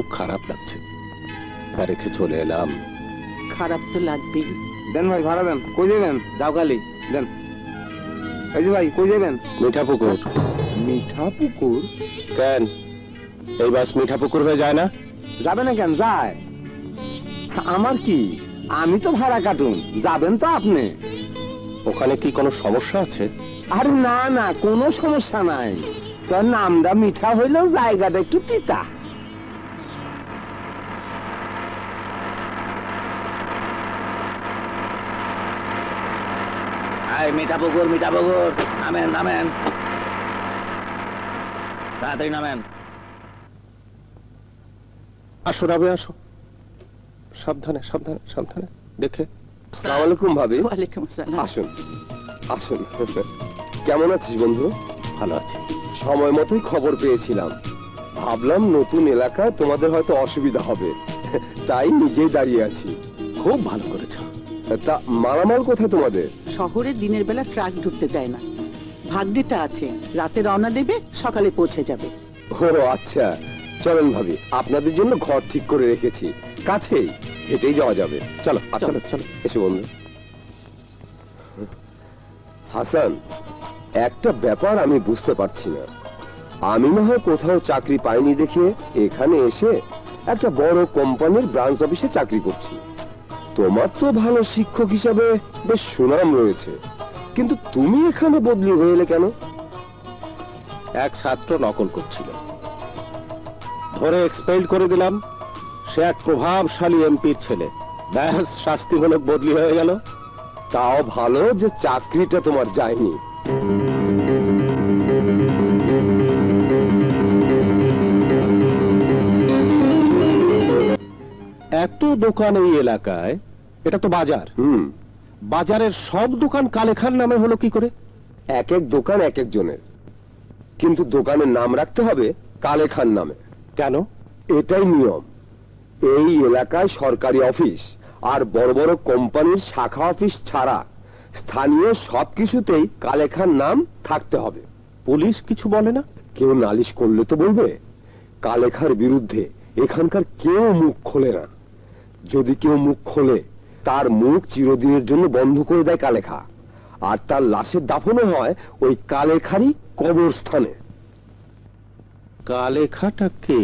খুব খারাপ লাগছে, রেখে চলে এলাম। খারাপ তো লাগবেই। দেন ভাই ভাড়া দেন। কই যাবেন? যাও কালি দেন। এই যে ভাই কই যাবেন? মিঠাপুকুর। মিঠাপুকুর? কেন এই বাস মিঠাপুকুর হয়ে যায় না? যাবে না কেন? যায়। আমার কি, আমি তো ভাড়া কাটুন, যাবেন তো আপনি। ওখানে কি কোনো সমস্যা আছে? আরে না না, কোনো সমস্যা নাই। তোর নামটা মিঠা হইলেও জায়গাটা একটু তিতা। মিঠাপুকুর, মিঠাপুকুর, নামেন নামেন, তাড়াতাড়ি নামেন। আসো রাবে, আসো, সাবধানে সাবধানে সাবধানে দেখে। আসসালামু আলাইকুম ভাবি। ওয়ালাইকুম আসসালাম। আসুন আসুন। কেমন আছিস বন্ধু? ভালো আছি। সময় মতোই খবর পেয়েছিলাম, ভাবলাম নতুন এলাকায় তোমাদের হয়তো অসুবিধা হবে, তাই নিজেই দাঁড়িয়ে আছি। খুব ভালো করেছ। তা মালামাল কোথায় তোমাদের? শহরে দিনের বেলা ট্রাক ঢুকতে দেয় না, ভাগ্যটা আছে রাতে রওনা দেবে, সকালে পৌঁছে যাবে। ও আচ্ছা, চলেন ভাবি, আপনাদের জন্য ঘর ঠিক করে রেখেছি, কাছেই, হেঁটেই যাওয়া যাবে। চলো চলো চলো, এসো বন্ধু। হাসান, একটা ব্যাপার আমি বুঝতে পারছি না। আমি না হয় কোথাও চাকরি পাইনি দেখে এখানে এসে একটা বড় কোম্পানির ব্রাঞ্চ অফিসে চাকরি করছি। তোমার তো ভালো শিক্ষক হিসাবে বেশ সুনাম রয়েছে, কিন্তু তুমি এখানে বদলি হয়ে এলে কেন? এক ছাত্র নকল করছিল, ধরে এক্সপেল করে দিলাম। সে এক প্রভাবশালী এমপির ছেলে, ব্যাস শাস্তিমূলক বদলি হয়ে গেল। তাও ভালো যে চাকরিটা তোমার যায়নি। এত দোকান এই এলাকায়, এটা তো বাজার। বাজারের সব দোকান কালে খান নামে হলো কি করে? এক এক দোকান এক একজনের, কিন্তু দোকানের নাম রাখতে হবে কালে খান নামে। কেন? এটাই নিয়ম। এই এলাকায় সরকারি অফিস আর বড় বড় কোম্পানির শাখা অফিস ছাড়া স্থানীয় সবকিছুতেই কালে খান নাম থাকতে হবে। পুলিশ কিছু বলে না? কেউ নালিশ করলে তো বলবে। কালেখার বিরুদ্ধে এখানকার কেউ মুখ খোলে না। যদি কেউ মুখ খোলে, তার মুখ চিরদিনের জন্য বন্ধ করে দেয় কালেখা, আর তার লাশের দাফনও হয় ওই কালেখারই কবরস্থানে। কালেখাটা কে?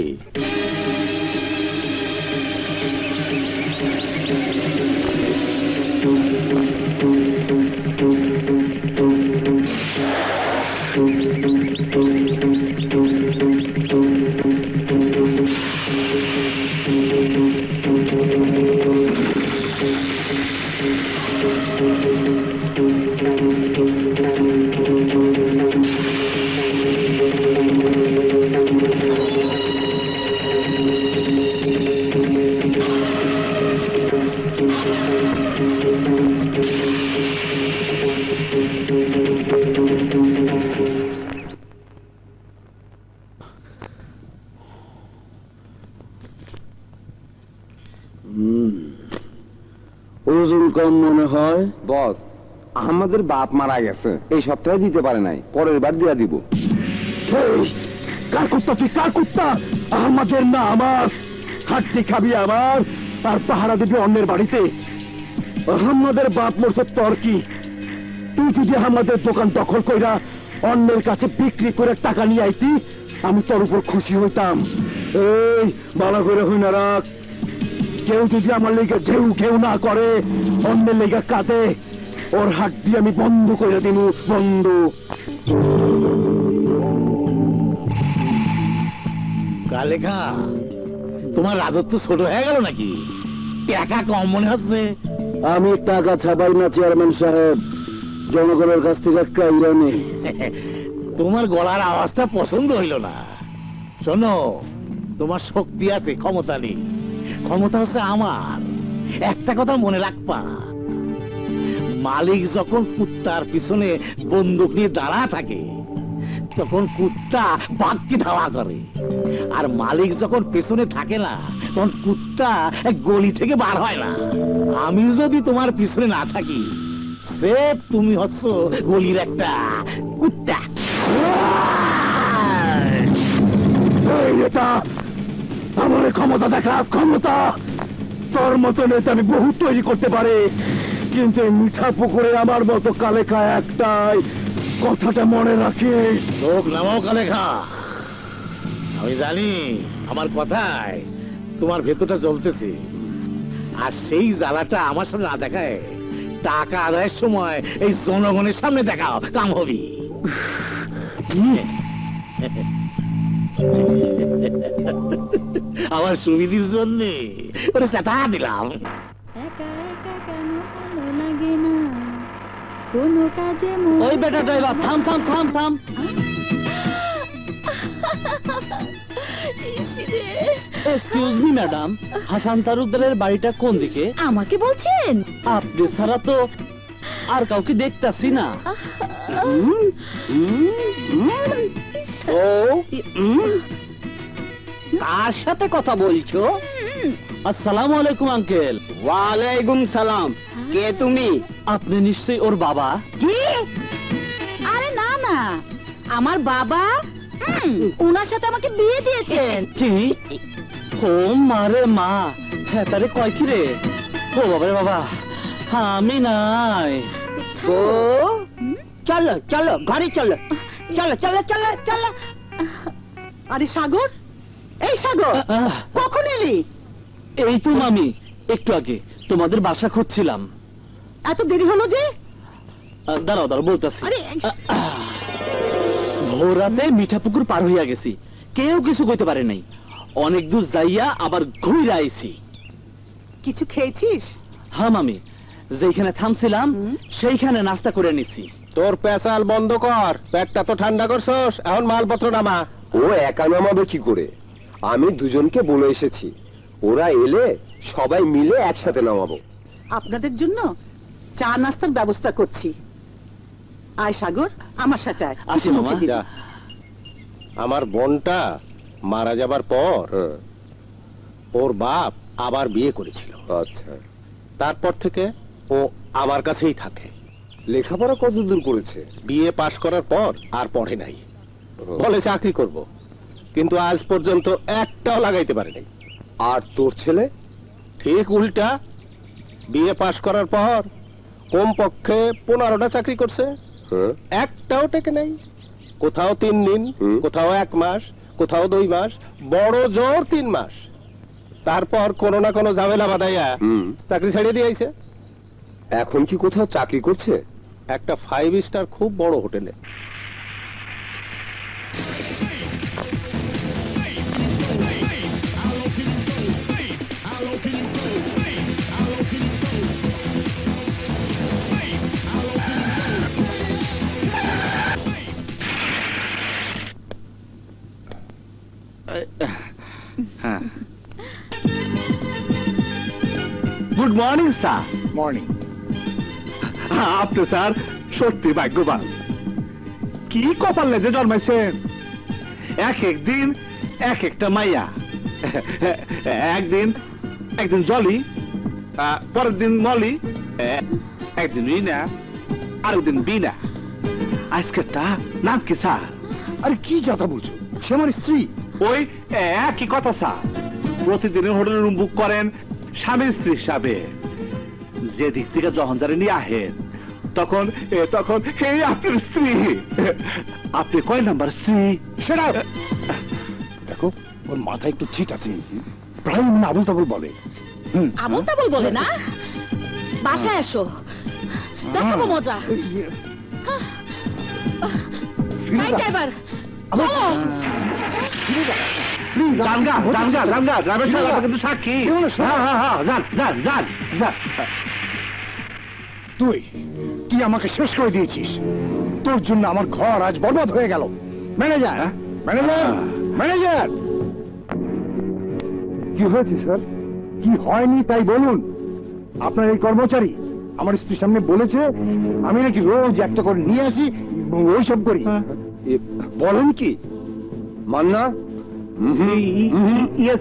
ওজন কম মনে হয়। বস, আমাদের বাপ মারা গেছে, এই সপ্তাহে দিতে পারে নাই, পরের বার দিয়া দিব। কার কুত্তা তুই? কার কুত্তা? আমাদের না আমার। হাড্ডি খাবি আমার, আর পাহারা দিবি অন্যের বাড়িতে। আমাদের বাপ মরছে, তোর কি? তুই যদি আমাদের দোকান দখল কইরা অন্যের কাছে বিক্রি করে টাকা নিয়ে আইতি, আমি তোর উপর খুশি হইতাম। এই ভালো করে হই না রাখ। কেউ যদি আমার লেগে ঢেউ ঘেউ না করে, অন্যের লেগে কাঁদে, ওর হাত দিয়ে আমি বন্ধ করে দিন। বন্ধ। কালেখা, তোমার রাজত্ব ছোট হয়ে গেল নাকি? টাকা কম মনে হচ্ছে। আমি টাকা ছাপাই না চেয়ারম্যান সাহেব, জনগণের কাছ থেকে কাইরা নেই। তোমার গলার আওয়াজটা পছন্দ হইল না। শোনো, তোমার শক্তি আছে, ক্ষমতা নেই। ক্ষমতা হচ্ছে আমার। একটা কথা মনে রাখবা, মালিক যখন কুত্তার পিছনে বন্দুক নিয়ে দাঁড়া থাকে, তখন কুত্তা বাঘকে ধাওয়া করে। আর মালিক যখন পেছনে থাকে না, তখন কুত্তা গলি থেকে বার হয় না। আমি যদি তোমার পিছনে না থাকি, স্রেফ তুমি হচ্ছ গলির একটা কুত্তা। নেতা, আমার ক্ষমতা দেখাস, ক্ষমতা। তোর মতো নেতা আমি বহু তৈরি করতে পারি, কিন্তু এই মিঠা পুকুরে আমার মতো কালেখা একটাই, কথাটা মনে রাখিস। লোক নামাও কালেখা। আমি জানি আমার কথায় তোমার ভেতরটা জ্বলতেছে, আর সেই জ্বালাটা আমার সামনে না দেখায় টাকা আদায়ের সময় এই জনগণের সামনে দেখাও, কাম হবি। আমার সুবিধির জন্য ওরে চাটা দিলাম। একা একা কেন ভালো লাগে না কোনো কাজে মন ওই বেটা ড্রাইভার, থাম থাম থাম থাম। ইসরে, এক্সকিউজ মি ম্যাডাম, হাসান তালুকদারের বাড়িটা কোন দিকে? আমাকে বলছেন? আপনি ছাড়া তো আর কাউকে দেখতাছি না। ও কার সাথে কথা বলছো? আসসালামু আলাইকুম আঙ্কেল। ওয়ালাইকুম সালাম। কে তুমি? আপনি নিশ্চয়ই ওর বাবা। কি? আরে না না, আমার বাবা ওনার সাথে আমাকে বিয়ে দিয়েছেন। কি? ও মারে মা, হ্যাঁ তারে কয় কি রে? ও বাবা রে বাবা, আমি নাই। ও চলো চলো ঘরে চলো, চলো চলো চলো চলো। আরে সাগর, এই সাগর, কখন এলি? এই তো মামি, একটু আগে তোমাদের বাসা খুঁজছিলাম। এত দেরি হলো যে? দাঁড়াও দাঁড়াও বলতেছি। আরে ভোর রাতে মিঠা পুকুর পার হইয়া গেছি, কেউ কিছু কইতে পারে নাই। অনেক দূর যাইয়া আবার ঘুরে আইছি। কিছু খেয়েছিস? হ্যাঁ মামি, যেখানে থামছিলাম সেইখানে নাস্তা করে নিছি। তোর পেঁচাল বন্ধ কর, পেটটা তো ঠান্ডা করছস, এখন মালপত্র নামা। ও একা নামাবে কি করে? আমি দুজনকে বলে এসেছি, ওরা এলে সবাই মিলে একসাথে নামাবো। আপনাদের জন্য চা নাস্তার ব্যবস্থা করছি। আয় সাগর, আমার সাথে আয়। আসি মামা। মুখে দিবি। যা। আমার বোনটা মারা যাবার পর ওর বাপ আবার বিয়ে করেছিল। আচ্ছা, তারপর থেকে ও আমার কাছেই থাকে। লেখাপড়া কত দূর করেছে? বিএ পাশ করার পর আর পড়ে নাই, বলে চাকরি করব, কিন্তু আজ পর্যন্ত একটাও লাগাইতে পারে নাই। আর তোর ছেলে? ঠিক উল্টা, বিএ পাশ করার পর কমপক্ষে 15টা চাকরি করছে, একটাও টেকে নাই। কোথাও 3 দিন, কোথাও 1 মাস, কোথাও 2 মাস, বড় জোর 3 মাস। তারপর কোনো না কোনো ঝামেলা বাঁধাইয়া চাকরি ছাড়িয়ে দিয়েছে। এখন কি কোথাও চাকরি করছে? একটা 5 স্টার খুব বড় হোটেলে। Good morning sir. মর্নিং। আপনি স্যার সত্যি ভাগ্যবান। কি কপাল লেগে জন্মাইছেন, এক এক দিন এক একটা মাইয়া। একদিন জলি, পরের দিন মলি, একদিন রিনা, আরেক দিন বিনা। আজকেরটা নাম কি স্যার? আরে কি কথা বলছো, সে আমার স্ত্রী। ওই একই কথা স্যার, প্রতিদিনের হোটেল রুম বুক করেন স্বামী স্ত্রী হিসাবে। যে দিক থেকে যখন যারা নিয়ে আহেন তখন তখন এই আপনার স্ত্রী। আপনি কয় নাম্বার স্ত্রী? সেটা দেখো, ওর মাথায় একটু ছিট আছে, প্রায় আবল তাবল বলে। আবল তাবল বলে না, বাসায় এসো, দেখাবো মজা। এই ড্রাইভার, তুই আমাকে শেষ করে দিয়েছিস, তোর জন্য আমার ঘর আজ বরবাদ হয়ে গেল। Manager, manager, manager. কি হয়েছে স্যার? কি হয়নি তাই বলুন। আপনার এই কর্মচারী আমার স্ত্রীর সামনে বলেছে আমি নাকি রোজ একটা করে নিয়ে আসি, ওইসব করি। বলেন কি মান্না?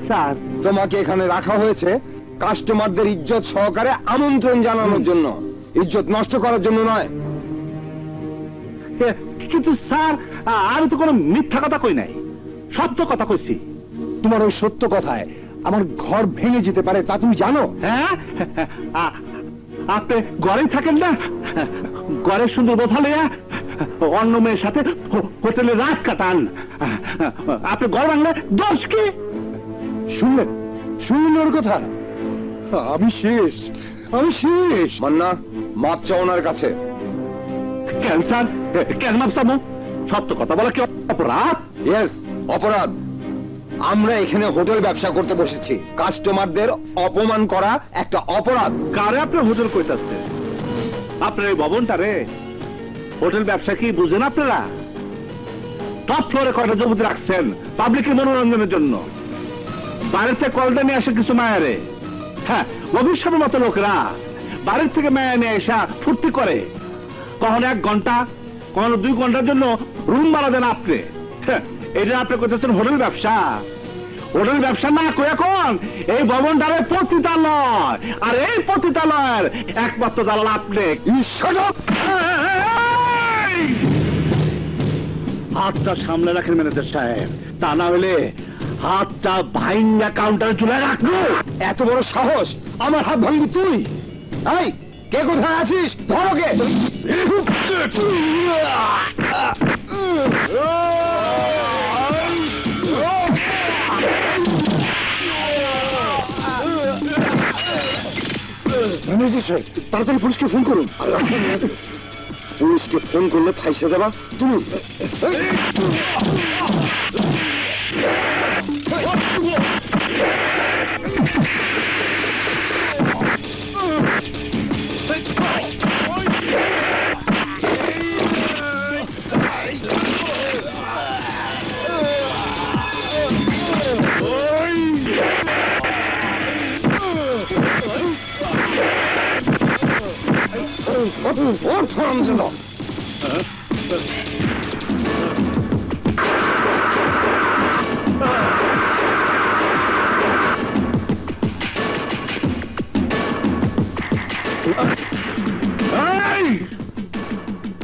স্যার, তোমাকে এখানে রাখা হয়েছে কাস্টমারদের ইজ্জত সহকারে আমন্ত্রণ জানানোর জন্য, ইজ্জত নষ্ট করার জন্য নয়। কিন্তু স্যার আমি তো কোনো মিথ্যা কথা কই নাই, সত্য কথা কইছি। তোমার ওই সত্য কথায় আমার ঘর ভেঙে যেতে পারে তা তুমি জানো? হ্যাঁ, আপনি ঘরেই থাকেন না, ঘরের সুন্দর বোথা লইয়া অন্য মেয়ের সাথে হোটেলে রাত কাটান। আপনি ঘর ভাঙলে দোষ কি? শুনলেন শুনলেন ওর কথা? আমি শেষ, আমি শেষ। মান্না, মাপ চাও ওনার কাছে। ক্যান্সার কেন মাপ চাবো? সত্য কথা বলা কি অপরাধ? ইয়েস, অপরাধ। আমরা এখানে হোটেল ব্যবসা করতে বসেছি, কাস্টমারদের অপমান করা একটা অপরাধ। কারে আপনি হোটেল কইতাছেন? আপনার এই ভবনটা রে হোটেল ব্যবসা কি বুঝেন আপনারা? টপ ফ্লোরে কয়টা জমি রাখছেন পাবলিকের মনোরঞ্জনের জন্য, বাইরের থেকে কলটা নিয়ে আসে কিছু মায়ারে। হ্যাঁ, অভিশাপের মতো লোকরা বাইরের থেকে মায়া নিয়ে এসা ফুর্তি করে, কখনো 1 ঘন্টা কখনো 2 ঘন্টার জন্য রুম ভাড়া দেন আপনি। এটা আপনি করতেছেন হোটেল ব্যবসা? হোটেল ব্যবসা না কই এখন এই ভবনটারে পতিতালয়, আর এই পতিতালয়ের একমাত্র দালাল আপনি। হাতটা সামনে রাখেন ম্যানেজার সাহেব, তা না হলে হাতটা ভাইঙ্গা কাউন্টারে চলে রাখবো। এত বড় সাহস, আমার হাত ভাঙবি তুই? এই, কে কোথায় আছিস? ধরো কে। তাড়াতাড়ি পুলিশকে ফোন করুন। পুলিশকে ফোন করলে ফাইসে যাবা তুমি।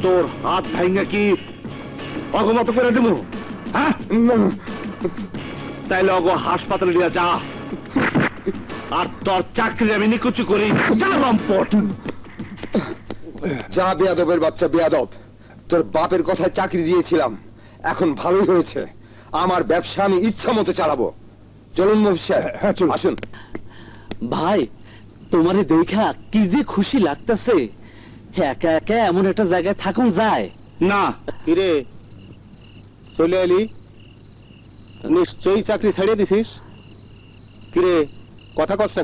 তোর হাত ভাইঙ্গা কি অগমত করে দেব? হ্যাঁ, তাইলে অগ হাসপাতালে নিয়ে যা, আর তোর চাকরি আমি নিকুচি করি। যা বেয়াদবের বাচ্চা বেয়াদব, তোর বাপের কথায় চাকরি দিয়েছিলাম, এখন ভালোই হয়েছে। আমার ব্যবসা আমি ইচ্ছা মতো চালাবো। চলুন মফিসার, আসুন। ভাই, তোমারে দেখা কি যে খুশি লাগতেছে। একা একা এমন একটা জায়গায় থাকুন যায় না। কিরে চলে এলি? নিশ্চয়ই চাকরি ছাড়িয়ে দিছিস। কিরে কথা কস না?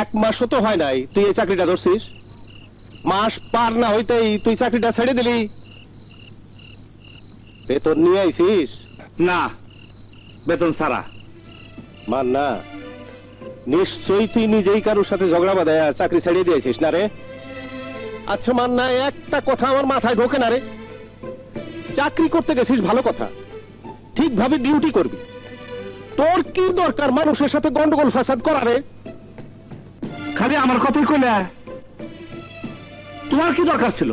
1 মাসও তো হয় নাই তুই এই চাকরিটা ধরছিস। মাস পার না হইতেই তুই চাকরিটা ছেড়ে দিলি। বেতন নিয়ে আইছিস? না, বেতন ছাড়া। মান না, নিশ্চয়ই তুই নিজেই কারোর সাথে ঝগড়া বাঁধায় চাকরি ছাড়িয়ে দিয়েছিস না রে? আচ্ছা মান না, একটা কথা আমার মাথায় ঢোকে না রে। চাকরি করতে গেছিস ভালো কথা, ঠিকভাবে ডিউটি করবি। তোর কি দরকার মানুষের সাথে গন্ডগোল ফাসাদ করারে? খালি আমার কথাই কইলা? তোমার কি দরকার ছিল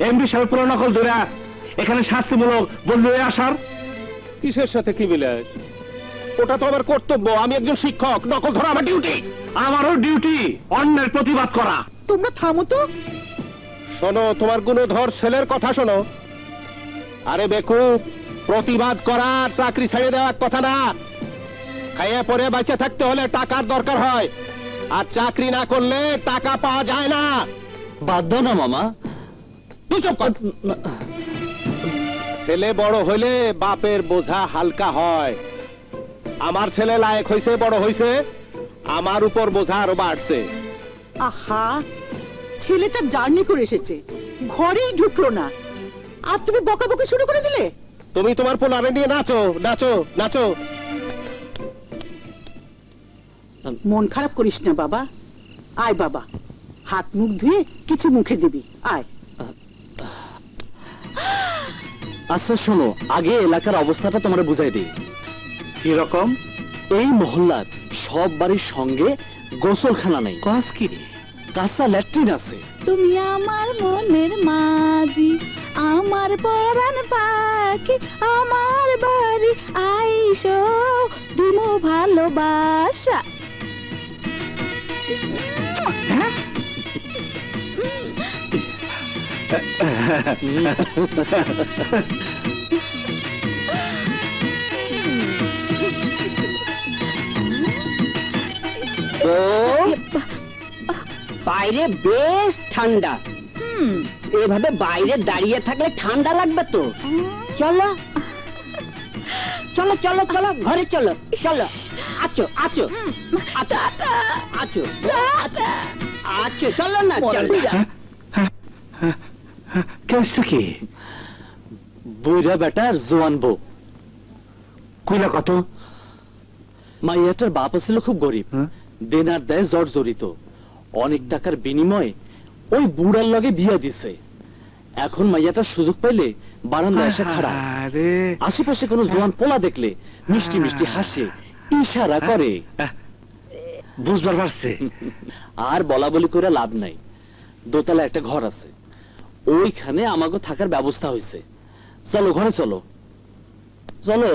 এমবি সাহেব পুরো নকল ধরে এখানে শাস্তিমূলক বদলে আসার? কিসের সাথে কি বিলাস? ওটা তো আমার কর্তব্য, আমি একজন শিক্ষক, নকল ধরা আমার ডিউটি। আমারও ডিউটি অন্যের প্রতিবাদ করা। তোমরা থামো তো। শোনো, তোমার গুণধর ছেলের কথা শোনো। আরে বেকুব, প্রতিবাদ করার চাকরি ছেড়ে দেওয়ার কথা না। খাইয়ে পরে বেঁচে থাকতে হলে টাকার দরকার হয়, আর চাকরি না করলে টাকা পাওয়া যায় না। বাদ দাও না মামা। তুই চুপ কর। ছেলে বড় হইলে বাপের বোঝা হালকা হয়। আমার ছেলে লায়ক হইছে, বড় হইছে, আমার উপর বোঝা আরো বাড়ছে। আহা, ছেলেটা জার্নি করে এসেছে, ঘরেই ঢুকলো না, আর তুমি বকাবকি শুরু করে দিলে। তুমি তোমার পোলারে নিয়ে নাচো নাচো নাচো। মন খারাপ করিস না বাবা। আয় বাবা, হাত মুখ ধুয়ে কিছু মুখে দিবি। আয়। আচ্ছা শোনো, আগে এলাকার অবস্থাটা তোমার বুঝাই দিই। কি রকম? এই মহল্লার সব বাড়ির সঙ্গে গোসলখানা নেই। কস কি রে? কাঁচা ল্যাট্রিন আছে। তুমি আমার মনের মাঝি, আমার পরাণ পাখি আমার বাড়ি আইসো দিমু ভালোবাসা। বাইরে বেশ ঠান্ডা, এভাবে বাইরে দাঁড়িয়ে থাকলে ঠান্ডা লাগবে তো। চলো চলো চলো চলো, ঘরে চলো চলো। আছো আছো আছো আছো আছো, চলো না চলো। কেসটা কি? বুইরা বেটার জোয়ান বউ। কইলা কত? মাইয়াটার বাপ ছিল খুব গরিব, দেনার দেয় জর্জরিত। অনেক টাকার বিনিময়ে ওই বুড়ার লগে বিয়া দিছে। এখন মাইয়াটার সুযোগ পাইলে বারান্দায় এসে খাড়া, আশেপাশে কোনো জোয়ান পোলা দেখলে মিষ্টি মিষ্টি হাসে, ইশারা করে। বুঝবার পারছে। আর বলা বলি করে লাভ নাই। দোতলা একটা ঘর আছে, ওইখানে আমাকে থাকার ব্যবস্থা হয়েছে। চলো ঘরে চলো চলো।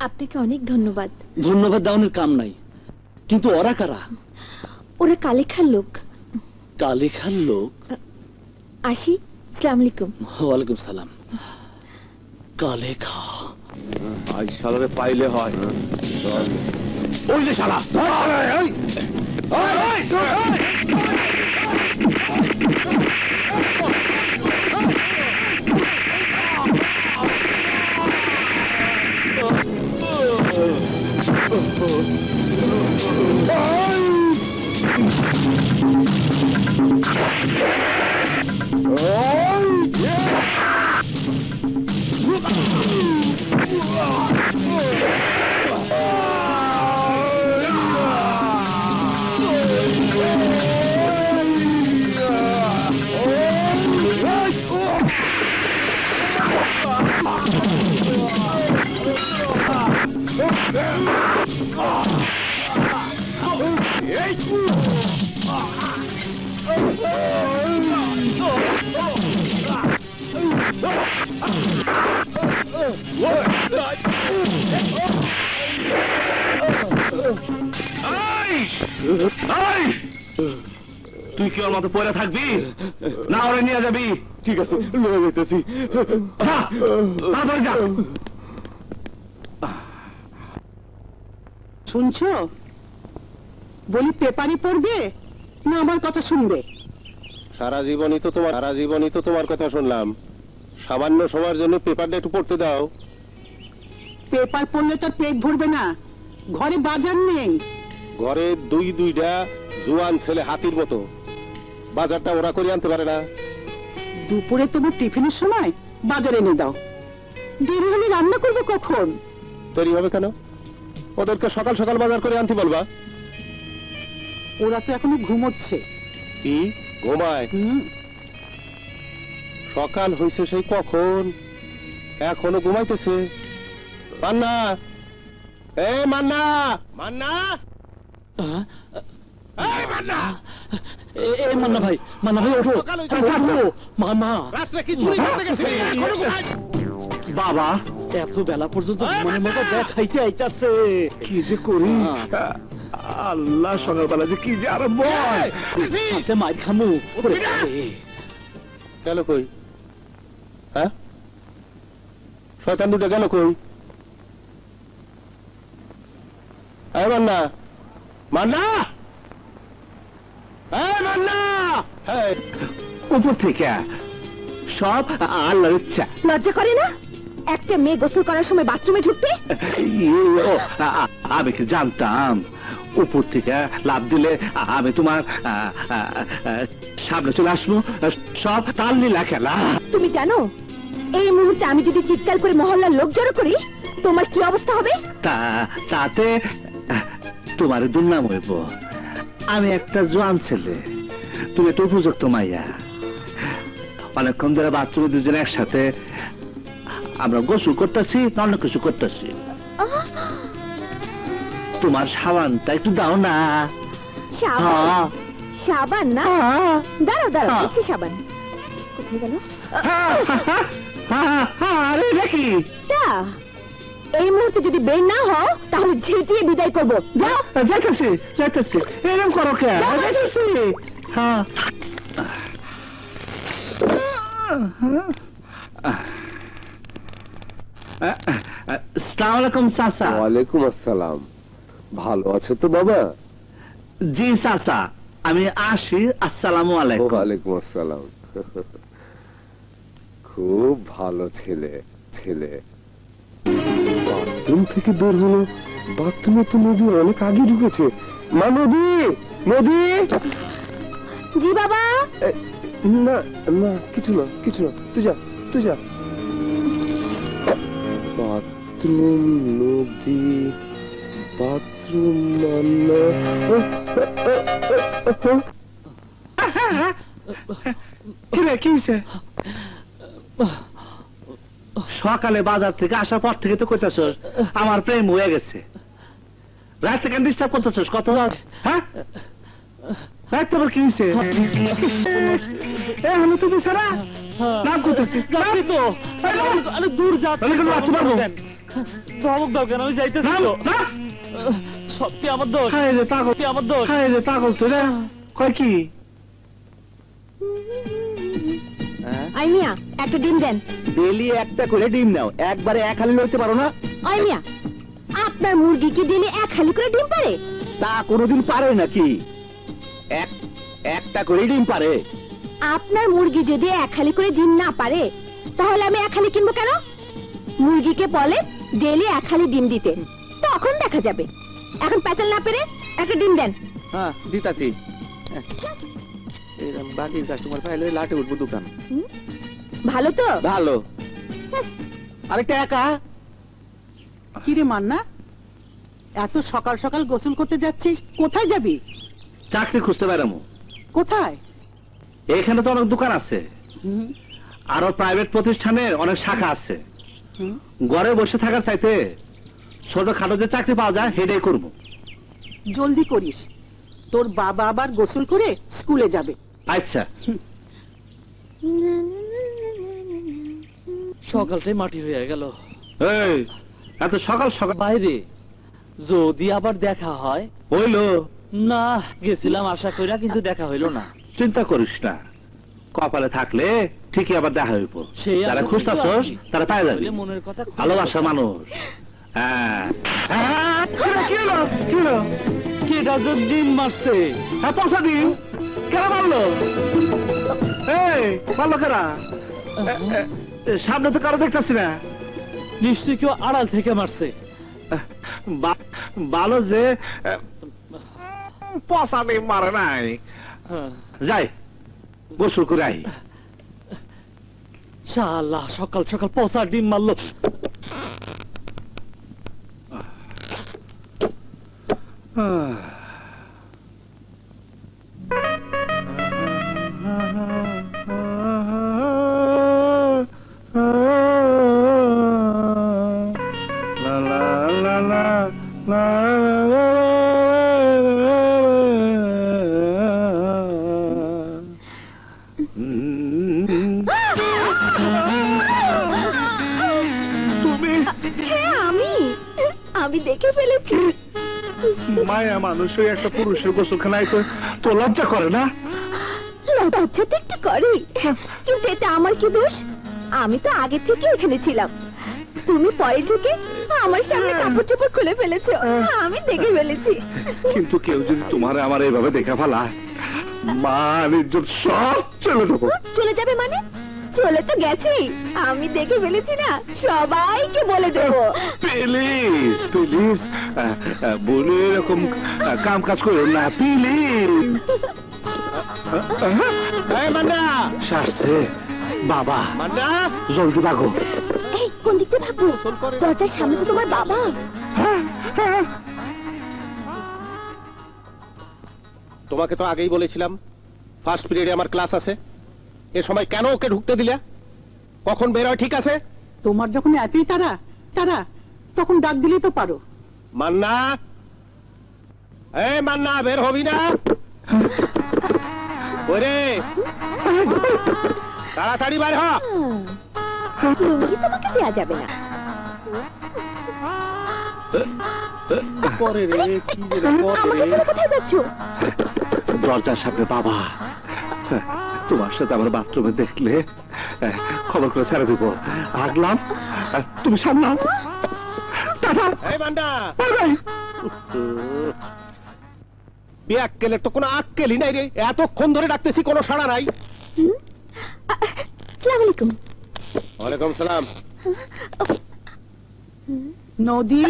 আপনাকে অনেক ধন্যবাদ। ধন্যবাদ দেওয়ানোর কাম নাই, কিন্তু ওরা কারা? ওরা কালেখার লোক। কালেখার লোক? আসি, আসসালামু আলাইকুম। ওয়ালাইকুম সালাম। কালেখা আই শালারে পাইলে হয়। ওই যে শালা, তুই কি ওর মতো পড়ে থাকবি না ওরে নিয়ে যাবি? ঠিক আছে, লয়ে যাইতেছি। তাড়াতাড়ি যা। শুনছো? বলি পেপারই পড়বে না আমার কথা শুনবে? সারা জীবনই তো তোমার কথা শুনলাম। সামান্য সময়ের জন্য পেপারটা একটু পড়তে দাও। পেপার পড়লে তো পেট ভরবে না, ঘরে বাজার নেই। ঘরে দুইটা জোয়ান ছেলে হাতির মতো, বাজারটা ওরা করে আনতে পারে না। দুপুরে তোমার টিফিনের সময় বাজার এনে দাও। দেরি হলে রান্না করবো কখন? তৈরি হবে কেন? ওদেরকে সকাল সকাল বাজার করে আনতে বলবা। ওরা তো এখনো ঘুমোচ্ছে। কি ঘুমায়? সকাল হয়েছে সেই কখন, এখনো ঘুমাইতেছে। মান্না, এ মান্না, মান্না, মান্না ভাই, মান্না ভাই ওঠো, মামা। রাত্রে কি চুরি করতে গেছিলি? এখনো ঘুমায়? বাবা এত বেলা পর্যন্ত ঘুমানোর মতো দেখাইতে আইতাছে। কি যে করি? আল্লাহ, সকালবেলা যে কি যে আরম্ভ হয়। মাইর খামু। গেল কই? হ্যাঁ, শয়তান দুটো গেল কই? এই মান্না, মান্না, এই মান্না, এই উপর থেকে সব আল্লাহর ইচ্ছা। লজ্জা করে না একটা মেয়ে গোসল করার সময় বাথরুমে ঢুকতে? আমি কি জানতাম উপর থেকে লাভ দিলে আমি তোমার সামনে চলে আসবো? সব তাল লীলা খেলা। তুমি জানো এই মুহূর্তে আমি যদি চিৎকার করে মহল্লার লোক জড়ো করি তোমার কি অবস্থা হবে? তাতে তোমার দুর্নাম হইব। আমি একটা জোয়ান ছেলে, তুমি একটা উপযুক্ত মাইয়া। অনেকক্ষণ ধরে বাথরুমে দুজন একসাথে আমরা গোসল করতেছি, অন্য কিছু করতেছি। তোমার সাবানটা একটু দাও না। সাবান না? দাঁড়াও দাঁড়াও, দিচ্ছি সাবান। কোথায় গেল? আরে নাকি এই মুহূর্তে যদি বের না হও তাহলে ঝেঁটিয়ে বিদায় করবো। যাও। যাইতেছি যাইতেছি। এরকম করো কে? যাইতেছি। হ্যাঁ, আসসালামু আলাইকুম চাচা। ওয়ালাইকুম আসসালাম। ভালো আছো তো বাবা? জি চাচা, আমি আসি। আসসালামু আলাইকুম। ওয়ালাইকুম আসসালাম। খুব ভালো ছেলে। ছেলে বাথরুম থেকে বের হলো, বাথরুমে তো নদী অনেক আগে ঢুকেছে। মা, নদী, নদী। জি বাবা। না না, কিছু না, কিছু না, তুই যা, তুই যা। বাথরুম, নদী, বাথরুম, কি হয়েছে? সকালে বাজার থেকে আসার পর থেকে তো কইতাছ আমার প্রেম হয়ে গেছে। রাত থেকে ডিস্টার্ব করতেছ কত? হ্যাঁ, রাত আবার কি হয়েছে? আমি তো বিছানা নাম করতেছি তো। আরে দূর যাচ্ছি, রাখতে পারবো? ধমক দাও কেন? আমি যাইতেছি তো। সত্যি আমার দোষ। আমার দোষ। পাগল তো রে। কয় কি? আই মিয়া, একটা ডিম দেন। ডেলি একটা করে ডিম নাও, একবারে এক হালি লইতে পারো না? আই মিয়া, আপনার মুরগি কি ডেলি এক হালি করে ডিম পারে? তা কোনোদিন পারে নাকি? একটা করে ডিম পারে? আপনার মুরগি যদি এক হালি করে ডিম না পারে তাহলে আমি এক হালি কিনবো কেন? মুরগিকে বলে ডেলি এক হালি ডিম দিতে, তখন দেখা যাবে। এখন প্যাচাল না পেরে একটা ডিম দেন। হ্যাঁ, দিতাছি। এরকম বাকির কাস্টমার পাইলে লাটে উঠবো দোকান। ভালো তো? ভালো। আরেকটা একা। কিরে মান্না, এত সকাল সকাল গোসল করতে যাচ্ছিস? কোথায় যাবি? চাকরি খুঁজতে পারামু। কোথায়? এখানে তো অনেক দোকান আছে, আরো প্রাইভেট প্রতিষ্ঠানের অনেক শাখা আছে। ঘরে বসে থাকার চাইতে ছোটখাটো যে চাকরি পাওয়া যায় সেটাই করবো। জলদি করিস, তোর বাবা আবার গোসল করে স্কুলে যাবে। আচ্ছা। সকালটাই মাটি হয়ে গেল। এই এত সকাল সকাল বাইরে যদি আবার দেখা হয়? হইলো না, গেছিলাম আশা কইরা, কিন্তু দেখা হইলো না। চিন্তা করিস না, কপালে থাকলে ঠিকই আবার দেখা হইব। সেই যারা আশা খুঁজতাছস কিন্তু আছি। তারা পাই যাবি। মনের কথা ভালোবাসা মানুষ। হ্যাঁ, কি হলো? কি হলো? কেটা যে ডিম মারছে? হ্যাঁ, পয়সা দিন। কেন মারলো? এই মারলো কেনা? সামনে তো কারো দেখতেছি না। নিশ্চয়ই কেউ আড়াল থেকে মারছে। ভালো যে পয়সা নেই, মারে নাই। যাই গোসল করে আই। শালা সকাল সকাল পচা ডিম মারলো। আমি দেখে ফেলেছি। মায়া মানুষ হয়ে একটা পুরুষের গোসলখানায় তো লজ্জা করে না? লজ্জা তো একটু করে, কিন্তু এটা আমার কি দোষ? আমি তো আগে থেকে এখানে ছিলাম, তুমি পরে ঢুকে আমার সামনে কাপড় চোপড় খুলে ফেলেছো, আমি দেখে ফেলেছি। কিন্তু কেউ যদি তোমার আমার এইভাবে দেখা ফেলায়, মান ইজ্জত সব চলে যাবো। চলে যাবে মানে? চলে তো গেছি, আমি দেখে ফেলেছি না, সবাইকে বলে দেবো। প্লিজ প্লিজ বলে এরকম কাম কাজ করো না, প্লিজ। এই মান্না, সারছে বাবা, মান্না, জলদি ভাগো। এই কোন দিক দিয়ে ভাগবো? দরজার সামনে তো তোমার বাবা। তোমাকে তো আগেই বলেছিলাম ফার্স্ট পিরিয়ডে আমার ক্লাস আছে, এ সময় কেন ওকে ঢুকতে দিলে? কখন বের হয় ঠিক আছে? তোমার যখন এতই তারা তারা, তখন ডাক দিলেই তো পারো। মান্না, এই মান্না, বের হবি না? ওরে তাড়াতাড়ি বের হ। লুঙ্গি তোমাকে দেয়া যাবে না। পরে রে, কি যে রে, পরে আমাকে রে। ফেলে কোথায় যাচ্ছো? দরজার সামনে বাবা, তোমার সাথে আমার বাথরুমে দেখলে খবর করে ছেড়ে দেবো। আগলাম, তুমি সামলাও। টাটা। এই মান্না, বাই বাই। বিয়াক্কেলের তো কোনো আক্কেলই নাই রে, এতক্ষণ ধরে ডাকতেছি কোনো সাড়া নাই। আসসালামু আলাইকুম। ওয়ালাইকুম সালাম। নদী,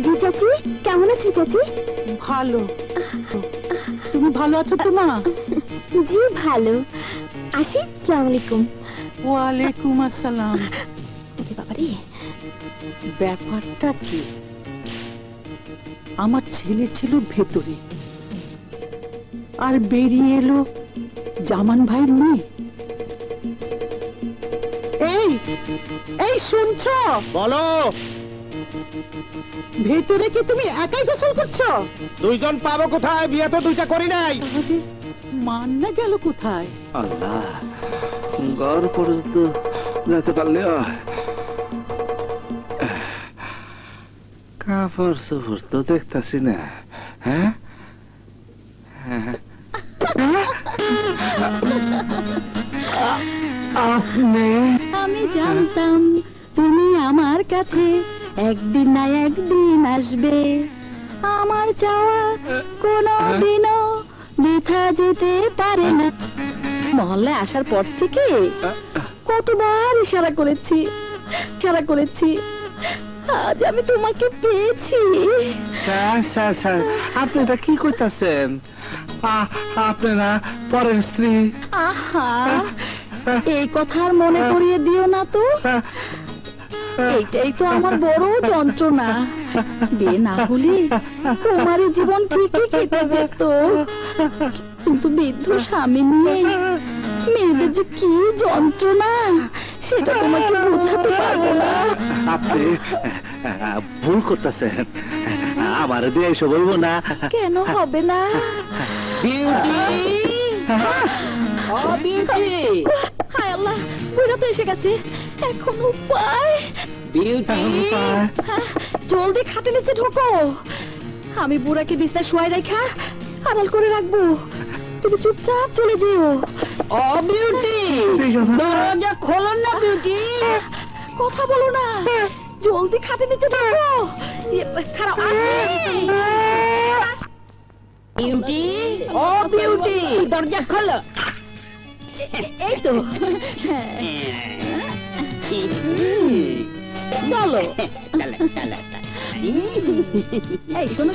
জি চাচি, কেমন আছেন চাচি? ভালো। তুমি ভালো আছো তো মা? জি ভালো। আসি, আসসালামু আলাইকুম। ওয়ালাইকুম আসসালাম। ওরে বাবারে, ব্যাপারটা কি? আমার ছেলে ছিল ভেতরে, আর বেরিয়ে এলো জামান ভাইয়ের মেয়ে। এই এই শুনছো? বলো। ভেতরে কি তুমি একাই গোসল করছো? দুইজন পাবো কোথায়? বিয়ে তো দুইটা করি নাই। আরে, মান্না গেল কোথায়? আল্লাহ, ঘর পর্যন্ত যেতে পারলে কাপড় চোপড় তো দেখতেছি না। হ্যাঁ, আপনি? আমি জানতাম তুমি আমার কাছে একদিন না একদিন আসবে, আমার চাওয়া কোনোদিনও বৃথা যেতে পারে না। মহল্লায় আসার পর থেকে কতবার ইশারা করেছি, আজ আমি তোমাকে পেয়েছি। স্যার, আপনি এটা কি করতেছেন? আপনি না পরের স্ত্রী? আহা, এই কথা আর মনে করিয়ে দিও না তো। এইটাই তো আমার বড় যন্ত্রণা। বিয়ে না হলে তোমার জীবন ঠিকই কেটে যেত, কিন্তু বৃদ্ধ স্বামী নিয়ে মেয়েদের যে কি যন্ত্রণা সেটা তোমাকে বোঝাতে পারবো না। আপনি ভুল করতেছেন, আমার দিয়ে এসে বলবো না। কেন হবে না? হায় আল্লাহ, বুড়া তো এসে গেছে, এখন উপায়? হ্যাঁ, জলদি খাটে নিচে ঢোকো। আমি বুড়াকে বিছানায় শোয়াই রেখা আড়াল করে রাখবো, তুমি চুপচাপ চলে যেও। ও বিউটি, দরজা খোলো না বিউটি। কথা বলো না, জলদি খাটে নিচে ঢোকো। খারাপ আসে। বিউটি, ও বিউটি, দরজা খোলো। এই তো, চলো। এই শোনো,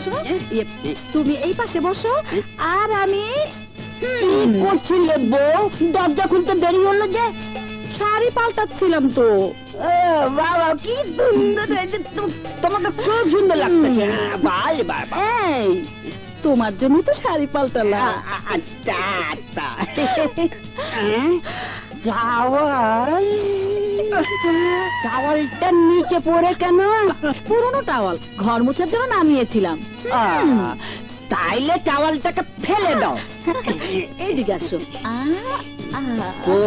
তুমি এই পাশে বসো, আর আমি করছিলে বউ? দরজা খুলতে দেরি হলো যে? শাড়ি পাল্টাচ্ছিলাম তো। বাবা কি সুন্দর হয়েছে, তোমাকে খুব সুন্দর লাগতেছে। ভাই বাবা, এই তোমার জন্য তো শাড়ি পাল্টালাম। আচ্ছা আচ্ছা। টাওয়াল, টাওয়ালটা নিচে পড়ে কেন? পুরনো টাওয়াল ঘর মোছার জন্য নামিয়েছিলাম। তাইলে টাওয়ালটাকে ফেলে দাও। এইদিকে আসো। ও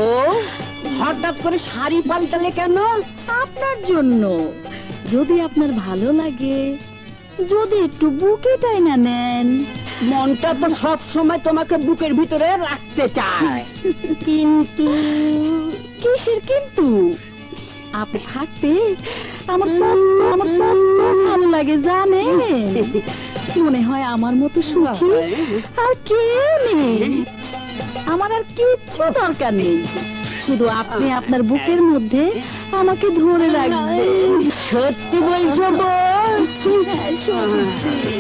হঠাৎ করে শাড়ি পাল্টালে কেন? আপনার জন্য, যদি আপনার ভালো লাগে যদি একটু বুকে টাইনা নেন। মনটা তো সব সময় তোমাকে বুকের ভিতরে রাখতে চায়, কিন্তু কিসের কিন্তু? আপনি থাকতে আমার আমার ভালো লাগে জানেন। মনে হয় আমার মতো সুখী আর কেউ নেই। আমার আর কিচ্ছু দরকার নেই, শুধু আপনি আপনার বুকের মধ্যে আমাকে ধরে রাখবেন। সত্যি বলছো বল? হ্যাঁ, সত্যি।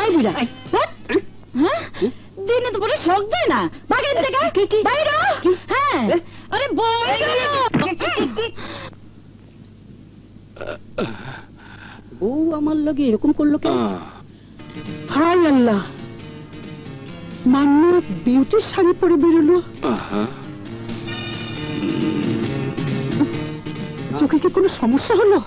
এই বুড়া, হ্যাঁ? দিনে তো বড় শখ দেয় না, বাগের থেকে বাইরে। হ্যাঁ, আরে ও আমার লগে এরকম করলো কেন? হাই আল্লাহ, মান্নু বিউটির শাড়ি পরে বেরোলো। চোখে কি কোনো সমস্যা হলো?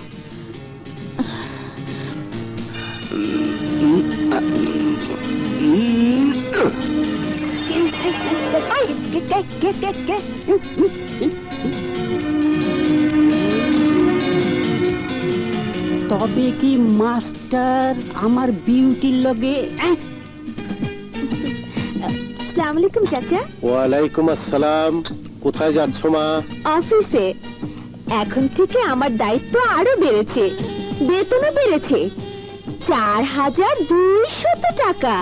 তবে কি মাস্টার আমার বিউটির লগে? আসসালামু আলাইকুম চাচা। ওয়ালাইকুম আসসালাম। কোথায় যাচ্ছ মা? অফিসে। এখন থেকে আমার দায়িত্ব আরো বেড়েছে, বেতনও বেড়েছে 4200 টাকা।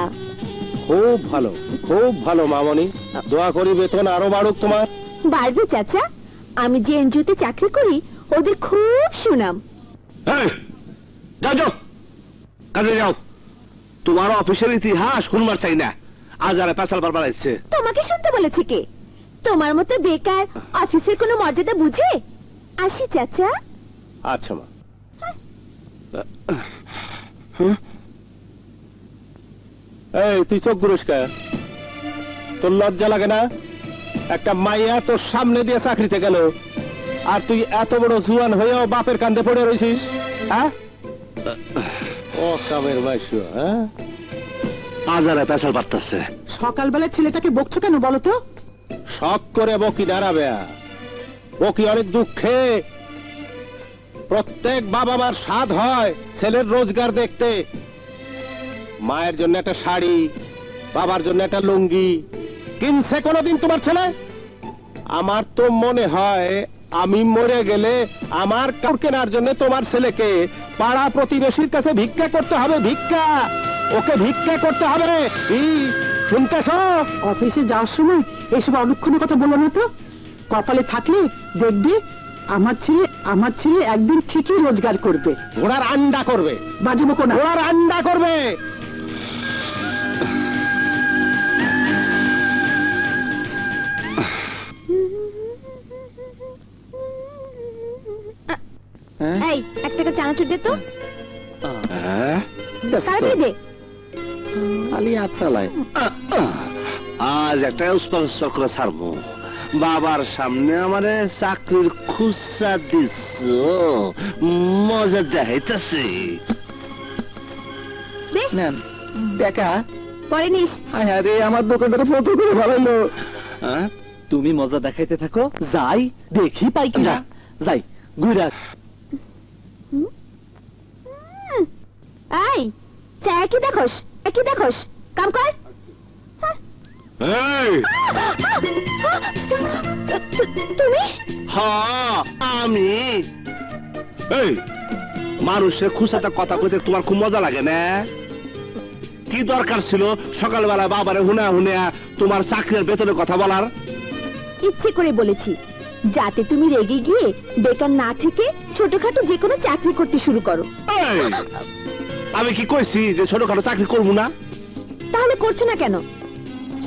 খুব ভালো, খুব ভালো মামনি। দোয়া করি বেতন আরো বাড়ুক তোমার। বাড়বে চাচা, আমি যে এনজিওতে চাকরি করি ওদের খুব সুনাম। যাও যাও, কাজে যাও। তোমার অফিসের ইতিহাস শুনবার চাই না। আজ আর পেশাল বারবার আসছে। তোমাকে শুনতে বলেছে কে? তোমার মতো বেকার অফিসের কোনো মর্যাদা বুঝে? আসি চাচা। আচ্ছা মা। এই তুই চোখ পুরস্কার, তোর লজ্জা লাগে না? একটা মাইয়া তোর সামনে দিয়ে চাকরিতে গেল, আর তুই এত বড় জুয়ান হয়েও বাপের কান্দে পড়ে রয়েছিস? হ্যাঁ, ও কামের মাইশু। হ্যাঁ, আজ আর পেশাল বাড়তেছে। সকালবেলা ছেলেটাকে বকছো কেন বলো তো? শখ করে বকি দাঁড়াবে? বকি অনেক দুঃখে। প্রত্যেক বাবা মার স্বাদ হয় ছেলের রোজগার দেখতে। মায়ের জন্য একটা শাড়ি, বাবার জন্য একটা লুঙ্গি কিনছে কোনোদিন তোমার ছেলে? আমার তো মনে হয় আমি মরে গেলে আমার কাপড় কেনার জন্য তোমার ছেলেকে পাড়া প্রতিবেশীর কাছে ভিক্ষা করতে হবে। ভিক্ষা, ওকে ভিক্ষা করতে হবে। শুনতেছ? অফিসে যাওয়ার সময় এইসব অলক্ষণের কথা বলো না তো। কপালে থাকলে দেখবি আমার ছেলে একদিন ঠিকই রোজগার করবে। ঘোড়ার আন্ডা করবে। বাজে বকো না। ঘোড়ার আন্ডা করবে। এই 1 টাকা চানাচুর দে তো। তাড়াতাড়ি দে। খালি হাত চালায়। আজ একটা স্পন্সর করে ছাড়বো। বাবার সামনে আমারে চাকরির খুচরা দিস, মজা দেখাইতেছি। নেন দেখা। পরে নিস। আরে আমার দোকানটা ফটো করে ভালো। তুমি মজা দেখাইতে থাকো, যাই দেখি পাই কিনা। যাই ঘুরা। এই চা কি দেখোস? কি দেখোস? কাম কর। তুমি? হ্যাঁ আমি। এই মানুষের খুশাতে কথা কইতে তোমার খুব মজা লাগে না? কি দরকার ছিল সকালবেলা বাবারে হুনা হুনা তোমার চাকরির বেতনের কথা বলার? ইচ্ছে করে বলেছি যাতে তুমি রেগে গিয়ে বেকার না থেকে ছোটখাটো যে কোনো চাকরি করতে শুরু করো। আমি কি কইছি যে ছোটখাটো চাকরি করবো না? তাহলে করছো না কেন?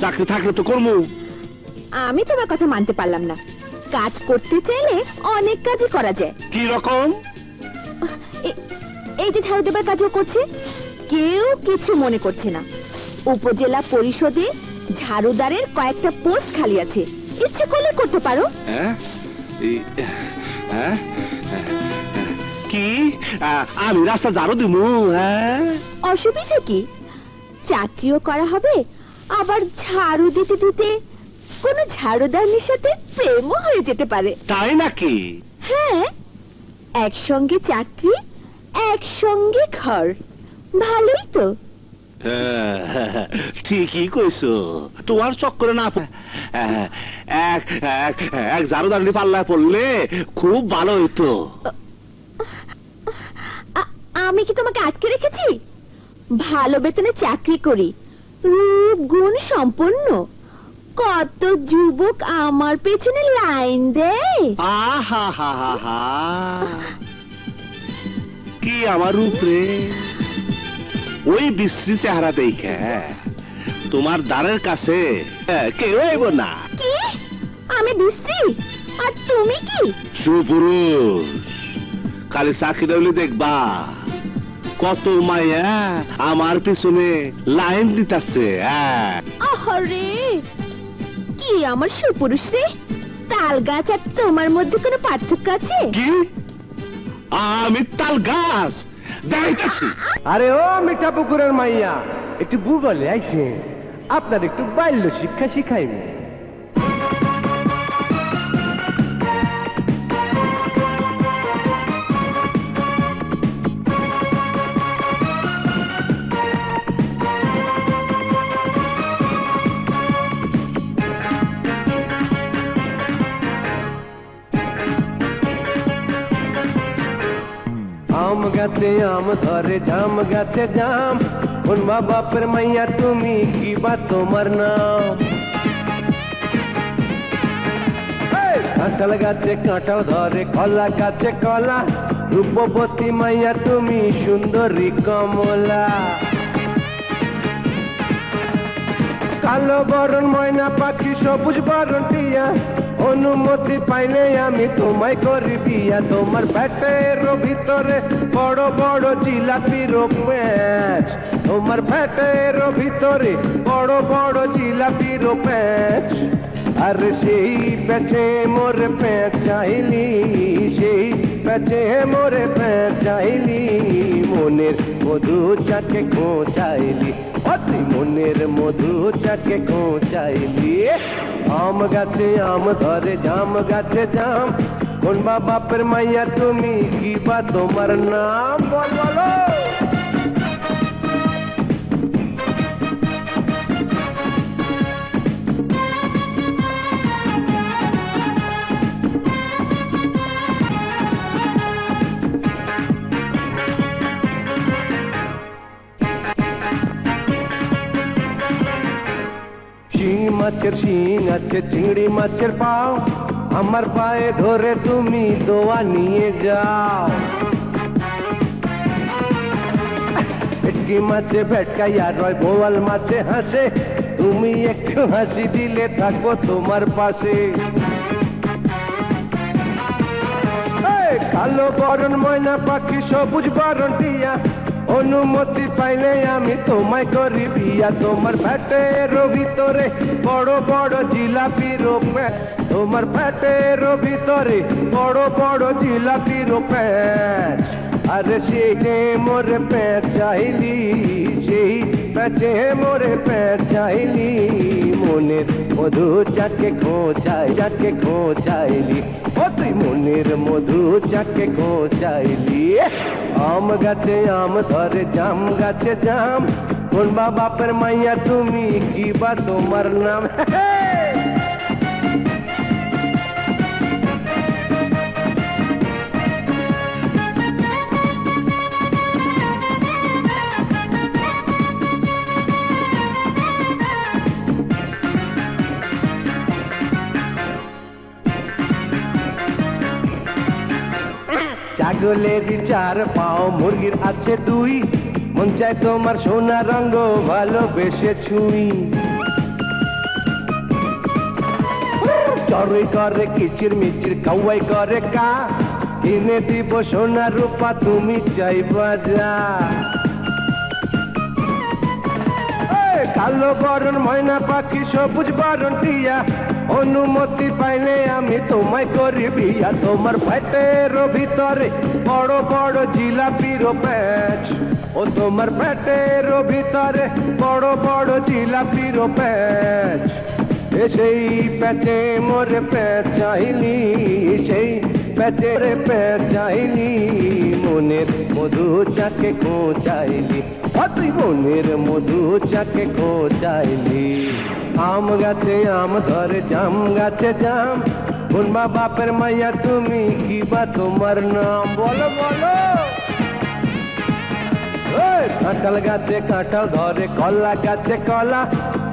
চাকরি থাকলে তো করবো। আমি তোমার কথা মানতে পারলাম না। কাজ করতে চাইলে অনেক কাজই করা যায়। কি রকম? এই যে ঝাড়ু দেবার কাজও করছে, কেউ কিছু মনে করছে না। উপজেলা পরিষদে ঝাড়ুদারের কয়েকটা পোস্ট খালি আছে, ইচ্ছে করলে করতে পারো। কি আমি রাস্তা ঝাড়ু দিব? অসুবিধা কি? চাকরিও করা হবে, আবার ঝাড়ু দিতে দিতে কোন ঝাড়ুদারনির সাথে প্রেমও হয়ে যেতে পারে। তাই নাকি? হ্যাঁ, একসঙ্গে চাকরি, একসঙ্গে ঘর, ভালোই তো। ঠিকই কইছো। তোমার চক্করে না এক এক ঝাড়ুদারনি পাল্লায় পড়লে খুব ভালো হইতো। আমি কি তোমাকে আটকে রেখেছি? ভালো বেতনে চাকরি করি, রূপ গুণ সম্পন্ন, কত যুবক আমার পেছনে লাইন দেয়। আহা হা হা হা, কি আমার রূপরে! ওই বিশ্রী চেহারা দেখে তোমার দ্বারের কাছে কেউ আইব না। কি? আমি বিশ্রী? আর তুমি কি? সুপুরুষ। খালি চাকরি হইলে দেখবা কত মায়া আমার পিছনে লাইন দিতেছে। আরে কি আমার সুপুরুষ রে! তাল গাছ আর তোমার মধ্যে কোনো পার্থক্য আছে? কি? আমি তাল গাছ দেখাচ্ছি। আরে ও মিঠা পুকুরের মাইয়া, একটু ভূগোলে আইছে, আপনার একটু বাল্য শিক্ষা শিখাইব। আম গাছে আম ধরে, জাম গাছে জাম, কোন মা বাপের মাইয়া তুমি, কি বা তোমার নাম? কাঁঠাল গাছে কাঁঠাল ধরে, কলা গাছে কলা, রূপবতী মাইয়া তুমি, সুন্দরী কমলা। কালো বরণ ময়না পাখি, সবুজ বরণ টিয়া, অনুমতি পাইলে আমি তোমায় করি বিয়া। তোমার পেটের ভিতরে বড় বড় জিলাপির প্যাঁচ, তোমার পেটের ভিতরে বড় বড় জিলাপির প্যাঁচ। আর সেই পেঁচে মোরে প্যাঁচ চাইলি, সেই পেঁচে মোরে প্যাঁচ চাইলি, মনের মধু চাকে খোঁচাইলি, অতি মনের মধু চাকে খোঁচাইলি। আম গাছে আম ধরে, জাম গাছে জাম, কোন মা বাপের মাইয়া তুমি, কি বা তোমার নাম? বলো। মাছের শিং আছে, চিংড়ি মাছের পাও, আমার পায়ে ধরে তুমি দোয়া নিয়ে যাও। ভেটকি মাছে ভেটকাইয়া রয়, বোয়াল মাছে হাসে, তুমি একটু হাসি দিলে থাকবো তোমার পাশে। কালো বরণ ময়না পাখি, সবুজ বরণ টিয়া, অনুমতি পাইলে আমি তোমায় করি বিয়া। তোমার পেটের ভিতরে বড় বড় জিলাপির প্যাঁচ, তোমার পেটের ভিতরে বড় বড় জিলাপির প্যাঁচ। আরে সেই যে মোরে প্যাঁচ চাইলি, সেই প্যাঁচে মোরে প্যাঁচ চাইলি, মনের মধু চাকে খোঁচাই, চাকে খোঁচাইলি, ও তুই মনের মধু চাকে খোঁচাইলি। আম গাছে আম ধরে, জাম গাছে জাম, কোন মা বাপের মাইয়া তুমি, কি বা তোমার নাম? ছাগলের চার পাও, মুরগির আছে দুই, মন চায় তোমার সোনা রঙ ভালোবেসে ছুঁই। চড়ুই করে কিচির মিচির, কাউয়াই করে কা, কিনে দিব সোনা রূপা তুমি চাইবা যা। কালো বরণ ময়না পাখি, সবুজ বরণ টিয়া, অনুমতি পাইলে আমি তোমায় করি বিয়া। তোমার পেটের ভিতরে বড় বড় জিলাপির প্যাঁচ, ও তোমার পেটের ভিতরে বড় বড় জিলাপির প্যাঁচ। সেই প্যাচে মোরে পেঁচাইলি, সেই প্যাচে রে পেঁচাইলি, মনের মধু চাকে খোঁচাইলি, তুই মনের মধু চাকে খোঁচাইলি। আম গাছে আম ধরে, জাম গাছে জাম, কোনবা বাপের মাইয়া তুমি, কি বা তোমার নাম, বলো বলো। কাঁঠাল গাছে কাঁঠাল ধরে, কলা গাছে কলা,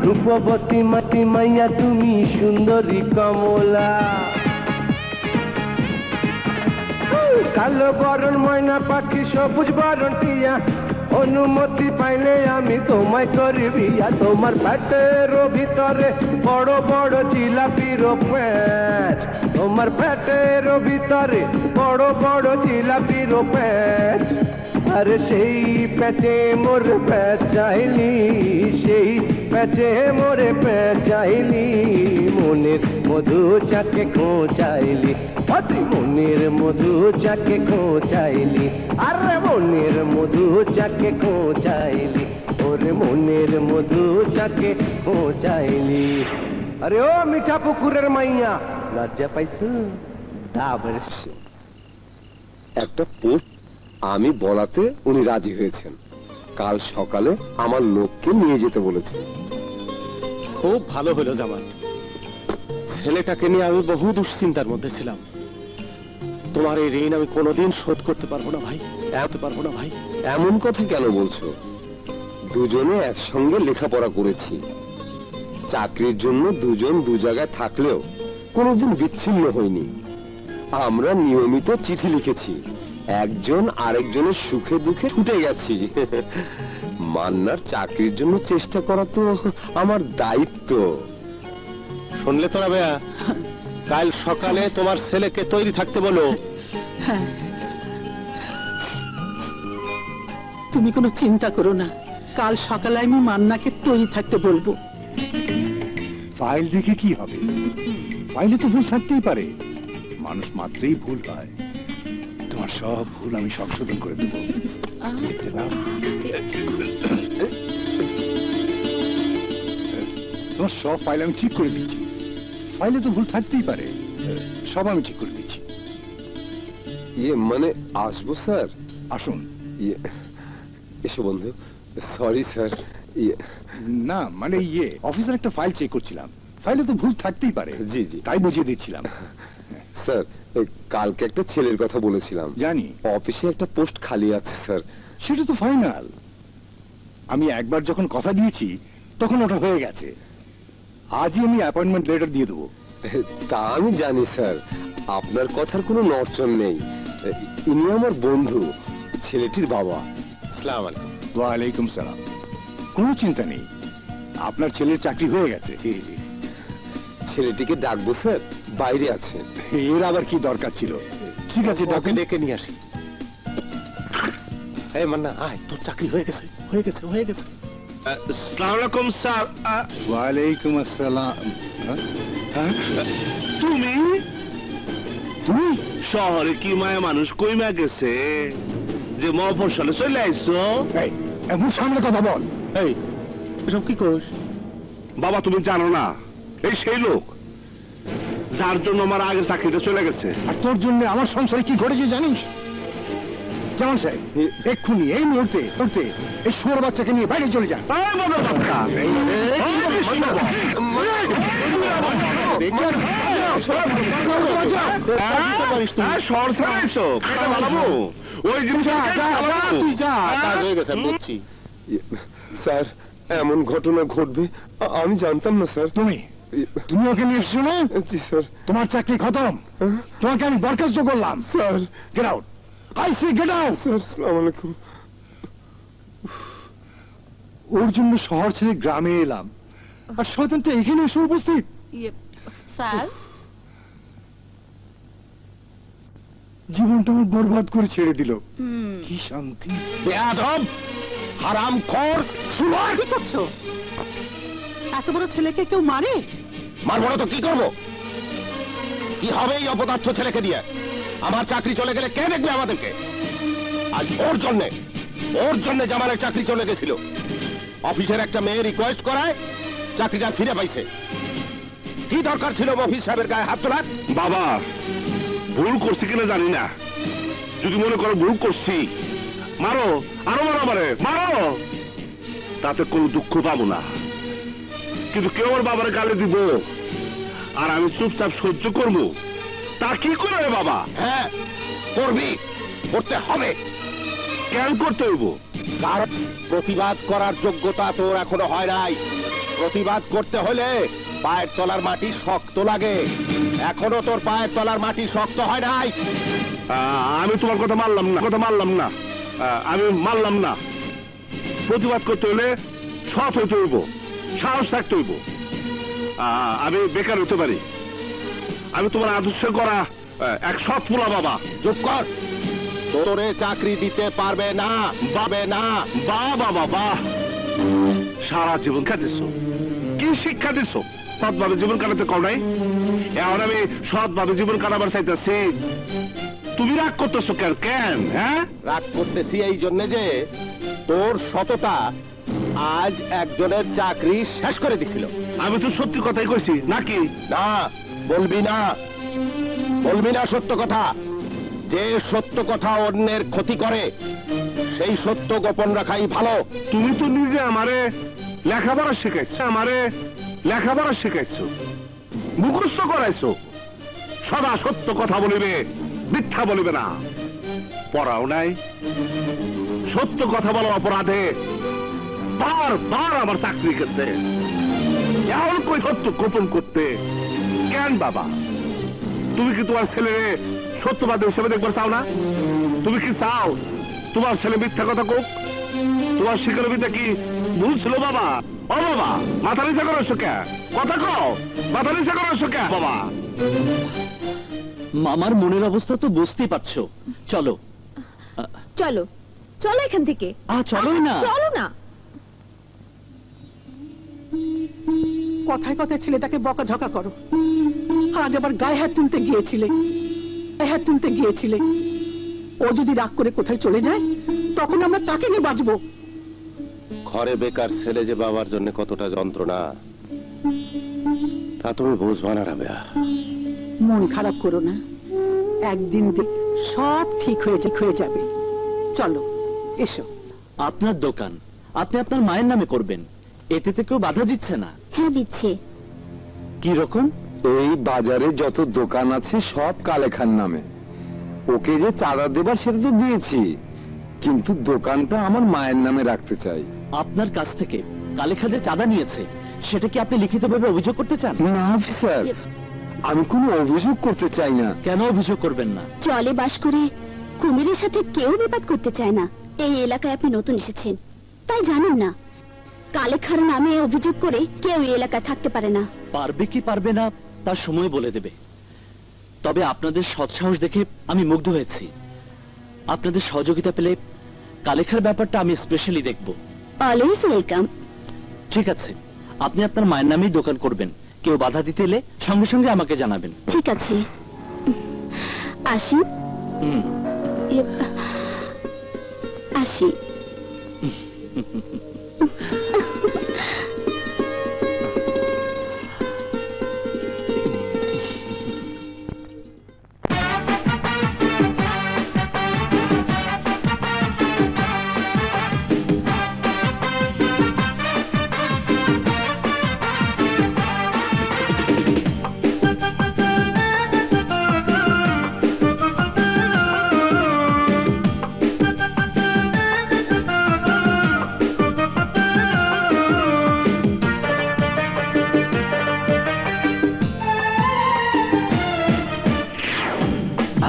রূপবতী মাটি মাইয়া তুমি, সুন্দরী কমলা। কালো বরণ ময়না পাখি, সবুজ বরণ টিয়া, অনুমতি পাইলে আমি তোমায় করি বিয়া। তোমার পেটের ভিতরে বড় বড় জিলাপির প্যাঁচ, তোমার পেটের ভিতরে বড় বড় জিলাপির প্যাঁচ। আরে সেই প্যাচে মোর পেঁচাইলি, সেই প্যাচে মোরে পেঁচাইলি, মনের মধু চাকে খোঁচাইলি, তুই মনের মধু চাকে খোঁচাইলি, আরে মনের মধু চাকে খোঁচাইলি, ওরে মনের মধু চাকে খোঁচাইলি। আরে ও মিঠা পুকুরের মাইয়া, লজ্জা পাইছো? ডাবের একটা পোস্ট আমি বলাতে উনি রাজি হয়েছেন। কাল সকালে আমার লোককে নিয়ে যেতে বলেছেন। খুব ভালো হলো জামাল, ছেলেটাকে নিয়ে আমি বহু দুশ্চিন্তার মধ্যে ছিলাম। তোমার এই ঋণ আমি কোনোদিন শোধ করতে পারবো না ভাই, পারবো না ভাই। এমন কথা কেন বলছো? দুজনে একসঙ্গে লেখাপড়া করেছি, চাকরির জন্য দুজন দু জায়গায় থাকলেও কোনোদিন বিচ্ছিন্ন হইনি। আমরা নিয়মিত চিঠি লিখেছি, একজন আরেকজনের সুখে দুঃখে ছুটে গেছি। মান্নার চাকরির জন্য চেষ্টা করা তো আমার দায়িত্ব। শুনলে তোরা বেয়া, কাল সকালে তোমার ছেলেকে তৈরি থাকতে বলো। তুমি কোনো চিন্তা করো না, কাল সকালে আমি মান্নাকে তৈরি থাকতে বলবো। ফাইল দেখে কি হবে? ফাইলে তো ভুল থাকতেই পারে, মানুষ মাত্রই ভুল হয়। তোমার সব ভুল আমি সংশোধন করে দেবো। দেখতে দাও। তোমার সব ফাইল আমি ঠিক করে দিচ্ছি। ফাইলে তো ভুল থাকতেই পারে, সব আমি ঠিক করে দিচ্ছি। মানে আসবো স্যার? আসুন। এসো বন্ধু। Sorry sir. না মানে অফিসের একটা ফাইল চেক করছিলাম, ফাইলে তো ভুল থাকতেই পারে। জি জি, তাই বুঝিয়ে দিচ্ছিলাম। স্যার কালকে একটা ছেলের কথা বলেছিলাম। জানি। অফিসে একটা পোস্ট খালি আছে স্যার। সেটা তো ফাইনাল। আমি একবার যখন কথা দিয়েছি তখন ওটা হয়ে গেছে। আজই আমি অ্যাপয়েন্টমেন্ট লেটার দিয়ে দেবো। তা আমি জানি স্যার, আপনার কথার কোনো নড়চড় নেই। ইনি আমার বন্ধু, ছেলেটির বাবা। আসসালামু আলাইকুম। ওয়ালাইকুম সালাম। কোনো চিন্তা নেই, আপনার ছেলের চাকরি হয়ে গেছে। জি জি। ছেলেটিকে ডাকবো স্যার? বাইরে আছে। এর আবার কি দরকার ছিল? ঠিক আছে, ওকে ডেকে নিয়ে আসি। এই মান্না আয়, তোর চাকরি হয়ে গেছে, হয়ে গেছে, হয়ে গেছে। আসসালামু আলাইকুম স্যার। ওয়ালাইকুম আসসালাম। তুমি তুমি শহরে কি মায়া মানুষ কইমা গেছে যে মফস্বলে চলে আইছো? এমন সামনে কথা বল। এই এসব কি করিস? বাবা তুমি জানো না, এই সেই লোক যার জন্য আমার আগের চাকরিটা চলে গেছে। আর তোর জন্য আমার সংসারে কি ঘটেছে জানিস? জামাল সাহেব, এক্ষুনি এই মুহূর্তে এই শুয়োর বাচ্চাকে নিয়ে বাইরে চলে যা। ওই জিনিস বুঝছি স্যার, এমন ঘটনা ঘটবে আমি জানতাম না স্যার। তুমি ওকে নিয়ে এসছো না? জি স্যার। তোমার চাকরি খতম, তোমাকে আমি বরখাস্ত করলাম। Sir get out, I say get out. Sir আসসালামু আলাইকুম। ওর জন্য শহর ছেড়ে গ্রামে এলাম, আর শয়তানটা এখানে এসে উপস্থিত। স্যার, জীবনটা আমার বরবাদ করে ছেড়ে দিল। কি শান্তি। বেয়াদব, হারামখোর, সুলয়! কি করছো? এত বড় ছেলেকে কেউ মারে? মারবো না তো কি করবো? কি হবে এই অপদার্থ ছেলেকে দিয়ে? আমার চাকরি চলে গেলে কে দেখবে আমাদেরকে? আজ ওর জন্য জামালের চাকরি চলে গেছিল। অফিসের একটা মেয়ে রিকোয়েস্ট করায় চাকরিটা ফিরে পাইছে। কি দরকার ছিল মফিজ সাহেবের গায়ে হাত তোলার? বাবা, ভুল করছি কিনা জানি না, যদি মনে করো ভুল করছি, মারো, আরো মারো, আমারে মারো, তাতে কোনো দুঃখ পাবো না। কিন্তু কেউ আমার বাবার গালে দিব আর আমি চুপচাপ সহ্য করবো, তা কি করে বাবা? হ্যাঁ করবি, করতে হবে। কেন করতে হইব? কারণ প্রতিবাদ করার যোগ্যতা তোর এখনো হয় নাই। প্রতিবাদ করতে হলে পায়ের তলার মাটি শক্ত লাগে, এখনো তোর পায়ের তলার মাটি শক্ত হয় নাই। আমি তোমার কথা মানলাম না, আমি মানলাম না। প্রতিবাদ করতে হলে সৎ হইতে হইব, সাহস থাকতে হইব। আমি বেকার হতে পারি, আমি তোমার আদর্শ করা এক সৎ পোলা বাবা। চুপ কর, তোরে চাকরি দিতে পারবে না, পাবে না। বাবা বাবা, সারা জীবন কাটিস, কি শিক্ষা দিস? সৎভাবে জীবন কাটাতে কও নাই, এখন আমি সৎভাবে জীবন কাটাবার চাইতেছি, তুমি রাগ করতেছো কেন? কেন হ্যাঁ? রাগ করতেছি এই জন্য যে তোর সততা আজ একজনের চাকরি শেষ করে দিছিল। আমি তো সত্যি কথাই কইছি নাকি? না, বলবি না, বলবি না সত্য কথা। যে সত্য কথা অন্যের ক্ষতি করে সেই সত্য গোপন রাখাই ভালো। তুমি তো নিজে আমারে লেখাপড়া শিখাইছো, আমারে লেখাপড়া শিখাইছো, মুখস্থ করাইছো, সদা সত্য কথা বলিবে, মিথ্যা বলিবে না। পড়াও নাই, সত্য কথা বলার অপরাধে বারবার আমার চাকরি গেছে। এখন কই সত্য গোপন করতে কেন বাবা? তুমি কি তোমার ছেলেরে সত্যবাদী হিসেবে দেখবার চাও না? তুমি কি চাও তোমার ছেলে মিথ্যা কথা কোক? তোমার শিক্ষাবিদ্যা কি ভুল ছিল বাবা? ও বাবা, মাথা নিচা করছো কে? কথা কও, মাথা নিচা করছো কে বাবা? মামার মনের অবস্থা তো বুঝতেই পারছো। চলো চলো, চলো এখান থেকে। চলোই না। চলো না। কথায় কথায় ছেলেটাকে বকাঝকা করো। আজ আবার গায়ে হাত তুলতে গিয়েছিলে, গায়ে হাত তুলতে গিয়েছিলে। ও যদি রাগ করে কোথায় চলে যায় তখন আমরা তাকে নিয়ে বাঁচবো। ঘরে বেকার ছেলে যে বাবার জন্য কতটা যন্ত্রণা তা তুমি বুঝবা না রাবেয়া। মন খারাপ করো না, একদিন সব ঠিক হয়ে যাবে। চলো এসো। আপনার দোকান আপনি আপনার মায়ের নামে করবেন, এতে তো কেউ বাধা দিচ্ছে না। হ্যাঁ দিচ্ছে। কি রকম? এই বাজারে যত দোকান আছে সব কালে খান নামে। ওকে যে চাঁদা দেবার সেটা তো দিয়েছি, কিন্তু দোকানটা আমার মায়ের নামে রাখতে চাই। আপনার কাছ থেকে কালেখা যে চাঁদা নিয়েছে সেটা কি আপনি লিখিতভাবে অভিযোগ করতে চান? না অফিসার, আমি কোনো অভিযোগ করতে চাই না। কেন অভিযোগ করবেন না? জলে বাস করে কুমিরের সাথে কেউ বিবাদ করতে চায় না। এই এলাকায় আপনি নতুন এসেছেন তাই জানেন না, কালেখার নামে অভিযোগ করে কেউ এই এলাকায় থাকতে পারে না। পারবে কি পারবে না তার সময় বলে দেবে। তবে আপনাদের সৎসাহস দেখে আমি মুগ্ধ হয়েছি। আপনাদের সহযোগিতা পেলে কালেখার ব্যাপারটা আমি স্পেশালি দেখব। Always welcome. ঠিক আছে, আপনি আপনার মায়ের নামেই দোকান করবেন। কেউ বাধা দিতে এলে সঙ্গে সঙ্গে আমাকে জানাবেন। ঠিক আছে, আসি। আসি।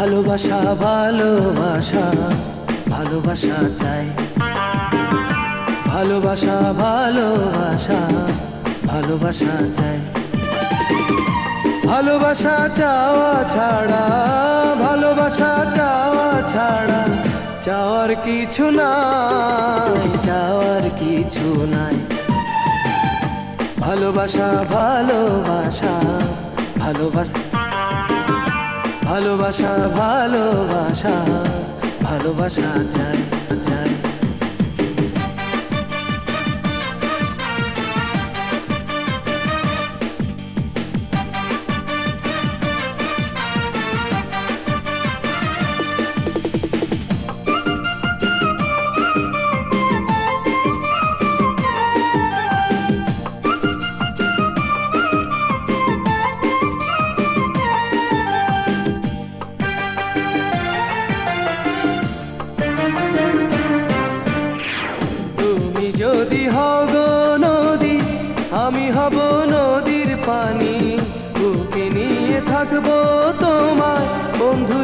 ভালোবাসা ভালোবাসা ভালোবাসা চাই, ভালোবাসা ভালোবাসা ভালোবাসা চাই। ভালোবাসা চাওয়া ছাড়া, ভালোবাসা চাওয়া ছাড়া, চাওয়ার কিছু নাই, চাওয়ার কিছু নাই। ভালোবাসা ভালোবাসা ভালোবাসা ভালোবাসা ভালোবাসা ভালোবাসা চাই চাই।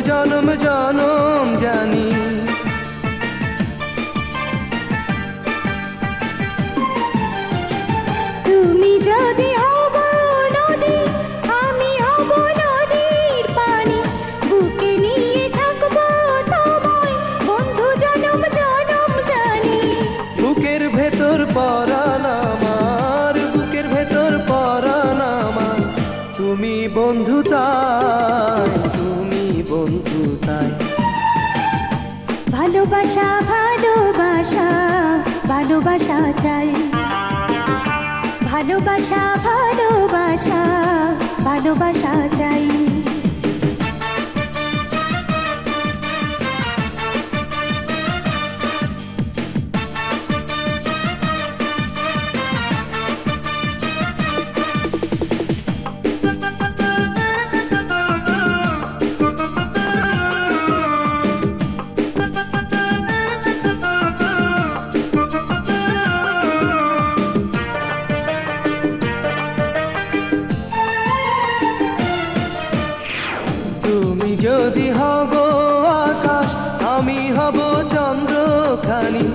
জনম জনম জানি। তুমি যদি হব নদী, আমি হব নদীর পানি, বুকে নিয়ে থাকবো তোমায় বন্ধু জনম জনম জানি। বুকের ভেতর পরাণ আমার, বুকের ভেতর পরাণ আমার, তুমি বন্ধু তাই, তুমি বন্ধু তাই। ভালোবাসা ভালোবাসা ভালোবাসা চাই, ভালোবাসা ভালোবাসা ভালোবাসা চাই। তুমি যদি হব আকাশ, আমি হব চন্দ্রখানি,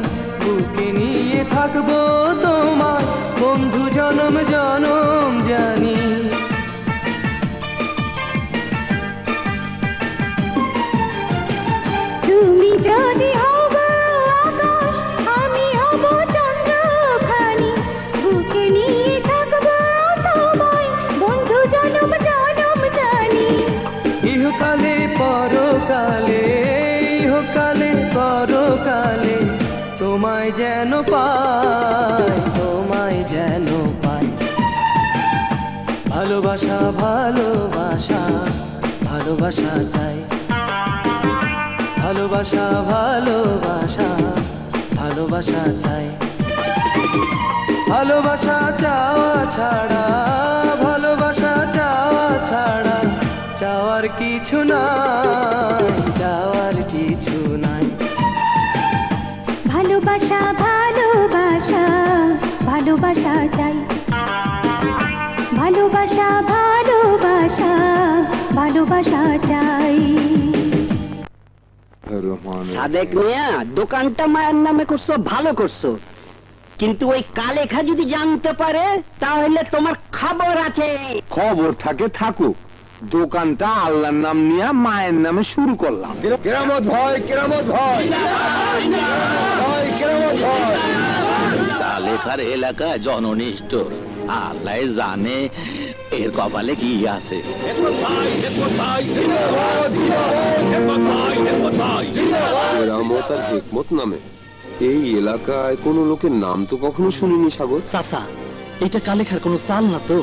বুকে নিয়ে থাকবো তোমায় বন্ধু জনম জনম জানি। তুমি যদি হব আকাশ, আমি হব চন্দ্রখানি, বুকে নিয়ে থাকবো তোমায় বন্ধু জনম জনম জানি। ইহকালে পরকালে, ইহকালে পরকালে, তোমায় যেন পাই, তোমায় যেন পাই। ভালোবাসা ভালোবাসা ভালোবাসা চাই, ভালোবাসা ভালোবাসা ভালোবাসা চাই। ভালোবাসা চাওয়া ছাড়া, ভালোবাসা চাওয়া ছাড়া, চাওয়ার কিছু নাই, চাওয়ার কিছু নাই। ভালোবাসা ভালোবাসা ভালোবাসা চাই, ভালোবাসা ভালোবাসা ভালোবাসা চাই। সাদেক মিয়া, দোকানটা মায়ের নামে করছো, ভালো করছো, কিন্তু ওই কালেখা যদি জানতে পারে তাহলে তোমার খবর আছে। খবর থাকে থাকুক, দোকানটা আল্লাহর নাম নিয়ে মায়ের নামে শুরু করলাম। কেরামত ভয়, কেরামত ভয়, ভয়, কেরামত ভয়। কালেখার এলাকা জননিষ্ঠ, আল্লাহ জানে এর কপালে কি আছে। কেরামত আর হিকমত নামে এই এলাকায় কোনো লোকের নাম তো কখনো শুনিনি সাগর। চাচা, এটা কালেখার কোনো চাল না তো?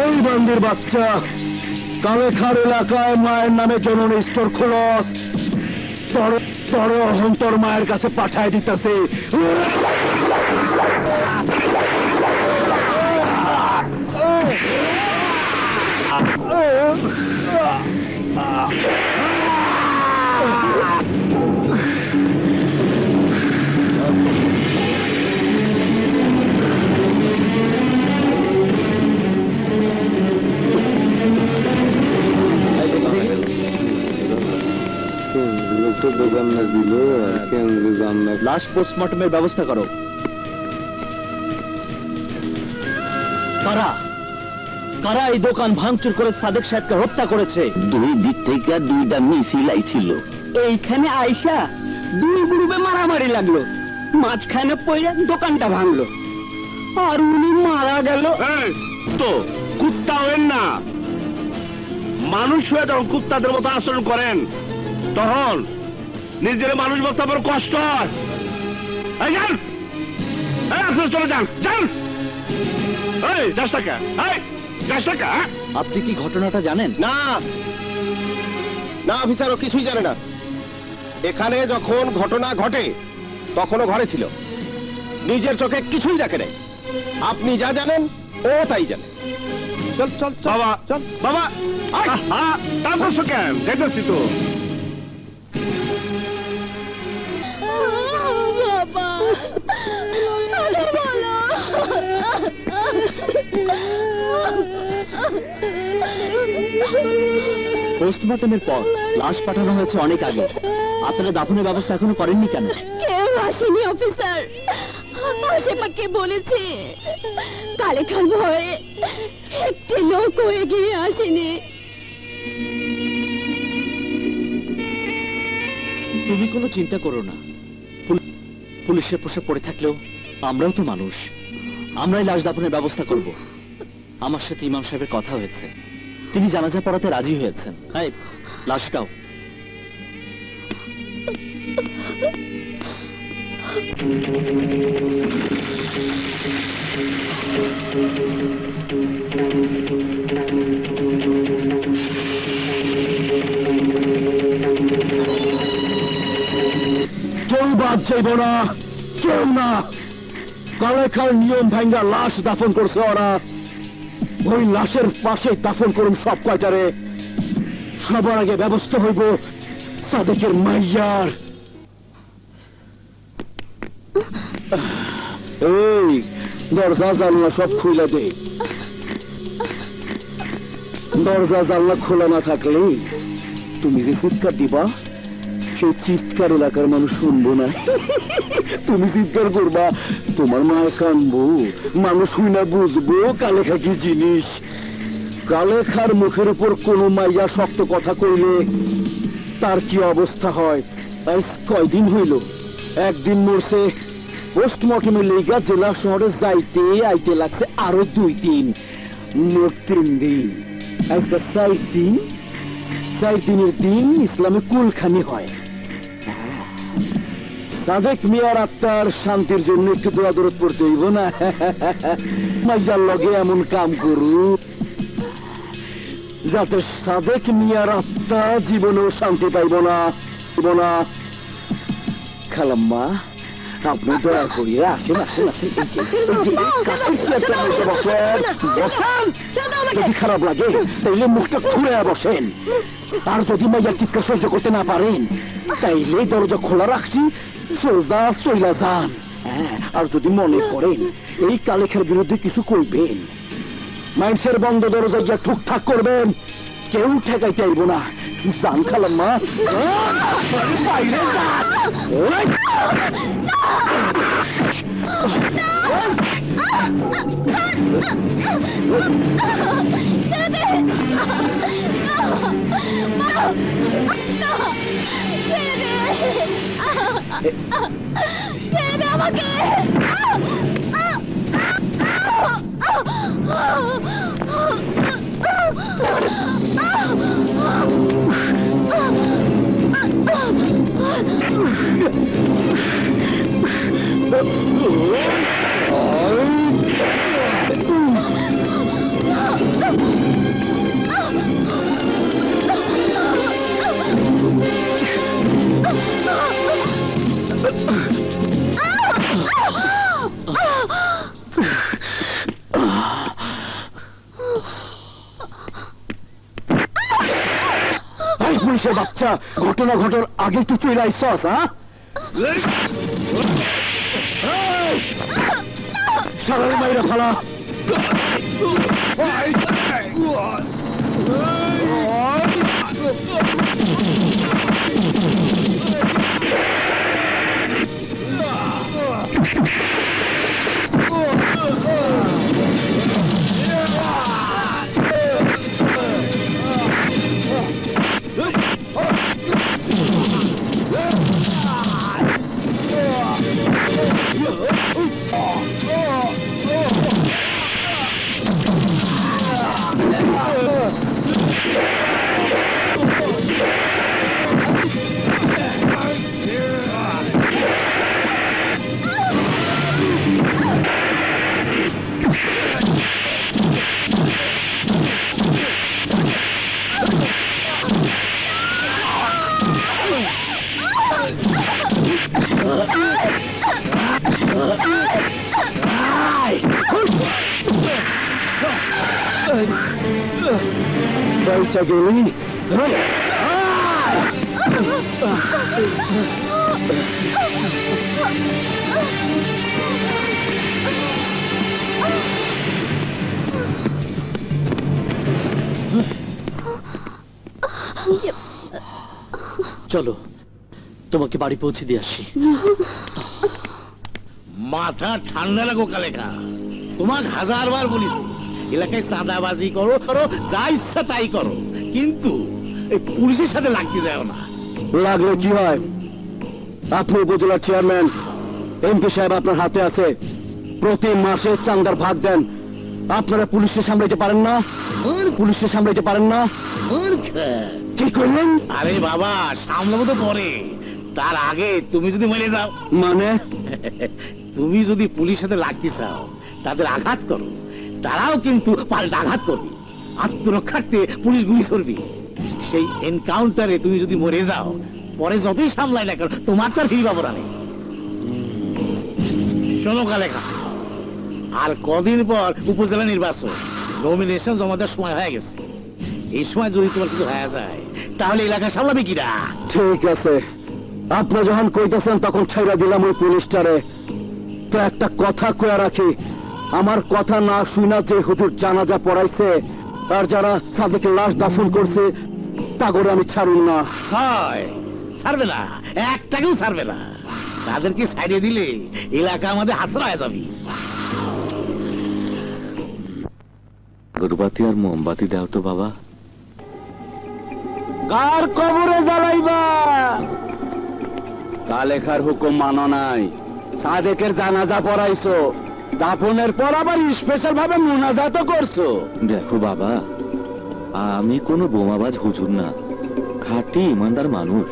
এই বান্দির বাচ্চা, কালেখার এলাকায় মায়ের নামে জননী স্টোর খোলস, তর অহন্তর মায়ের কাছে পাঠায় দিতেছে। দোকান না দিল, লাশ পোস্টমর্টমের ব্যবস্থা করো। কারা কারা এই দোকান ভাঙচুর করে সাদেক সাহেবকে হত্যা করেছে? দুই দিক থেকে দুইটা মিছিল আইছিল। এইখানে আইসা দুই গ্রুপে মারামারি লাগলো, মাঝখানে পড়ে দোকানটা ভাঙলো, আর উনি মারা গেল। তো কুত্তা হবেন না, মানুষ হয়ে যখন কুত্তাদের মতো আচরণ করেন তখন নিজের মানুষ বলতে আমার কষ্ট হয়। যান, আপনার চলে যান, যান। যাস টাকা, যাস টাকা। আপনি কি ঘটনাটা জানেন? না না অফিসার, ও কিছুই জানে না। এখানে যখন ঘটনা ঘটে তখনও ঘরে ছিল, নিজের চোখে কিছুই দেখে নাই। আপনি যা জানেন ও তাই জানে। চল চল চল বাবা চল বাবা কাম করছো কেন? যাইতেছি তো। বাবা আরে বলো পোস্টমর্টমের পর লাশ পাঠানো হয়েছে অনেক আগে। আপনারা দাফনের ব্যবস্থা এখনো করেননি কেন? কেউ আসেনি অফিসার, আশেপাকে বলেছে কালেখার ভয়ে একটি লোক হয়ে গিয়ে আসেনি। তুমি কোনো চিন্তা করো না, পুলিশের পোশাক পরে থাকলেও আমরাও তো মানুষ, আমরাই লাশ দাফনের ব্যবস্থা করব। আমার সাথে ইমাম সাহেবের কথা হয়েছে, তিনি জানাজা পড়াতে রাজি হয়েছেন। হ্যাঁ, লাশটাও। কেউ বাদ যাইব না, কেউ না। কালেখার নিয়ম ভাঙ্গা লাশ দাফন করছে ওরা। ওই লাশের পাশে দাফন করুন সব কয়টারে। সবার আগে ব্যবস্থা হইব সাদেকের মাইয়ার। এই দরজা জানলা সব খুলে দে। দরজা জানলা খোলা না থাকলে তুমি যে চিৎকার দিবা, সেই চিৎকার এলাকার মানুষ শুনবো না। তুমি চিৎকার করবা, তোমার মায় কানবো, মানুষ শুই না বুঝবো কালেখা কি জিনিস। কালেখার মুখের উপর কোন মাইয়া শক্ত কথা কইলে তার কি অবস্থা হয়। আজ কয়দিন হইল, একদিন মরছে। পোস্টমর্টমের লেগা জেলা শহরে যাইতে আইতে লাগছে আরো 2 দিন, মোট 3 দিন। আজকে 4 দিন। 4 দিনের দিন ইসলামে কুলখানি হয়। সাদেক মিয়ার আত্মার শান্তির জন্য একটু দোয়া দরদ পড়তে হইব না? মাইয়ার লগে এমন কাম করু যাতে সাদেক মিয়ার আত্মা জীবনেও শান্তি পাইব না। খালাম্মা, আপনি দয়া করিয়া আসেন আসেন আসেন। যদি খারাপ লাগে তাইলে মুখটা খুলে বসেন। আর যদি মাইয়ার চিৎকার সহ্য করতে না পারেন তাইলে দরজা খোলা রাখছি, সোজা চইলা যান। হ্যাঁ, আর যদি মনে করেন এই কালেখার বিরুদ্ধে কিছু কইবেন, মাইন্সের বন্ধ দরজা গিয়া ঠুকঠাক করবেন, কেউ ঠেকাইতে আইব না। যান খালাম্মা, বাইরে যান। আমাকে পুলিশের বাচ্চা, ঘটনা ঘটার আগে তুই চলে আইসস? হ্যাঁ, সারার মাইরা ফালা। বাইচা গেলি চলো তোমাকে বাড়ি পৌঁছে দিয়ে আসি। মাথা ঠান্ডা লাগো কালেখা, তোমাকে 1000 বার বলিস এলাকায় চাঁদাবাজি করো করো, যা ইচ্ছা তাই করো, কিন্তু এই পুলিশের সাথে লাগতে যাও না। লাগলে কি হয়? আপনি উপজেলার চেয়ারম্যান, এমপি সাহেব আপনার হাতে আছে, প্রতি মাসে চাঁদার ভাগ দেন। আপনারা পুলিশের সামলাইতে পারেন না? পুলিশের সামলাইতে পারেন না? কি করলেন? আরে বাবা, সামলাবো তো পরে, তার আগে তুমি যদি মরে যাও। মানে তুমি যদি পুলিশের সাথে লাগতে চাও, তাদের আঘাত করো, তারাও কিন্তু পাল্টা আঘাত করবে। আত্মরক্ষার্থে পুলিশ গুলি করবি। সেই এনকাউন্টারে তুমি যদি মরে যাও, পরে যতই সামলাই না কেন তোমার তো আর ফিরি পাবো না। শোনো কালেখা, আর কদিন পর উপজেলা নির্বাচন, নমিনেশন জমা দেওয়ার সময় হয়ে গেছে। এই সময় যদি তোমার কিছু হয়ে যায়, তাহলে এলাকা সামলাবে কিরা? ঠিক আছে, আপনি যখন কইতেছেন তখন ছাইরা দিলাম ওই পুলিশটারে। তো একটা কথা কয়া রাখি, আমার কথা না শুনা যে হুজুর জানাজা পড়াইছে আর যারা সাদেকের লাশ দাফন করছে, তা করে আমি ছাড়ুন না। হয় ছাড়বে না, একটাকেও ছাড়বে না। তাদেরকে ছাড়িয়ে দিলে এলাকা আমাদের হাতরা হয়ে যাবে। আগরবাতি আর মোমবাতি দাও তো বাবা। কার কবরে জ্বালাইবা? কালেখার হুকুম মানো নাই, সাদেকের জানাজা পড়াইছো, দাফনের পর আবার স্পেশাল ভাবে মুনাজাত করছো। দেখো বাবা, আমি কোনো বোমাবাজ হুজুর না, খাঁটি ইমানদার মানুষ।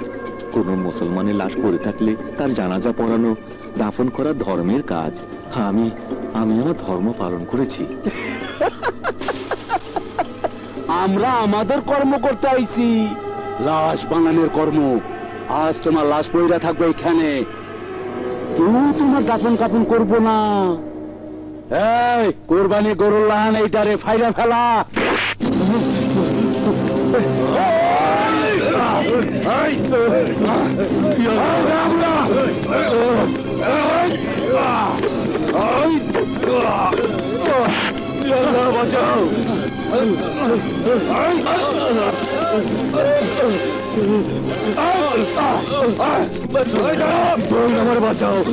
কোন মুসলমানের লাশ পড়ে থাকলে তার জানাজা পড়ানো, দাফন করা ধর্মের কাজ। আমি আমার ধর্ম পালন করেছি। আমরা আমাদের কর্ম করতে আইছি, লাশ বানানোর কর্ম। আজ তোমার লাশ পইরা থাকবে এখানে, কেউ তোমার দাফন কাফন করবো না। এই কোরবানি গরুর লাহান এইটারে ফাইরা ফেলা। বাঁচাও, আমার বাঁচাও,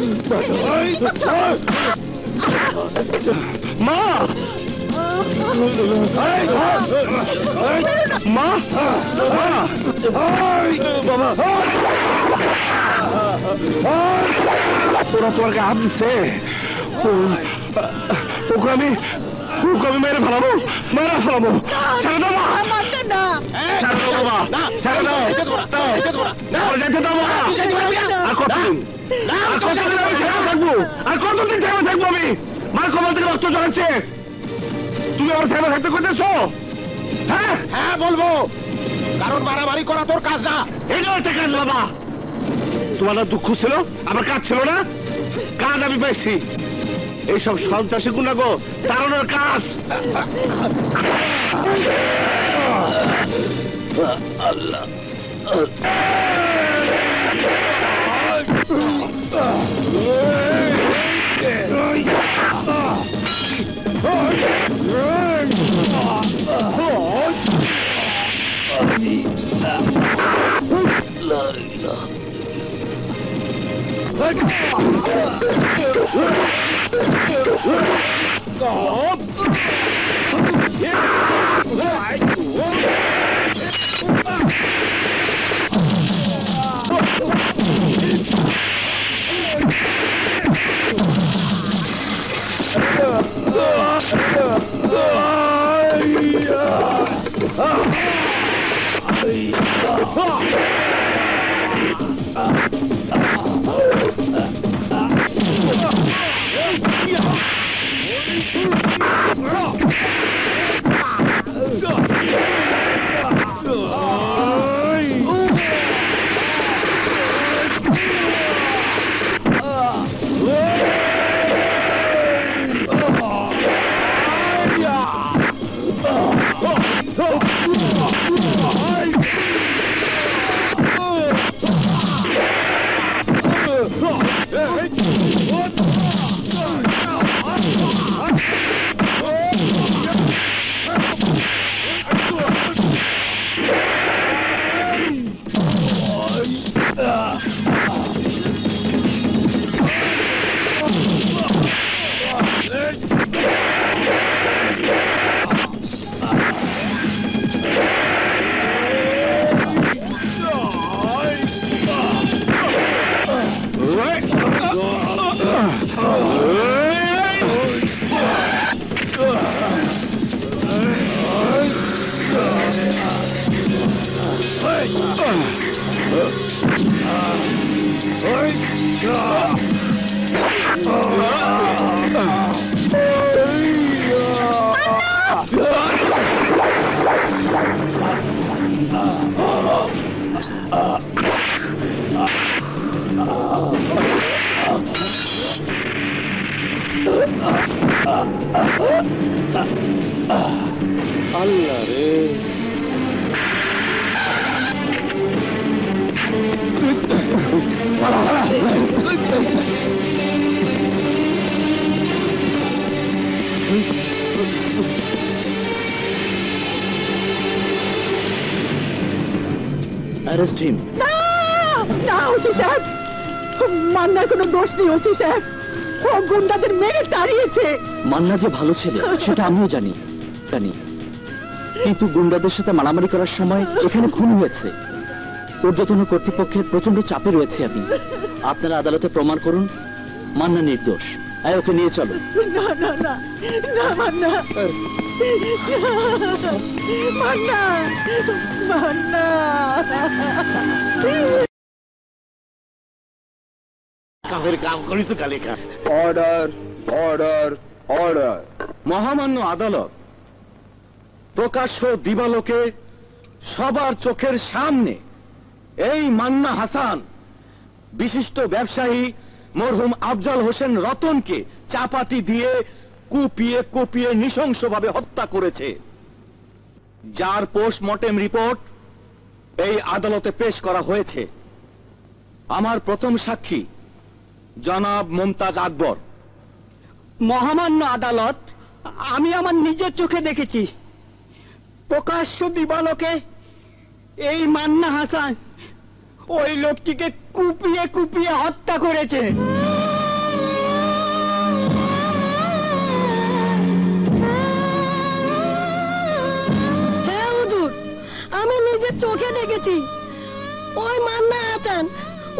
মা, মা, বাবা, তোরা তোরকে হাত দিচ্ছে, ওকে আমি মেরে ফেলাবো, ছেড়ে দেবো, ছেড়ে দাও, যেতে দেবো। আর কতদিন থাকবো? আর কতদিন থেমে থাকবো আমি? মার কবল থেকে রক্ত চড়াচ্ছে, তুমি আমার থেমে থাকতে করতেছো? হ্যাঁ হ্যাঁ বলবো, কারণ মারামারি করা তোর কাজ না। এটা একটা কাজ বাবা। তোমার দুঃখ ছিল, আমার কাজ ছিল না? কাজ আমি পাইছি। এইসব সন্ত্রাসী গুণাগো তাড়ানোর কাজ। আল্লাহ আল্লাহ রে, অ্যারেস্ট হিম। না না ওসি সাহেব, মান্নার কোনো দোষ নেই ওসি সাহেব, ও গুন্ডাদের মেরে তাড়িয়েছে। মান্না যে ভালো ছেলে সেটা আমিও জানি, কিন্তু গুন্ডাদের সাথে মারামারি করার সময় এখানে খুন হয়েছে। ঊর্ধ্বতন কর্তৃপক্ষের প্রচন্ড চাপে রয়েছে আমি। আপনারা আদালতে প্রমাণ করুন মান্না নির্দোষ। ওকে নিয়ে চলো। না না না না মান্না, মান্না, মান্না। কামের কাম করিস কালিকা। Order, order, order. মহামান্য আদালত প্রকাশ্য দিবালোকে সবার চোখের সামনে এই মান্না হাসান বিশিষ্ট ব্যবসায়ী মরহুম আফজাল হোসেন রতনকে চাপাতি দিয়ে কুপিয়ে কুপিয়ে নৃশংসভাবে হত্যা করেছে, যার পোস্টমর্টেম রিপোর্ট এই আদালতে পেশ করা হয়েছে। আমার প্রথম সাক্ষী জনাব মুমতাজ আকবর। মহামান্য আদালত, আমি আমার নিজের চোখে দেখেছি প্রকাশ্য দিবালোকে এই মান্না হাসান ওই লোকটিকে কুপিয়ে কুপিয়ে হত্যা করেছে। হ্যাঁ হুজুর, আমি নিজের চোখে দেখেছি ওই মান্না হাসান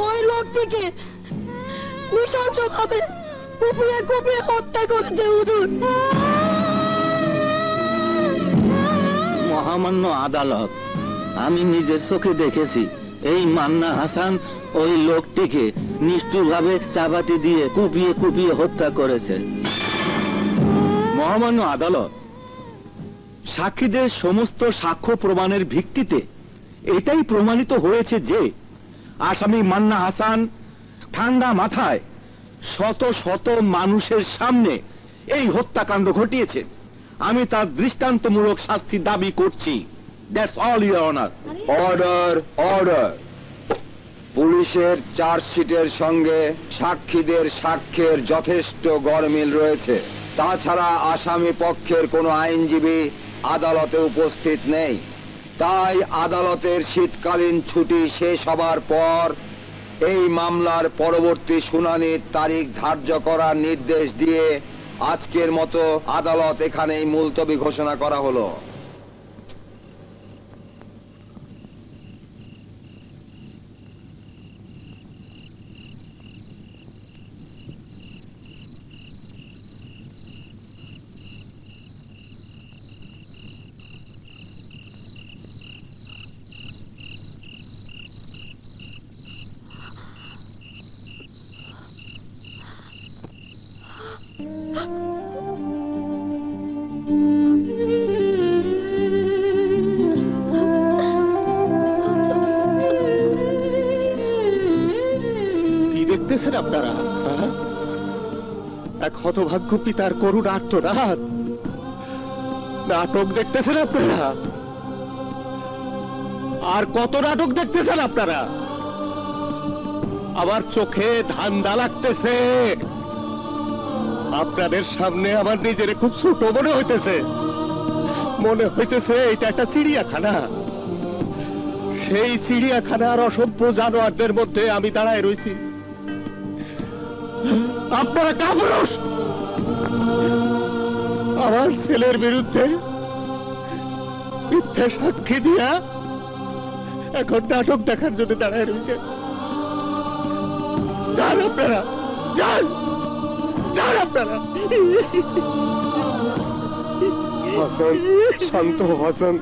ওই লোকটিকে নৃশংসভাবে কুপিয়ে কুপিয়ে হত্যা করেছে হুজুর। মহামান্য আদালত, আমি নিজের চোখে দেখেছি এই মান্না হাসান ওই লোকটিকে নিষ্ঠুরভাবে চাপাতি দিয়ে কুপিয়ে কুপিয়ে হত্যা করেছে। মহামান্য আদালত, সাক্ষীদের সমস্ত সাক্ষ্য প্রমাণের ভিত্তিতে এটাই প্রমাণিত হয়েছে যে আসামি মান্না হাসান ঠান্ডা মাথায় শত শত মানুষের সামনে এই হত্যাকাণ্ড ঘটিয়েছে। আমি তার দৃষ্টান্তমূলক শাস্তি দাবি করছি। That's all your honour. Order, order. পুলিশের চার্জশিটের সঙ্গে সাক্ষীদের সাক্ষ্যের যথেষ্ট গরমিল রয়েছে। তাছাড়া আসামি পক্ষের কোনো আইনজীবী আদালতে উপস্থিত নেই। তাই আদালতের শীতকালীন ছুটি শেষ হবার পর এই মামলার পরবর্তী শুনানির তারিখ ধার্য করার নির্দেশ দিয়ে আজকের মতো আদালত এখানেই মুলতবি ঘোষণা করা হলো। কি দেখতেছেন আপনারা? এক হতভাগ্য পিতার করুণ আর্তনাদ। নাটক দেখতেছেন আপনারা? আর কত নাটক দেখতেছেন আপনারা? আমার চোখে ধান্দা লাগতেছে। আপনাদের সামনে আমার নিজের খুব ছোট মনে হইতেছে। মনে হইতেছে এটা একটা চিড়িয়াখানা। সেই চিড়িয়াখানার অসভ্য জানোয়ারদের মধ্যে আমি দাঁড়ায় রয়েছি। আপনারা কাপুরুষ। আমার ছেলের বিরুদ্ধে মিথ্যা সাক্ষী দিয়া এখন নাটক দেখার জন্য দাঁড়ায় রয়েছে। যান আপনারা, যান, যান আপনারা। হাসান, শান্ত হাসান।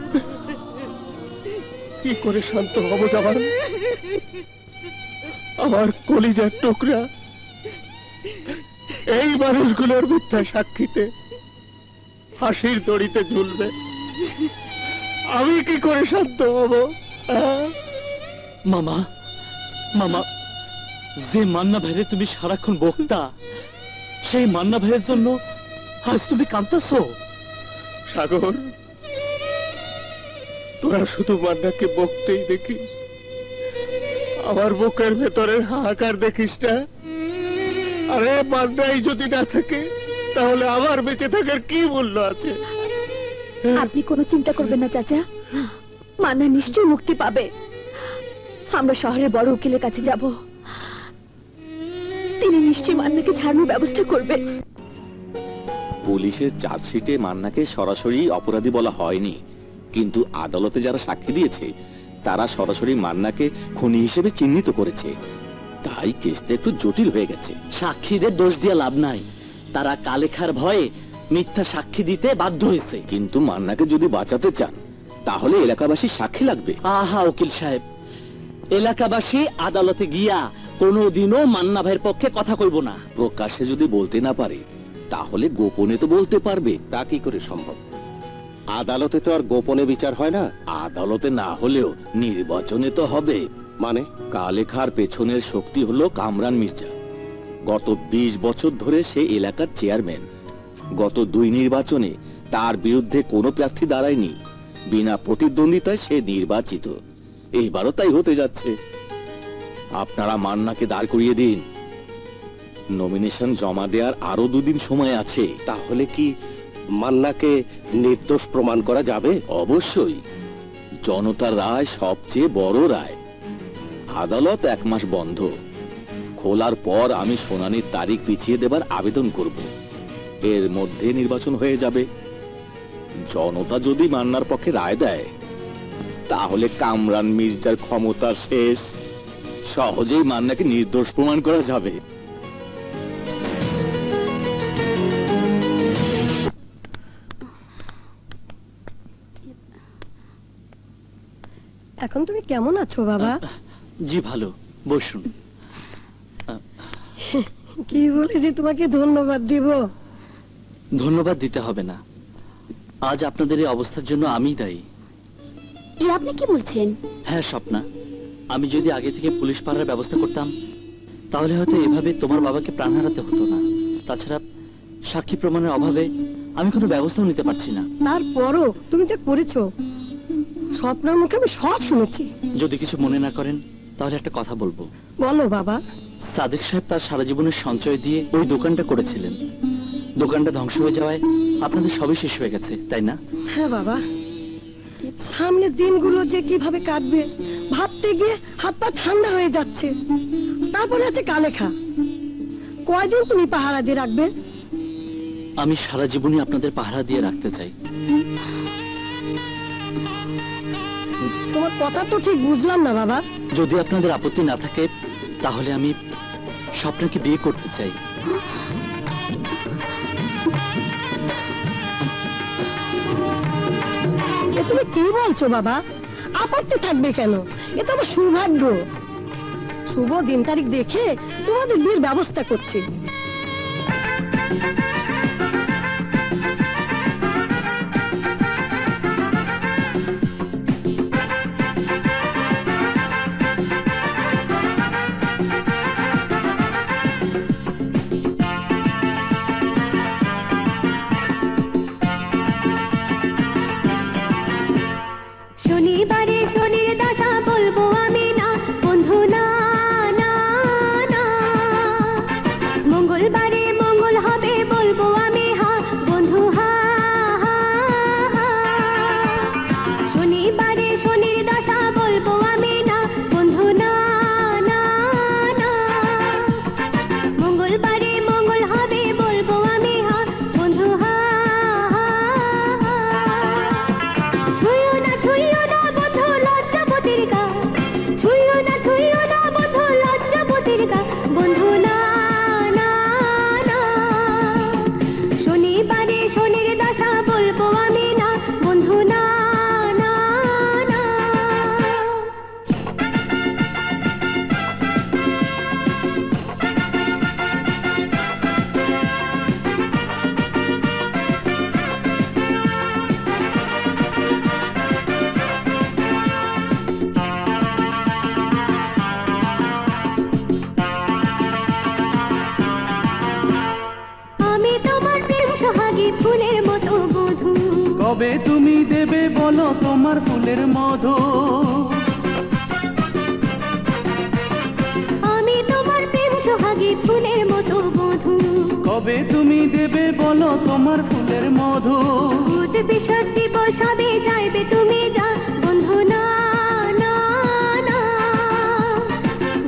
কি করে শান্ত হব জামান? আমার কলিজার টুকরা এই মানুষগুলোর মিথ্যা সাক্ষীতে ফাঁসির দড়িতে ঝুলবে, আমি কি করে শান্ত হব? মামা মামা, যে মান্না ভাইরে তুমি সারাক্ষণ বকতা, সেই মান্না ভাইয়ের জন্য আজ তুমি কাঁদতেছো? সাগর, তোরা শুধু মান্নাকে বকতেই দেখি, আমার বুকের ভেতরের হাহাকার দেখিস না। আরে মান্নাই যদি না থাকে তাহলে আমার বেঁচে থাকার কি মূল্য আছে? আপনি কোনো চিন্তা করবেন না চাচা, মান্না নিশ্চয়ই মুক্তি পাবে। আমরা শহরের বড় উকিলের কাছে যাব, তিনি নিশ্চয়ই মান্নাকে ছাড়ানোর ব্যবস্থা করবে। পুলিশের চার্জশিটে মান্নাকে সরাসরি অপরাধী বলা হয়নি, কিন্তু আদালতে যারা সাক্ষী দিয়েছে তারা সরাসরি মান্নাকে খুনি হিসেবে চিহ্নিত করেছে। তাই কেসটা একটু জটিল হয়ে গেছে। সাক্ষীদের দোষ দিয়ে লাভ নাই, তারা কালেখার ভয়ে মিথ্যা সাক্ষী দিতে বাধ্য হয়েছে। কিন্তু মান্নাকে যদি বাঁচাতে চান তাহলে এলাকাবাসী সাক্ষী লাগবে। আহা উকিল সাহেব, এলাকাবাসী আদালতে গিয়া কোনোদিনও মান্না ভাইয়ের পক্ষে কথা কইব না। প্রকাশ্যে যদি বলতে না পারে তাহলে গোপনে তো বলতে পারবে। তা কি করে সম্ভব? আদালতে তো আর গোপনে বিচার হয় না। আদালতে না হলেও নির্বাচনে তো হবে। মানে? কালেখার পেছনের শক্তি হলো কামরান মির্জা। গত 20 বছর ধরে সে এলাকার চেয়ারম্যান। গত 2 নির্বাচনে তার বিরুদ্ধে কোনো প্রার্থী দাঁড়ায়নি, বিনা প্রতিদ্বন্দ্বিতায় সে নির্বাচিত। এইবারও তাই হতে যাচ্ছে। আপনারা মান্নাকে দাঁড় করিয়ে দিন। নমিনেশন জমা দেওয়ার আরো 2 দিন সময় আছে। তাহলে কি মান্নাকে নির্দোষ প্রমাণ করা যাবে? অবশ্যই। জনতার রায় সবচেয়ে বড় রায়। আদালত 1 মাস বন্ধ। খোলার পর আমি শুনানির তারিখ পিছিয়ে দেবার আবেদন করব। এর মধ্যে নির্বাচন হয়ে যাবে। জনতা যদি মান্নার পক্ষে রায় দেয় তাহলে কামরান মির্জার ক্ষমতা শেষ। সহজেই মান্নাকে নির্দোষ প্রমাণ করা যাবে। এখন তুমি কেমন আছো বাবা? জি ভালো, বসুন। কি বলে যে তোমাকে ধন্যবাদ দিব? ধন্যবাদ দিতে হবে না, আজ আপনাদের এই অবস্থার জন্য আমিই দায়ী। আপনি কি বলছেন? হ্যাঁ স্বপ্না, আমি যদি আগে থেকে পুলিশ পাহারার ব্যবস্থা করতাম তাহলে হয়তো এভাবে তোমার বাবাকে প্রাণ হারাতে হতো না। তাছাড়া সাক্ষী প্রমাণের অভাবে আমি কোনো ব্যবস্থাও নিতে পারছি না। তারপরও তুমি যা করেছো, স্বপ্নার মুখে আমি সব শুনেছি। যদি কিছু মনে না করেন তাহলে একটা কথা বলবো। বলো বাবা। সাদেক সাহেব তার সারা জীবনের সঞ্চয় দিয়ে ওই দোকানটা করেছিলেন। দোকানটা ধ্বংস হয়ে যাওয়ায় আপনাদের সবই শেষ হয়ে গেছে, তাই না? হ্যাঁ বাবা, সামনের দিনগুলো যে কিভাবে কাটবে ভাবতে গিয়ে হাত পা ঠান্ডা হয়ে যাচ্ছে। তারপরে আছে কালেখা। কয়দিন তুমি পাহারা দিয়ে রাখবে? আমি সারা জীবনই আপনাদের পাহারা দিয়ে রাখতে চাই। তোমার কথা তো ঠিক বুঝলাম না বাবা। যদি আপনাদের আপত্তি না থাকে তাহলে আমি স্বপ্নকে বিয়ে করতে চাই। তুমি কি বলছো বাবা? আপত্তি থাকবে কেন? এ তো আমার সৌভাগ্য। শুভ দিন তারিখ দেখে তোমাদের বিয়ের ব্যবস্থা করছি। শনিবারে শনির দশা বলবো আমি না বন্ধু, না না না। মঙ্গলবারে মঙ্গল হবে বলবো কবে তুমি দেবে বলো তোমার ফুলের মধু আমি তোমার প্রেম সোহাগী ফুলের মতো বধূ কবে তুমি দেবে বলো তোমার ফুলের মধু ভূত বিষদ দিব সবে যাইবে তুমি যা বন্ধু না না না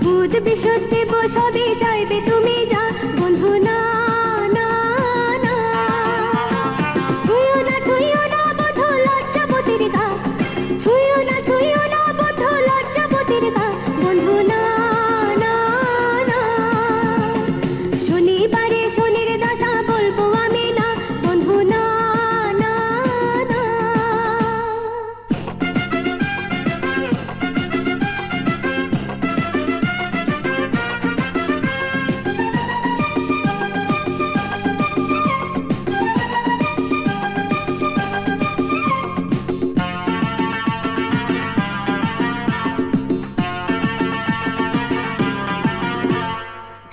ভূত বিষদ দিব সবে যাইবে তুমি যা বন্ধু না না না ছুঁয়ো না বধূ লজ্জাবতীর গা ছুঁয়ো না বধূ লজ্জাবতীর গা বন্ধু না না না শনিবারে শনির দশা বলবো আমি না বন্ধু না না না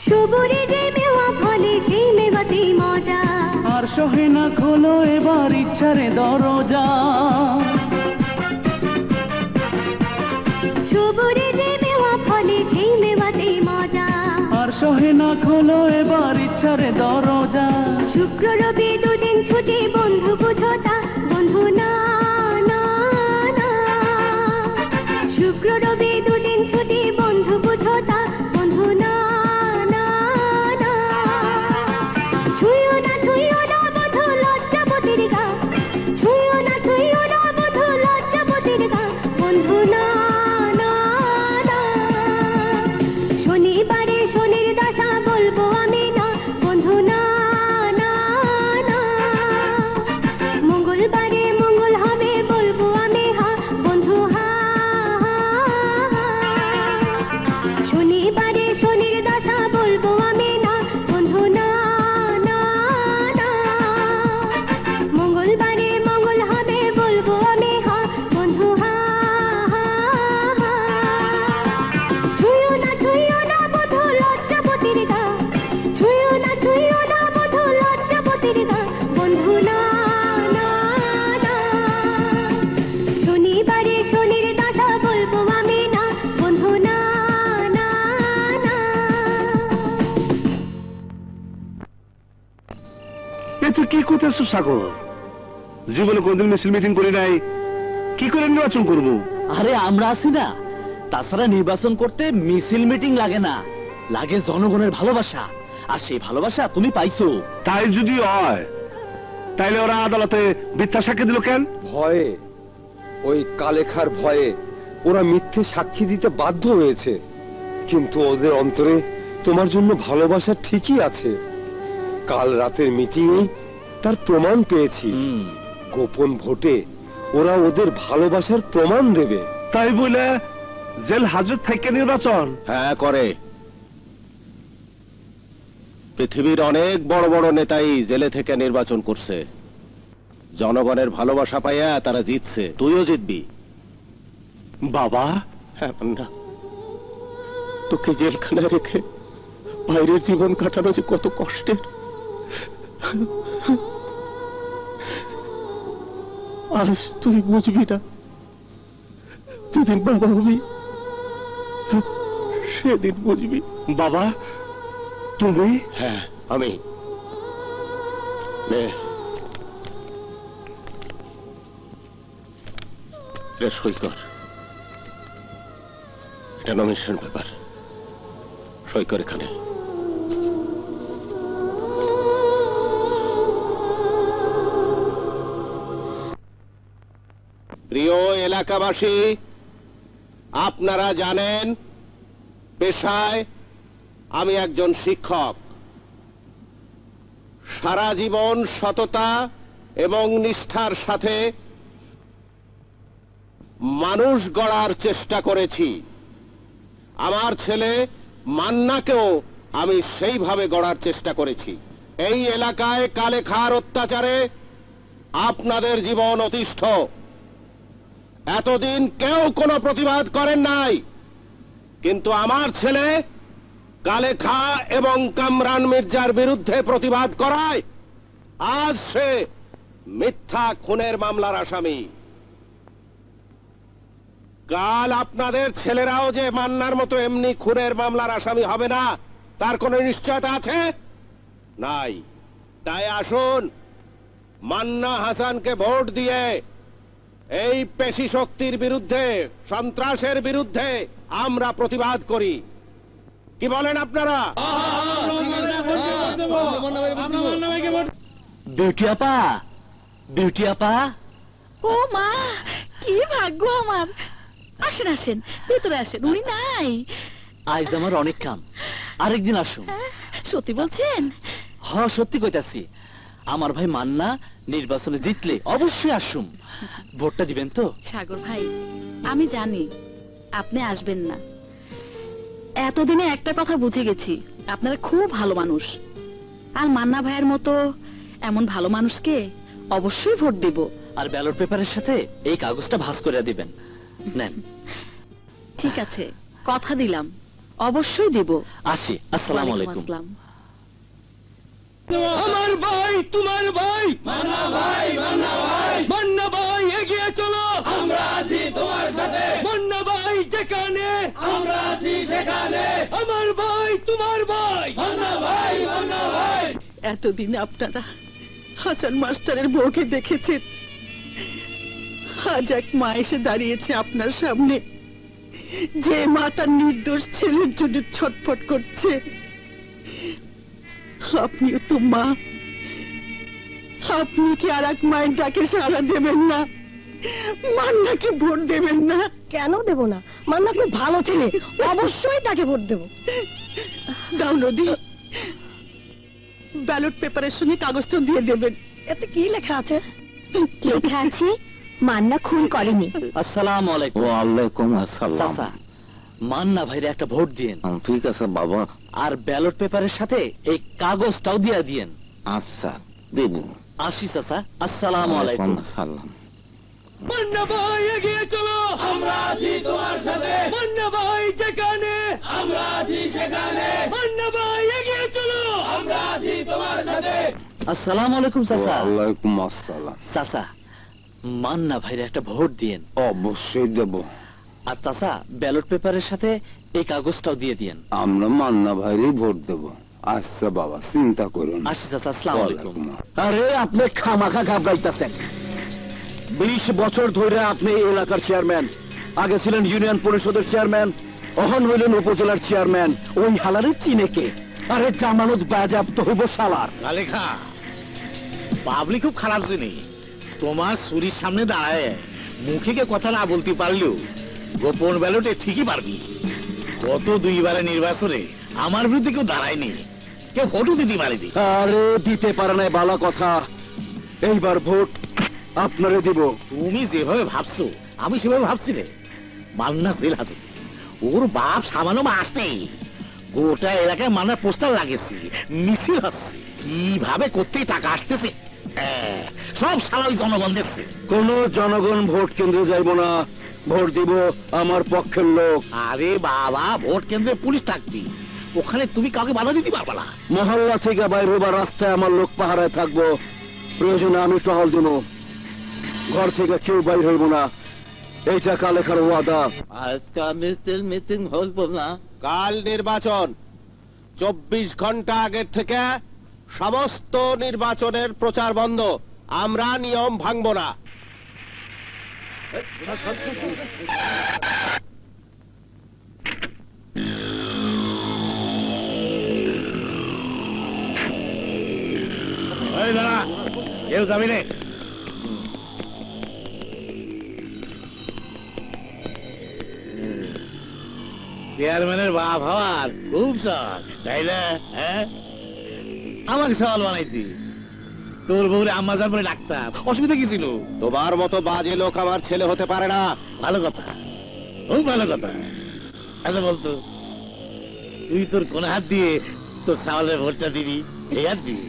সবুরে যে মেওয়া ফলে সেই মেওয়াতেই মজা আর সহে না খোলো এবার ইচ্ছারে দরজা সবুরে যে মেওয়া ফলে সেই মেওয়াতেই মজা আর সহে না খোলো এবার ইচ্ছারে দরজা শুক্র রবি দুদিন ছুটি বন্ধু বুঝো তা বন্ধু না না না শুক্র রবি দুদিন ছুটি বন্ধু বুঝো তা বন্ধু না না না ছুঁয়ো না বধূ লজ্জাবতীর গা ছুঁয়ো না বধূ লজ্জাবতীর গা বন্ধু না না না শনিবারে শনির দশা বলবো আমি না বন্ধু না না না মঙ্গলবারে মঙ্গল হবে বলবো আমি হা বন্ধু হা হা হা শনিবারে শনির দশা বলবো আমি না বন্ধু না না না মঙ্গলবারে মঙ্গল হবে বলবো আমি হা বন্ধু হা হা হা ছুঁয়ো না বধূ লজ্জাবতীর গা ছুঁয়ো না বধূ লজ্জাবতীর গা বন্ধু না না না শনিবারে শনির দশা বলবো আমি না বন্ধু না না না এ তুই কি করতেছ সাগর? জীবনে কোনদিন মিছিল মিটিং করি নাই, কি করে নির্বাচন করবো? আরে আমরা আছি না, তাছাড়া নির্বাচন করতে মিছিল মিটিং লাগে না, লাগে জনগণের ভালোবাসা। আর সেই ভালোবাসা তুমি পাইছো। তাই যদি হয় তাইলে ওরা আদালতে মিথ্যা সাক্ষী দিল কেন? ভয়ে, ওই কালেখার ভয়ে ওরা মিথ্যে সাক্ষী দিতে বাধ্য হয়েছে। কিন্তু ওদের অন্তরে তোমার জন্য ভালোবাসা ঠিকই আছে। কাল রাতের মিটিংয়ে তার প্রমাণ পেয়েছি। গোপন ভোটে ওরা ওদের ভালোবাসার প্রমাণ দেবে। তাই বলে জেল হাজত থেকে নির্বাচন? হ্যাঁ করে। পৃথিবীর অনেক বড় বড় নেতাই জেলে থেকে নির্বাচন করছে। জনগণের ভালোবাসা পাইয়া তারা জিতছে, তুইও জিতবি। বাবা, হ্যাঁ না, তোকে জেলখানায় রেখে বাইরের জীবন কাটানো যে কত কষ্টের, আজ তুই বুঝবি না। যেদিন বাবা হবি সেদিন বুঝবি। বাবা তুমি? হ্যাঁ আমি। নে, সই কর। এটা নমিনেশন পেপার, সই কর এখানে। প্রিয় এলাকাবাসী, আপনারা জানেন পেশায় আমি একজন শিক্ষক। সারা জীবন সততা এবং নিষ্ঠার সাথে মানুষ গড়ার চেষ্টা করেছি। আমার ছেলে মান্নাকেও আমি সেইভাবে গড়ার চেষ্টা করেছি। এই এলাকায় কালেখার অত্যাচারে আপনাদের জীবন অতিষ্ঠ। এতদিন কেউ কোনো প্রতিবাদ করেন নাই, কিন্তু আমার ছেলে কালেখা এবং কামরান মির্জার বিরুদ্ধে প্রতিবাদ করায় আজ সে মিথ্যা খুনের মামলার আসামি। কাল আপনাদের ছেলেরাও যে মান্নার মতো এমনি খুনের মামলার আসামি হবে না তার কোনো নিশ্চয়তা আছে? নাই। তাই আসুন, মান্না হাসানকে ভোট দিয়ে এই পেশি শক্তির বিরুদ্ধে, সন্ত্রাসের বিরুদ্ধে আমরা প্রতিবাদ করি। কি বলেন আপনারা? বিউটি আপা, বিউটি আপা, ও মা, কি ভাগ্য আমার! আসেন আসেন, ভিতরে আসেন, উনি নাই। আজ আমার অনেক কাম, আরেকদিন আসুন। সত্যি বলছেন? হ, সত্যি কইতাছি। আমার ভাই মান্না নির্বাচনে জিতলে অবশ্যই আসুম। ভোটটা দিবেন তো? সাগর ভাই, আমি জানি আপনি আসবেন না। এতদিনে একটা কথা বুঝে গেছি, আপনারা খুব ভালো মানুষ। আর মান্না ভাইয়ের মতো এমন ভালো মানুষকে অবশ্যই ভোট দেব। আর ব্যালট পেপারের সাথে এই কাগজটা ভাঁজ করে দিবেন। নেন। ঠিক আছে, কথা দিলাম, অবশ্যই দেব। আসি, আসসালামু আলাইকুম। আসসালাম। আমার ভাই, তোমার ভাই, মান্না ভাই, মান্না ভাই, মান্না ভাই, এগিয়ে চলো, আমরা আছি তোমার সাথে। মান্না ভাই যেখানে, আমরা আছি সেখানে। আমার ভাই, তোমার ভাই, মান্না ভাই, মান্না ভাই। এতদিন আপনারা হাসান মাস্টারের বউকে দেখেছেন, আজ এক মা এসে দাঁড়িয়েছে আপনার সামনে, যে মা তার নির্দোষ ছেলের জন্য ছটফট করছে। আপনিও তো মা, আপনি কি আর এক মায়ের ডাকে সাড়া দেবেন না? মান্নাকে ভোট দেবেন না? কেন দেব না? মান্না খুব ভালো ছেলে, অবশ্যই তাকে ভোট দেব। দাও নদী, ব্যালট পেপারের সঙ্গে কাগজটা দিয়ে দেবেন। এতে কি লেখা আছে? লেখা আছে মান্না খুন করেনি। আসসালামু আলাইকুম। ওয়ালাইকুম আসসালাম। চাচা, মান্না ভাইরে একটা ভোট দিয়েন। ঠিক আছে বাবা। আর ব্যালট পেপারের সাথে এই কাগজটাও দিয়ে দিয়েন। আচ্ছা, দেব। আসি চাচা, আসসালামু আলাইকুম। সালাম। মান্না ভাই এগিয়ে চলো, আমরা আছি তোমার সাথে। মান্না ভাই যেখানে, আমরা আছি সেখানে। মান্না ভাই এগিয়ে চলো, আমরা আছি তোমার সাথে। আসসালামু আলাইকুম চাচা। ওয়ালাইকুম আসসালাম। চাচা, মান্না ভাইরে একটা ভোট দিয়েন। অবশ্যই দেব। আর চাচা, ব্যালট পেপারের সাথে এই কাগজটাও দিয়ে দিয়েন। আমরা মান্না ভাইরই ভোট দেব। আচ্ছা বাবা, চিন্তা করুন। আসি চাচা, আসসালামু আলাইকুম। আরে আপনি খামাখা ঘাবড়াইতেছেন। 20 বছর ধরে আপনি এই এলাকার চেয়ারম্যান, আগে ছিলেন ইউনিয়ন পরিষদের চেয়ারম্যান, এখন হইলেন উপজেলার চেয়ারম্যান। ওই হালারে চিনে কে? আরে জামানত বাজেয়াপ্ত হইব শালার। লেখা পাবলিক খুব খারাপ জিনিস। তোমার চুরির সামনে দাঁড়ায় মুখে কে কথা না বলতে পারলেও গোপন ব্যালটে ঠিকই পারবি। গত 2 বারে নির্বাচনে আমার বিরুদ্ধে কেউ দাঁড়ায়নি, কেউ ভোটও দিতে পারেনি। আরে দিতে পারে নাই বালা কথা। এইবার ভোট আপনারে দিব। তুমি যেভাবে ভাবছো আমি সেভাবে ভাবছি রে। মান্না জেল হাজত, ওর বাপ সামান্য মাস নেই, গোটা এলাকায় মান্নার পোস্টার লাগেছে, মিছিল হচ্ছে, কিভাবে করতে টাকা আসতেছে সব সারা ওই জনগণ দেখছে। কোন জনগণ ভোট কেন্দ্রে যাইব না, ভোট দিব আমার পক্ষের লোক। আরে বাবা, ভোট কেন্দ্রে পুলিশ থাকবি, ওখানে তুমি কাউকে বাধা দিতে পারবা না। মহল্লা থেকে বাইরে হবার রাস্তায় আমার লোক পাহারায় থাকবো, প্রয়োজনে আমি টহল দিব। ঘর থেকে কেউ বাইর হইব না, এইটা কালেখার ওয়াদা। আজকে মিটিং হইব না। কাল নির্বাচন, 24 ঘন্টা আগের থেকে সমস্ত নির্বাচনের প্রচার বন্ধ। আমরা নিয়ম ভাঙব না। এই দাঁড়া, কেউ যাবি নে। চেয়ারম্যানের বাপ হওয়ার খুব শখ, তাই না? হ্যাঁ, আমাকে সওয়াল বানাইতি, তোর বউরে আম্মাজান বলে ডাকতাম, অসুবিধা কি ছিল? তোমার মতো বাজে লোক আমার ছেলে হতে পারে না। ভালো কথা, খুব ভালো কথা। আচ্ছা বলতো, তুই তোর কোন হাত দিয়ে তোর সাওয়ালের ভোটটা দিবি? এই হাত দিবি?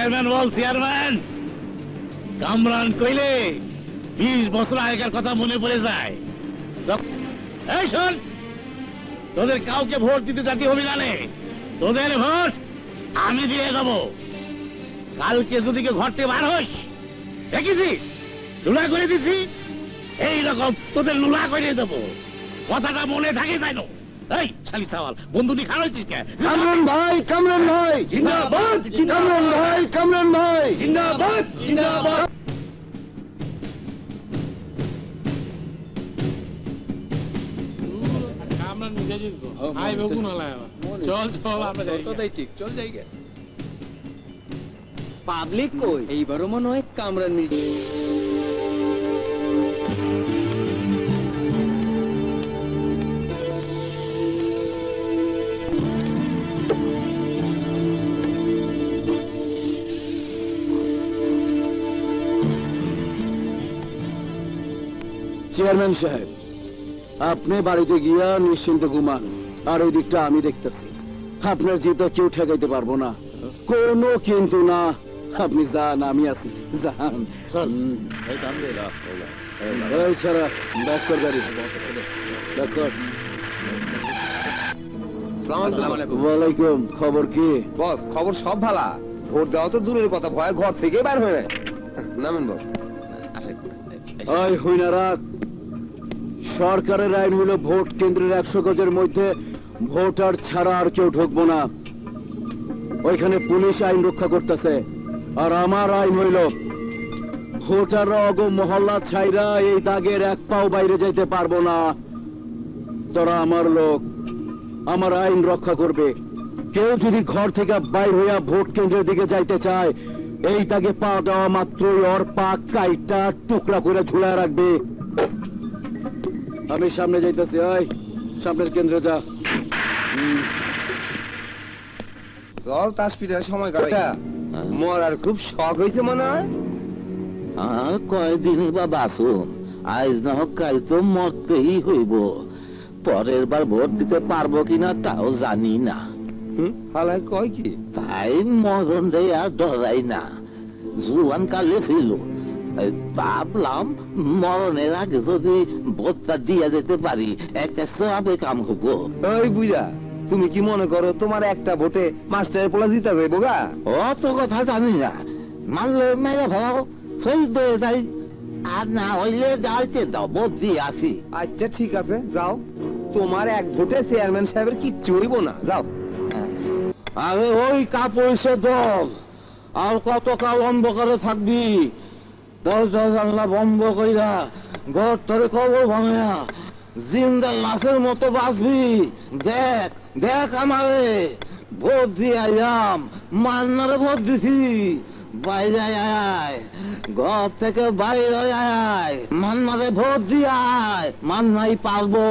চেয়ারম্যান বল, চেয়ারম্যান। কামরান কইলে 20 বছর আগেকার কথা মনে পড়ে যায়। এই শোন, তোদের কাউকে ভোট দিতে জাতি হবি না রে। তোদের ভোট আমি দিয়ে দেবো। কালকে যদি কেউ ঘর থেকে বার হস, দেখেছিস লুলা করে দিছি, এইরকম তোদের লুলা করে দেবো। কথাটা মনে থাকে জানো? এই শালি সাওয়াল, বন্ধুটি খাওয়াইছিস কে? কামরান ভাই, কামরান ভাই জিন্দাবাদ, কামরান ভাই, কামরান ভাই জিন্দাবাদ, জিন্দাবাদ। পাবলিক কই? এইবারও মনে হয় কামরান মির্জা। চেয়ারম্যান সাহেব, আপনি বাড়িতে গিয়া নিশ্চিন্ত ঘুমান, আর ওই দিকটা আমি দেখতেছি। আপনার জিত কেউ ঠেকাইতে পারবো না, কোনো কিন্তু না। আপনি যান, আমি আছি, যান। এই ছাড়া ডাক্তার গাড়ি, ডাক্তার। ওয়ালাইকুম, খবর কি? বস, খবর সব ভালা। ভোট দেওয়া তো দূরের কথা, ভয় ঘর থেকে বের হয়ে যায়। নামেন বস। ওই হইনা রাখ। সরকারের আইন হইল ভোট কেন্দ্রের 100 গজের মধ্যে ভোটার ছাড়া আর কেউ ঢুকবো না। ওইখানে পুলিশ আইন রক্ষা করতেছে, আর আমার আইন হইল ভোটাররা অগ মহল্লা ছাইরা এই দাগের এক পাও বাইরে যাইতে পারবো না। তোরা আমার লোক, আমার আইন রক্ষা করবে। কেউ যদি ঘর থেকে বাইর হইয়া ভোট কেন্দ্রের দিকে যাইতে চায়, এই দাগে পা দেওয়া মাত্রই ওর পা কাইটা টুকরা করে ঝুলায় রাখবে। আমি সামনে যাইতেছি, ওই সামনের কেন্দ্রে যা। চল, তাস পিঠার সময় কাটা। মরার খুব শখ হয়েছে মনে হয়। আর কয়দিনই বা বাঁচুন, আজ না হোক কাল তো মরতেই হইব। পরের বার ভোট দিতে পারবো কিনা তাও জানি না। হালাই কয় কি? তাই মরণ রে আর ডরাই না। জুয়ান কালে ছিল, ভাবলাম মরণের আগে যদি ভোটটা দিয়ে যেতে পারি একটা সবে কাম হবো। ওই বুঝা, তুমি কি মনে করো তোমার একটা ভোটে মাস্টারের পোলা জিতা যাইবো গা? অত কথা জানি না, মানলে মেরে ভাও শহীদ হয়ে যাই, আর না হইলে যাইতে দাও, ভোট দিয়ে আসি। আচ্ছা ঠিক আছে, যাও। তোমার এক ভোটে চেয়ারম্যান সাহেবের কিচ্ছু হইব না, যাও। আরে ওই কাপড়ে দল, আর কত কাল অন্ধকারে থাকবি? দরজা জানলা বন্ধ কইরা ঘর তোরে খবর ভাঙা জিন্দা লাশের মতো বাঁচবি। দেখ দেখ আমারে, ভোট দিয়ে আইলাম, মান্নারে ভোট দিছি। বাইরে আয়, ঘর থেকে বাইরে আয়, মান্নারে ভোট দিয়ে আয়। মান্নাই পারবো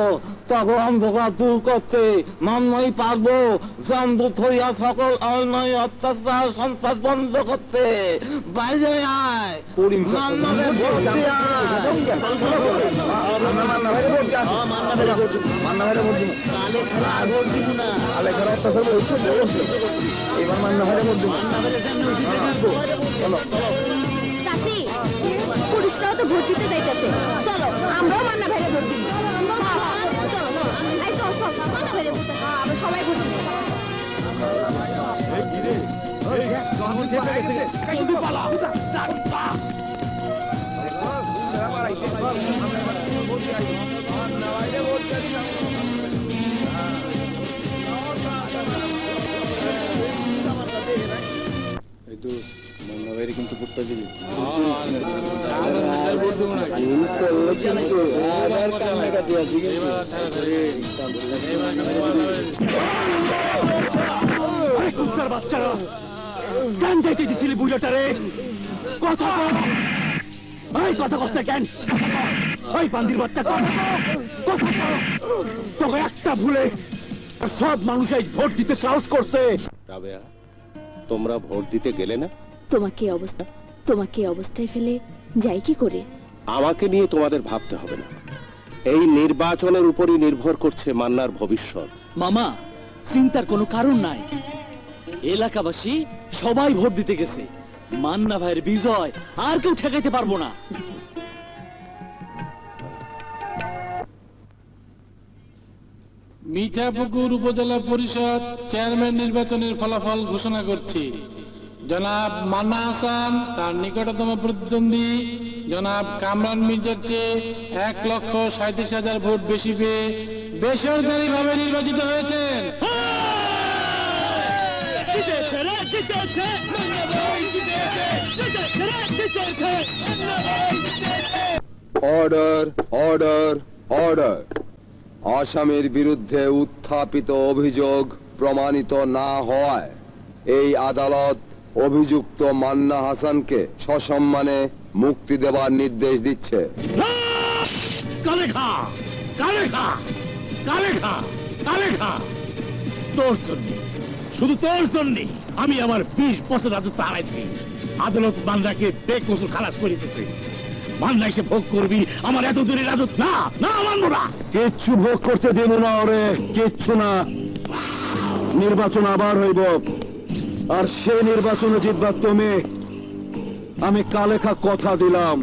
তখন অন্ধকার দূর করতে, মান্নাই পারবো জমদূত হইয়া সকল অন্যায় অত্যাচার সন্ত্রাস বন্ধ করতে। বাইরে আয়, মান্নারে ভোট দিয়ে আয়। এবার মান্না ভাইরে ভোট দিব। চাচি, পুরুষরাও তো ভোট দিতে যাইতেছে, চলো আমরাও মান্না ভাইরে ভোট দিব। এই চল চল, মান্না ভাইরে ভোট দিব, আমরা সবাই ভোট দিব। কিন্তু ভোটটা দিবি। বাচ্চারা কেন যাইতে দিছিলি বুঝাটারে? কথা কথা কষ্ট কেন? ওই বান্দির বাচ্চা তবে একটা ভুলে সব মানুষ এই ভোট দিতে সাহস করছে। রাবেয়া, তোমরা ভোট দিতে গেলে না? তোমাকে অবস্থায় ফেলে যাই কি করে? আমাকে নিয়ে তোমাদের ভাবতে হবে না। এই নির্বাচনের উপরই নির্ভর করছে মান্নার ভবিষ্যৎ। মামা, চিন্তার কোনো কারণ নাই। এলাকাবাসী সবাই ভোট দিতে গেছে, মান্না ভাইয়ের বিজয় আর কেউ ঠেকাইতে পারবো না। মিঠাপুকুর উপজেলা পরিষদ চেয়ারম্যান নির্বাচনের ফলাফল ঘোষণা করছি। জনাব মান্না হাসান তার নিকটতম প্রতিদ্বন্দ্বী জনাব কামরান মির্জার চেয়ে 1,37,000 ভোট বেশি পেয়ে বেসরকারিভাবে নির্বাচিত হয়েছেন। Order, order, order. আসামির বিরুদ্ধে উত্থাপিত অভিযোগ প্রমাণিত না হওয়ায় এই আদালত অভিযুক্ত মান্না হাসানকে সসম্মানে মুক্তি দেওয়ার নির্দেশ দিচ্ছে। কালে খা, কালে খা, কালে খা, কালে খা। তোর জন্য, শুধু তোর জন্য আমি আমার 20 বছর রাজত্ব হারাইছি। আদালত মান্নাকে বেকসুর খালাস করে দিতেছে। মান্না এসে ভোগ করবি আমার এত দূরে রাজত্ব। না না, মানবো না। কিচ্ছু ভোগ করতে দেব না ওরে, কিচ্ছু না। নির্বাচন আবার হইব, আর সেই নির্বাচনে জিতবার তুমি। আমি কালেখা কথা দিলাম।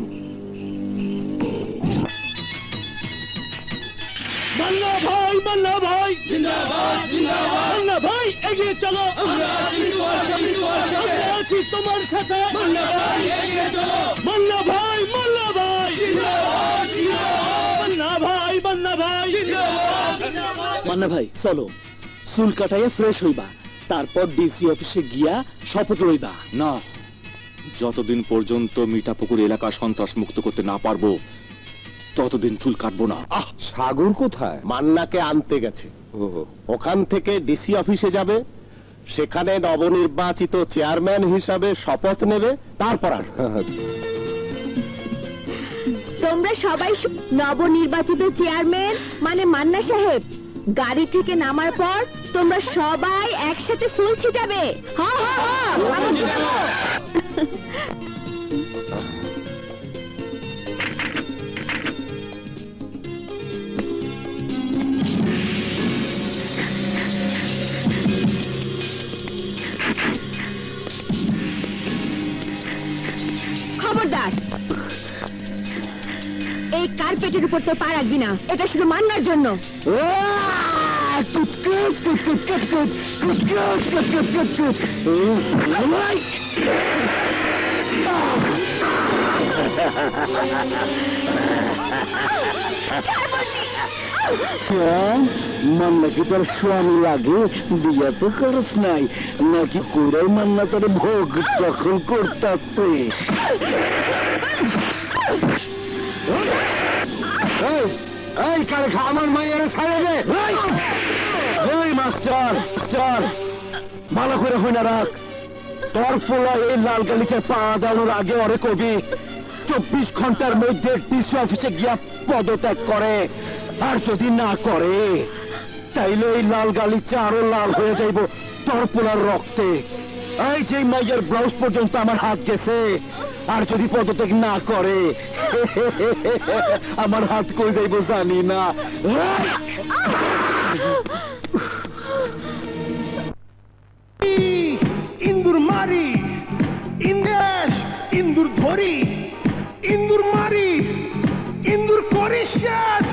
মান্না ভাই, মান্না ভাই জিন্দাবাদ, জিন্দাবাদ। মান্না ভাই এগিয়ে চলো, আমরা আছি তোমার সাথে। মান্না ভাই এগিয়ে চলো, মান্না ভাই, মান্না ভাই জিন্দাবাদ, জিন্দাবাদ। মান্না ভাই, মান্না ভাই জিন্দাবাদ, জিন্দাবাদ। মান্না ভাই চলো, চুল কাটাইয়া ফ্রেশ হইবা, তারপর ডিসি অফিসে গিয়া শপথ লইবা। না, যতদিন পর্যন্ত মিঠাপুকুর এলাকা সন্ত্রাস মুক্ত করতে না পারবো ততদিন চুল কাটবো না। সাগর কোথায়? মান্নাকে আনতে গেছে। ওখান থেকে ডিসি অফিসে যাবে, সেখানে নবনির্বাচিত চেয়ারম্যান হিসাবে শপথ নেবে, তারপর তোমরা সবাই নবনির্বাচিত চেয়ারম্যান মানে মান্না সাহেব গাড়ি থেকে নামার পর তোমরা সবাই একসাথে ফুল ছিটাবে। হ্যাঁ হ্যাঁ হ্যাঁ। খবরদার, এই কার্পেটের উপর তো পা রাখবি না, এটা শুধু মান্নার জন্য। মান্না কি তোর স্বামী লাগে? বিয়া তো করস নাই নাকি? করে মান্না তোর ভোগ দখল করতেছে। এই কারে খা, আমার মায়ের ছাড়ে দে। এই মাস্টার, মাস্টার ভালো করে হই না রাখ। তোর পোলা এই লাল গালিচায় পা দাঁড়ানোর আগে ওরে কবি 24 ঘন্টার মধ্যে ডিসি অফিসে গিয়া পদত্যাগ করে। আর যদি না করে তাইলে এই লাল গালিচা আরো লাল হয়ে যাইব তোর পোলার রক্তে। এই যে মাইয়ের ব্লাউজ পর্যন্ত আমার হাত গেছে, আর যদি পদত্যাগ না করে আমার হাত কই যাইব জানি না। ইন্দুর মারি, ইন্দেশ, ইন্দুর ধরি, ইন্দুর মারি, ইন্দুর করি শেষ।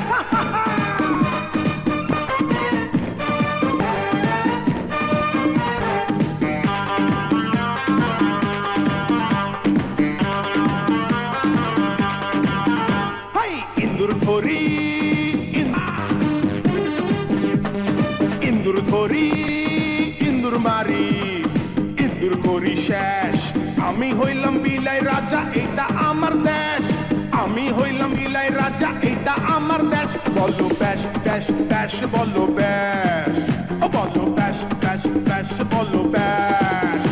ইন্দুর ধরি, ইন্দুর ধরি, ইন্দুর মারি, ইন্দুর করি শেষ। আমি হইলাম বিলাই রাজা, এটা আমার দেশ। আমি হইলাম বিলাই রাজা, এটা আমার দেশ। বলো ব্যাস, ব্যাস, ব্যাস, বলো ব্যাস। বলো ব্যাস, ব্যাস, ব্যাস, বলো ব্যাস।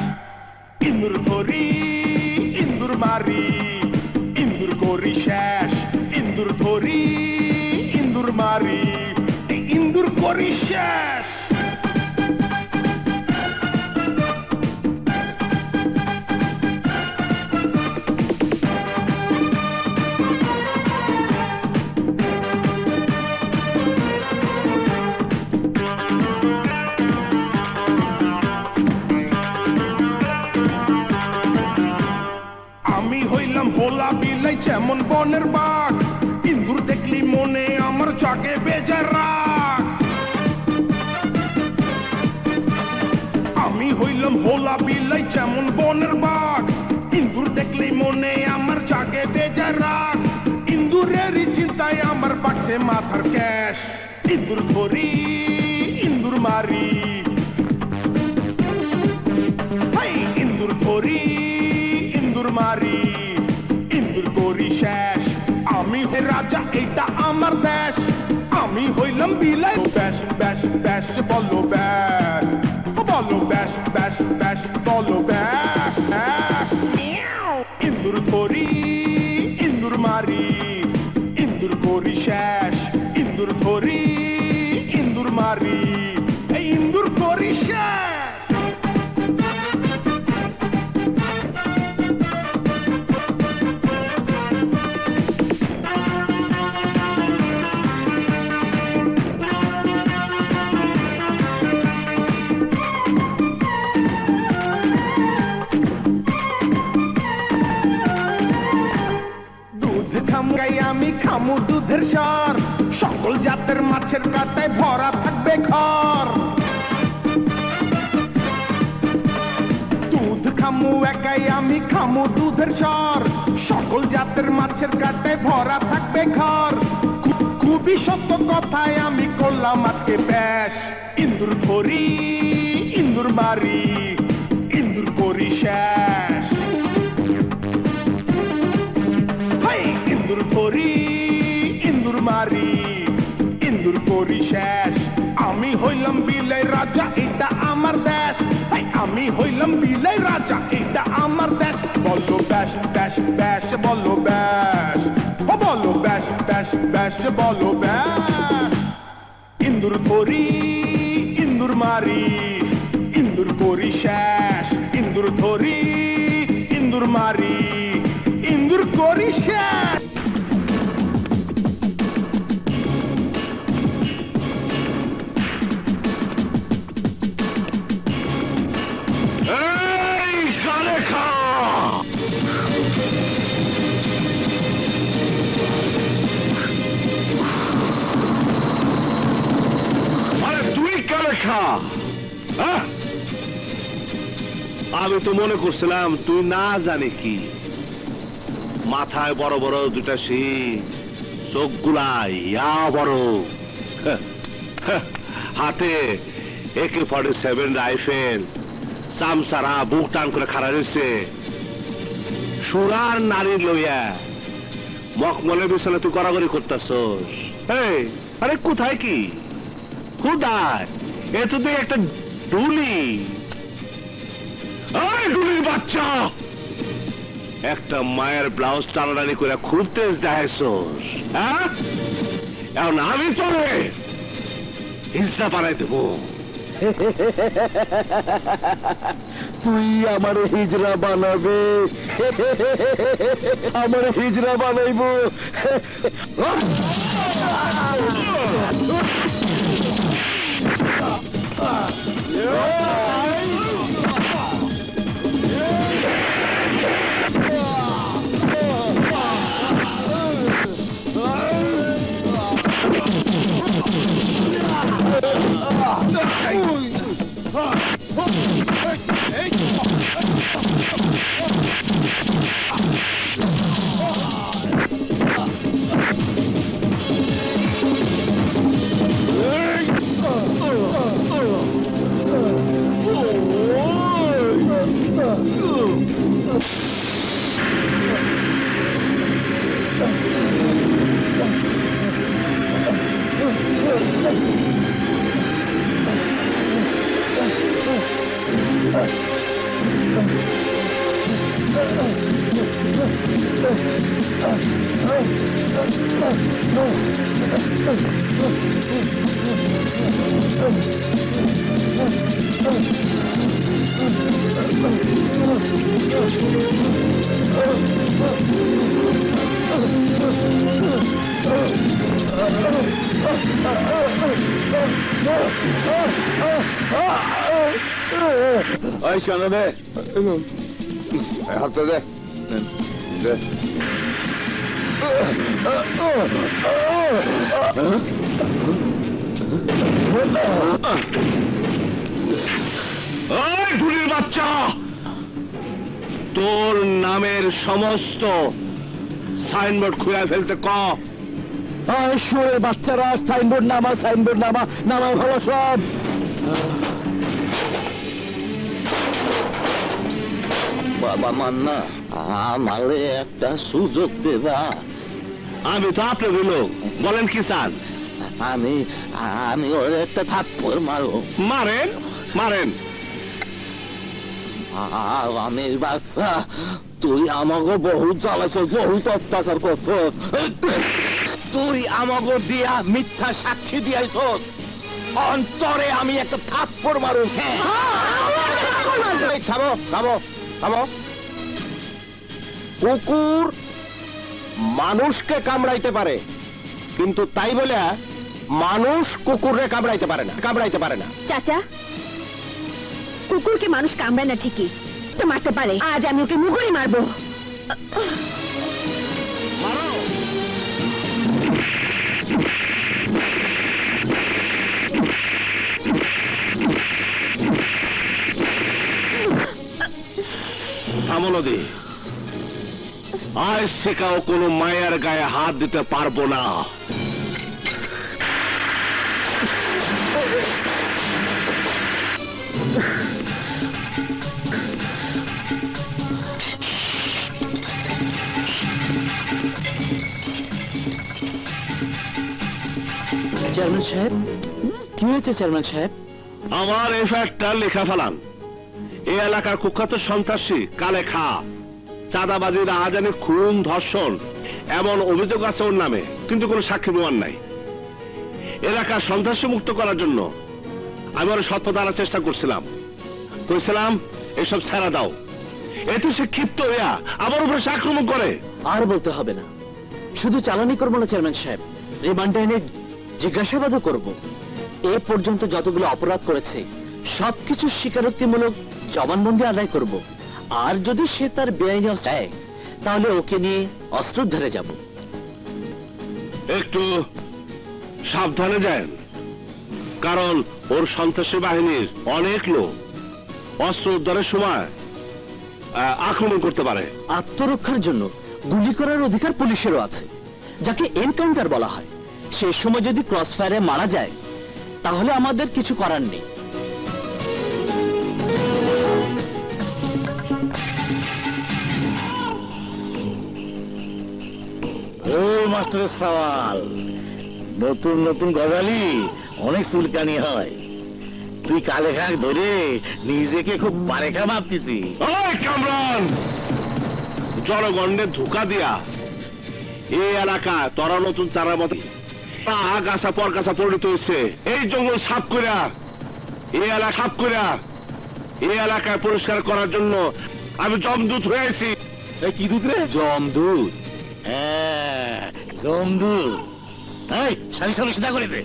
ইন্দুর ধরি, ইন্দুর মারি, ইন্দুর করি শেষ। ইন্দুর ধরি, ইন্দুর মারি, ইন্দুর করি শেষ। বনের বাঘ ইন্দুর দেখলি মনে আমার জাগে বেজার রাগ আমি হইলাম ভোলা বিলাই যেমন বনের বাঘ ইন্দুর দেখলি মনে আমার জাগে বেজার রাগ ইন্দুরেরই চিন্তায় আমার বাড়ছে মাথার ক্যাশ ইন্দুর ধরি ইন্দুর মারি ইন্দুর ধরি ইন্দুর মারি ইন্দুর করি শেষ আমি রাজা এটা আমার দেশ আমি হইলাম বিলাই ব্যাস ব্যাস ব্যাস বলো ব্যাস বলো ব্যাস ব্যাস ব্যাস বলো ব্যাস ইন্দুর ধরি ইন্দুর মারি ইন্দুর করি শেষ ইন্দুর ধরি ইন্দুর মারি ইন্দুর করি শেষ আমি খামু দুধের স্বর সকল জাতের মাছের কাটায় ভরা থাকবে ঘর দুধ খামু একাই আমি খামু দুধের স্বর সকল জাতের মাছের কাটায় ভরা থাকবে ঘর খুবই সত্য কথায় আমি করলাম আজকে ব্যাস ইন্দুর ধরি ইন্দুর মারি ইন্দুর করি শেষ ইন্দুর ধরি ইন্দুর মারি ইন্দুর করি শেষ আমি হইলাম বিলাই রাজা এটা আমার দেশ আমি হইলাম বিলাই রাজা এটা আমার দেশ বলো ব্যাস ব্যাস ব্যাস বলো ব্যাস বলো ব্যাস ব্যাস ব্যাস বলো ব্যাস ইন্দুর ধরি ইন্দুর মারি ইন্দুর করি শেষ ইন্দুর ধরি ইন্দুর মারি ইন্দুর করি শেষ আমি তো মনে করছিলাম তুই না জানি কি মাথায় বড় বড় দুটা শিং চোখ গুলাই বড় হাতে AK-47 রাইফেল চামচারা বুক টান করে খাড়া রয়েছে সুরার নারী লইয়া মখমলের বিছানা তুই গড়াগড়ি করতেছস আরে কোথায় কি কোথায় এ তো তুই একটা ডুলি ডুলির বাচ্চা একটা মায়ের ব্লাউজ টানাটানি করে খুব তেজ দেখাইছস এখন আমি তোরে হিংসা বানাই দেব তুই আমার হিজড়া বানাবে আমার হিজড়া বানাইব Ay sana de. Hatta de. De. ওই ধুলির বাচ্চা, তোর নামের সমস্ত সাইনবোর্ড খুলে ফেলতে ক। ঈশ্বরের বাচ্চারা, সাইনবোর্ড নামা, সাইনবোর্ড নামা, নামা ভালো সব। বাবা মান্না, আমারে একটা সুযোগ দেবা। আমি তো আপনার লোক, বলেন কি চান? আমি ওর একটা থাপ্পড় মারো। মারেন মারেন। আমির বাচ্চা, তুই আমাকে বহুত জ্বালাছ, বহুত অত্যাচার করছ। তুই আমাকে দিয়া মিথ্যা সাক্ষী দিয়াইছ, অন্তরে আমি একটা থাপ্পড় মারু। খাবো খাবো খাবো। কুকুর মানুষকে কামড়াইতে পারে, কিন্তু তাই বলে মানুষ কুকুরে কামড়াইতে পারে না, কামড়াইতে পারে না। চাচা, কুকুরকে মানুষ কামড়ায় না ঠিকই, তো মারতে পারে। আজ আমি ওকে মুগুরি মারবো। থামো নদী, আজ শেখাও কোনো মায়ের গায়ে হাত দিতে পারবো না। চেয়ারম্যান সাহেব, কি হয়েছে চেয়ারম্যান সাহেব? আমার এফআইআরটা লেখা ফেলান। এই এলাকার কুখ্যাত সন্ত্রাসী কালে খা, চাঁদাবাজি, রাহাজানি, খুন, ধর্ষণ এমন অভিযোগ আছে ওর নামে, কিন্তু কোনো সাক্ষী প্রমাণ নাই। এলাকা সন্ত্রাসী মুক্ত করার জন্য আমি ওর সৎপথ আনার চেষ্টা করছিলাম, কইছিলাম এসব ছাড়া দাও। এতে সে ক্ষিপ্ত হইয়া আমার উপরে সে আক্রমণ করে। আর বলতে হবে না, শুধু চালানি করবো না চেয়ারম্যান সাহেব, রিমান্ডে এনে জিজ্ঞাসাবাদও করব। এ পর্যন্ত যতগুলো অপরাধ করেছে সবকিছু স্বীকারোক্তিমূলক জবানবন্দি আদায় করব। আর যদি সে তার বেআইনি অস্ত্র দেয়, তাহলে ওকে নিয়ে অস্ত্র ধরে যাব। একটু সাবধানে যান, কারণ ওর সন্ত্রাসী বাহিনীর অনেক লোক অস্ত্র উদ্ধারের সময় আক্রমণ করতে পারে। আত্মরক্ষার জন্য গুলি করার অধিকার পুলিশেরও আছে, যাকে এনকাউন্টার বলা হয়। সে সময় যদি ক্রস ফায়ারে মারা যায়, তাহলে আমাদের কিছু করার নেই। ও মাস্টারের সওয়াল, নতুন নতুন গজালি অনেক চুলকানি হয়। তুই কালে খাক ধরে নিজেকে খুব বারেখা ভাবতেছি। ওই কামরান, জনগণের ধোকা দিয়া এই এলাকা তোরা নতুন চারার মতো গাছা পর গাছা পরিণত হয়েছে। এই জঙ্গল সাফ করিয়া, এই এলাকা সাফ করিয়া এই এলাকায় পরিষ্কার করার জন্য আমি জমদূত হয়েছি। কি দুধ রে? জমদূত? হ্যাঁ, জমদূত। এই সারি সারি সিধা করে দে।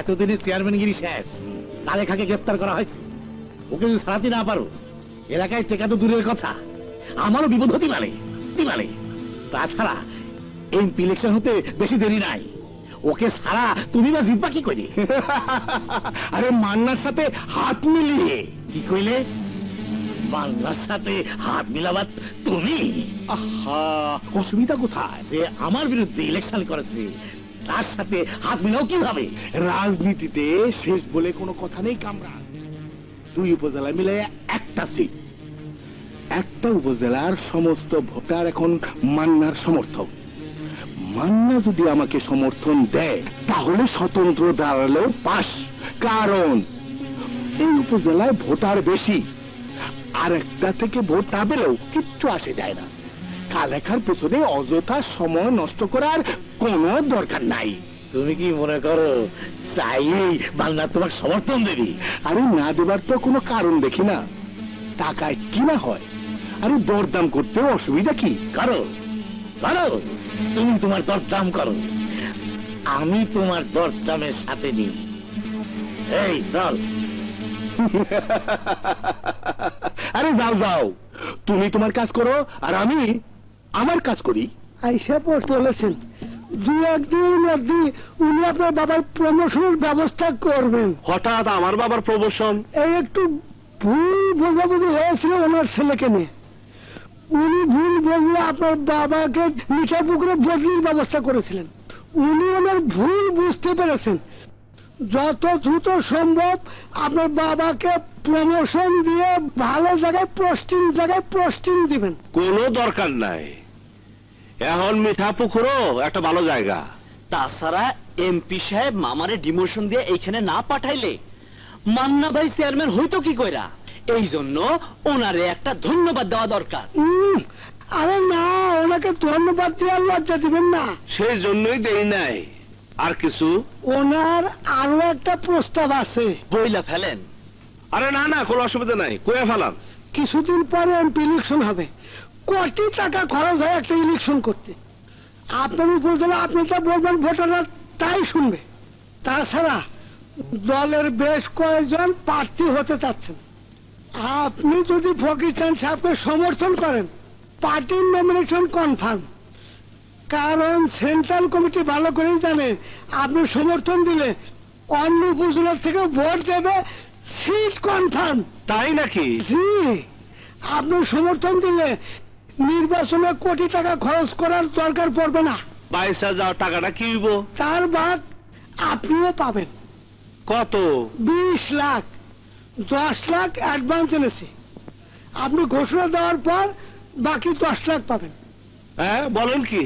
এতদিনে চেয়ারম্যানগিরি শেষ, কালে খাকে গ্রেপ্তার করা হয়েছে। ওকে যদি ছাড়াতে না পারো, এলাকায় টেকা তো দূরের কথা, আমারও বিপদ হতে পারে। তাছাড়া এমপি ইলেকশন হতে বেশি দেরি নাই, ওকে ছাড়া তুমি বা জিতবা কি করে? আরে মান্নার সাথে হাত মিলিয়ে। কি কইলে? মান্নার সাথে হাত মিলাবার তুমি? আহা, অসুবিধা কোথায়? যে আমার বিরুদ্ধে ইলেকশন করেছে তার সাথে হাত মিলাও কিভাবে? রাজনীতিতে শেষ বলে কোনো কথা নেই কামরান। 2 উপজেলা মিলে একটা সিট, একটা উপজেলার সমস্ত ভোটার এখন মান্নার সমর্থক। মান্না যদি আমাকে সমর্থন দেয় তাহলে স্বতন্ত্র দাঁড়ালেও পাস, কারণ এই উপজেলায় ভোটার বেশি। আর একটা থেকে ভোট না পেলেও কিচ্ছু আসে যায় না। কালেখার পেছনে অযথা সময় নষ্ট করার কোনো দরকার নাই। তুমি কি মনে করো চাইলেই মান্না তোমার সমর্থন দেবি? আরে না দেবার তো কোনো কারণ দেখি না। টাকায় কিনা হয়, আরে দরদাম করতেও অসুবিধা কি? করো করো, তুমি তোমার দরদাম করো, আমি তোমার দরদামের সাথে নিই। এই চল। আরে যাও যাও, তুমি তোমার কাজ করো আর আমি আমার কাজ করি। আইসা বলেছেন 2-1 দিন উনি আপনার বাবার প্রমোশনের ব্যবস্থা করবেন। হঠাৎ আমার বাবার প্রমোশন? এই একটু ভুল বোঝাবুঝি হয়েছিল ওনার ছেলেকে নিয়ে। উনি ভুল বুঝলে আপনার বাবাকে মিঠাপুকুরে বদলির ব্যবস্থা করেছিলেন। উনি ওনার ভুল বুঝতে পেরেছেন। যত দ্রুত সম্ভব আপনার বাবাকে প্রমোশন দিয়ে ভালো জায়গায় পোস্টিং দিবেন। কোনো দরকার নাই, এখন মিঠাপুকুরও একটা ভালো জায়গা। তাছাড়া এমপি সাহেব মামারে ডিমোশন দিয়ে এইখানে না পাঠাইলে মান্না ভাই চেয়ারম্যান হইতো কি কইরা? এই জন্য ওনারে একটা ধন্যবাদ দেওয়া দরকার। আরে না, ওনাকে ধন্যবাদ দিয়ে লজ্জা দিবেন না। সেই জন্যই দেই নাই। আর কিছু? ওনার আরো একটা প্রস্তাব আছে। বইলা ফেলেন। আরে না না, কোনো অসুবিধা নাই, কয়ে ফেলাম। কিছুদিন পরে এমপি ইলেকশন হবে, কোটি টাকা খরচ হয় একটা ইলেকশন করতে। আপনার উপজেলা আপনি যা বলবেন ভোটাররা তাই শুনবে। তাছাড়া দলের বেশ কয়েকজন প্রার্থী হতে চাচ্ছেন। আপনি যদি ফকির চান সাহেবকে সমর্থন করেন, পার্টির নমিনেশন কনফার্ম। কারণ সেন্ট্রাল কমিটি ভালো করেই জানে আপনি সমর্থন দিলে অন্য উপজেলা থেকে ভোট দেবে, সিট কনফার্ম। তাই নাকি? জি, আপনি সমর্থন দিলে নির্বাচনে কোটি টাকা খরচ করার দরকার পড়বে না। 22,000 যাওয়ার টাকাটা কি হইব? তার ভাগ আপনিও পাবেন। কত? 20 লাখ। 10 লাখ অ্যাডভান্স এনেছি। আপনি ঘোষণা দেওয়ার পর বাকি 10 লাখ পাবেন। হ্যাঁ, বলেন কি?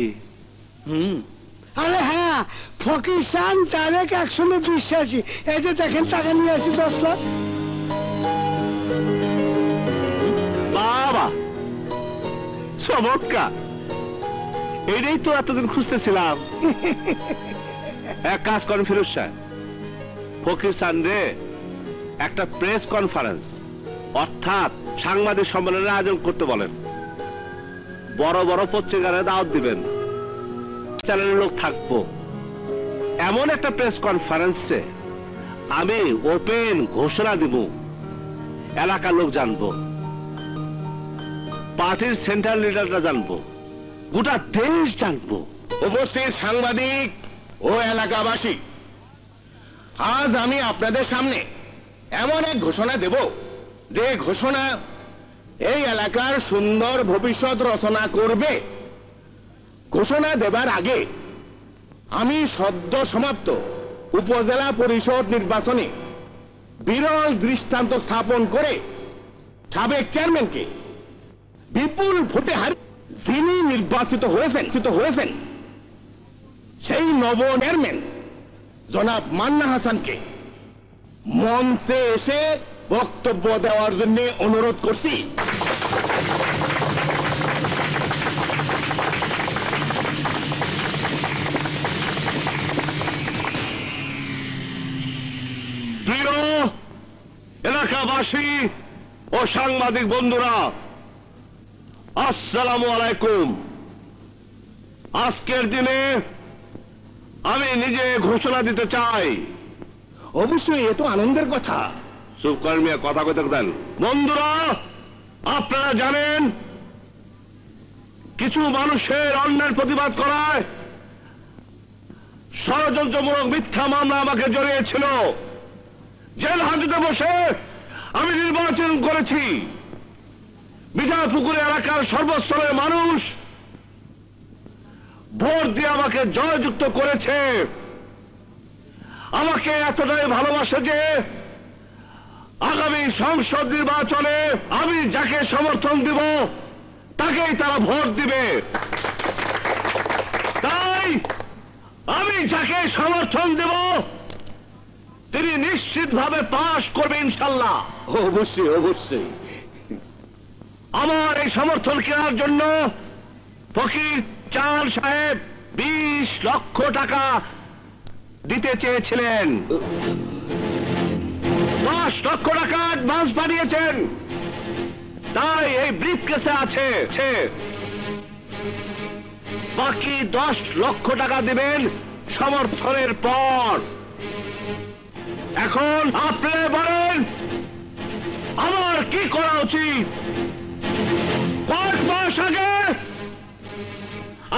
আরে হ্যাঁ, ফকির চান ডাইরেক্ট অ্যাকশনে বিশ্বাসী। এই যে দেখেন টাকা নিয়ে আসি 10 লাখ। বাবা চমৎকার, এটাই তো এতদিন খুঁজতেছিলাম। এক কাজ করেন ফিরোজ সাহেব, ফকির চান্দে একটা প্রেস কনফারেন্স অর্থাৎ সাংবাদিক সম্মেলনের আয়োজন করতে বলেন। বড় বড় পত্রিকারে দাওয়াত দিবেন, চ্যানেলের লোক থাকবো। এমন একটা প্রেস কনফারেন্সে আমি ওপেন ঘোষণা দিব, এলাকার লোক জানবো, পার্টির সেন্ট্রাল লিডাররা জানবো, গোটা দেশ জানবো। উপস্থিত সাংবাদিক ও এলাকাবাসী, আজ আমি আপনাদের সামনে এমন এক ঘোষণা দেব যে ঘোষণা এই এলাকার সুন্দর ভবিষ্যৎ রচনা করবে। ঘোষণা দেবার আগে আমি সদ্য সমাপ্ত উপজেলা পরিষদ নির্বাচনে বিরল দৃষ্টান্ত স্থাপন করে সাবেক চেয়ারম্যানকে বিপুল ভোটে হারিয়ে যিনি নির্বাচিত হয়েছেন সেই নব চেয়ারম্যান জনাব মান্না হাসানকে মঞ্চে এসে বক্তব্য দেওয়ার জন্য অনুরোধ করছি। প্রিয় এলাকাবাসী ও সাংবাদিক বন্ধুরা, আসসালামু আলাইকুম। আজকের দিনে আমি নিজে ঘোষণা দিতে চাই। অবশ্যই এ তো আনন্দের কথা। চুপ করেন মিয়া, কথা কইতে দেন। বন্ধুরা, আপনারা জানেন কিছু মানুষের অন্যায়ের প্রতিবাদ করায় ষড়যন্ত্রমূলক মিথ্যা মামলা আমাকে জড়িয়েছিল। জেল হাজতে বসে আমি নির্বাচন করেছি। মিঠাপুকুর এলাকার সর্বস্তরের মানুষ ভোট দিয়ে আমাকে জয়যুক্ত করেছে। আমাকে এতটাই ভালোবাসে যে আগামী সংসদ নির্বাচনে আমি যাকে সমর্থন দিব তাকেই তারা ভোট দিবে। তাই আমি যাকে সমর্থন দেব তিনি নিশ্চিতভাবে পাশ করবে ইনশাল্লাহ। অবশ্যই অবশ্যই। আমার এই সমর্থন কেনার জন্য ফকির চাঁদ সাহেব 20 লক্ষ টাকা দিতে চেয়েছিলেন। 10 লক্ষ টাকা অ্যাডভান্স পাঠিয়েছেন। তাই এই ব্রিফকেসে আছে। বাকি 10 লক্ষ টাকা দিবেন সমর্থনের পর। এখন আপনি বলেন আমার কি করা উচিত? কয়েক মাস আগে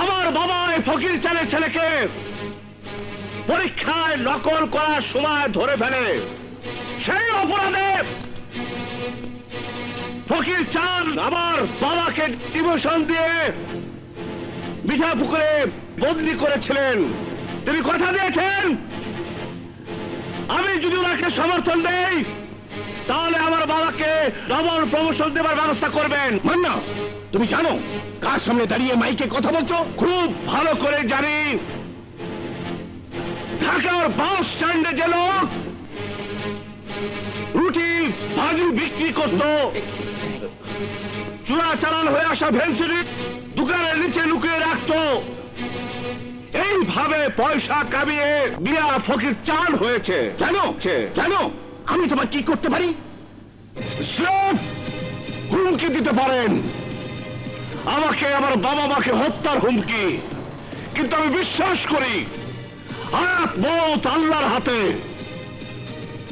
আমার বাবা এই ফকির চাঁদের ছেলেকে পরীক্ষায় নকল করার সময় ধরে ফেলে। সেই অপরাধে ফকির চাঁদ আমার বাবাকে ডিমোশন দিয়ে মিঠাপুকুরে বদলি করেছিলেন। তিনি কথা দিয়েছেন আমি যদি ওনাকে সমর্থন দেই তাহলে আমার বাবাকে ডবল প্রমোশন দেবার ব্যবস্থা করবেন। মান্না, তুমি জানো কার সামনে দাঁড়িয়ে মাইকে কথা বলছো? খুব ভালো করে জানি। ঢাকার বাস স্ট্যান্ডে যে লোক রুটি ভাজি বিক্রি করত, চোরাচালান হয়ে আসা ভেঞ্চুরি দোকানের নিচে লুকিয়ে রাখত, এইভাবে পয়সা কামিয়ে মিয়া ফকির চাঁদ হয়েছে। জানো আমি তোমার কি করতে পারি? হুমকি দিতে পারেন আমাকে, আমার বাবা মাকে হত্যার হুমকি। কিন্তু আমি বিশ্বাস করি হায়াত মওত আল্লাহর হাতে।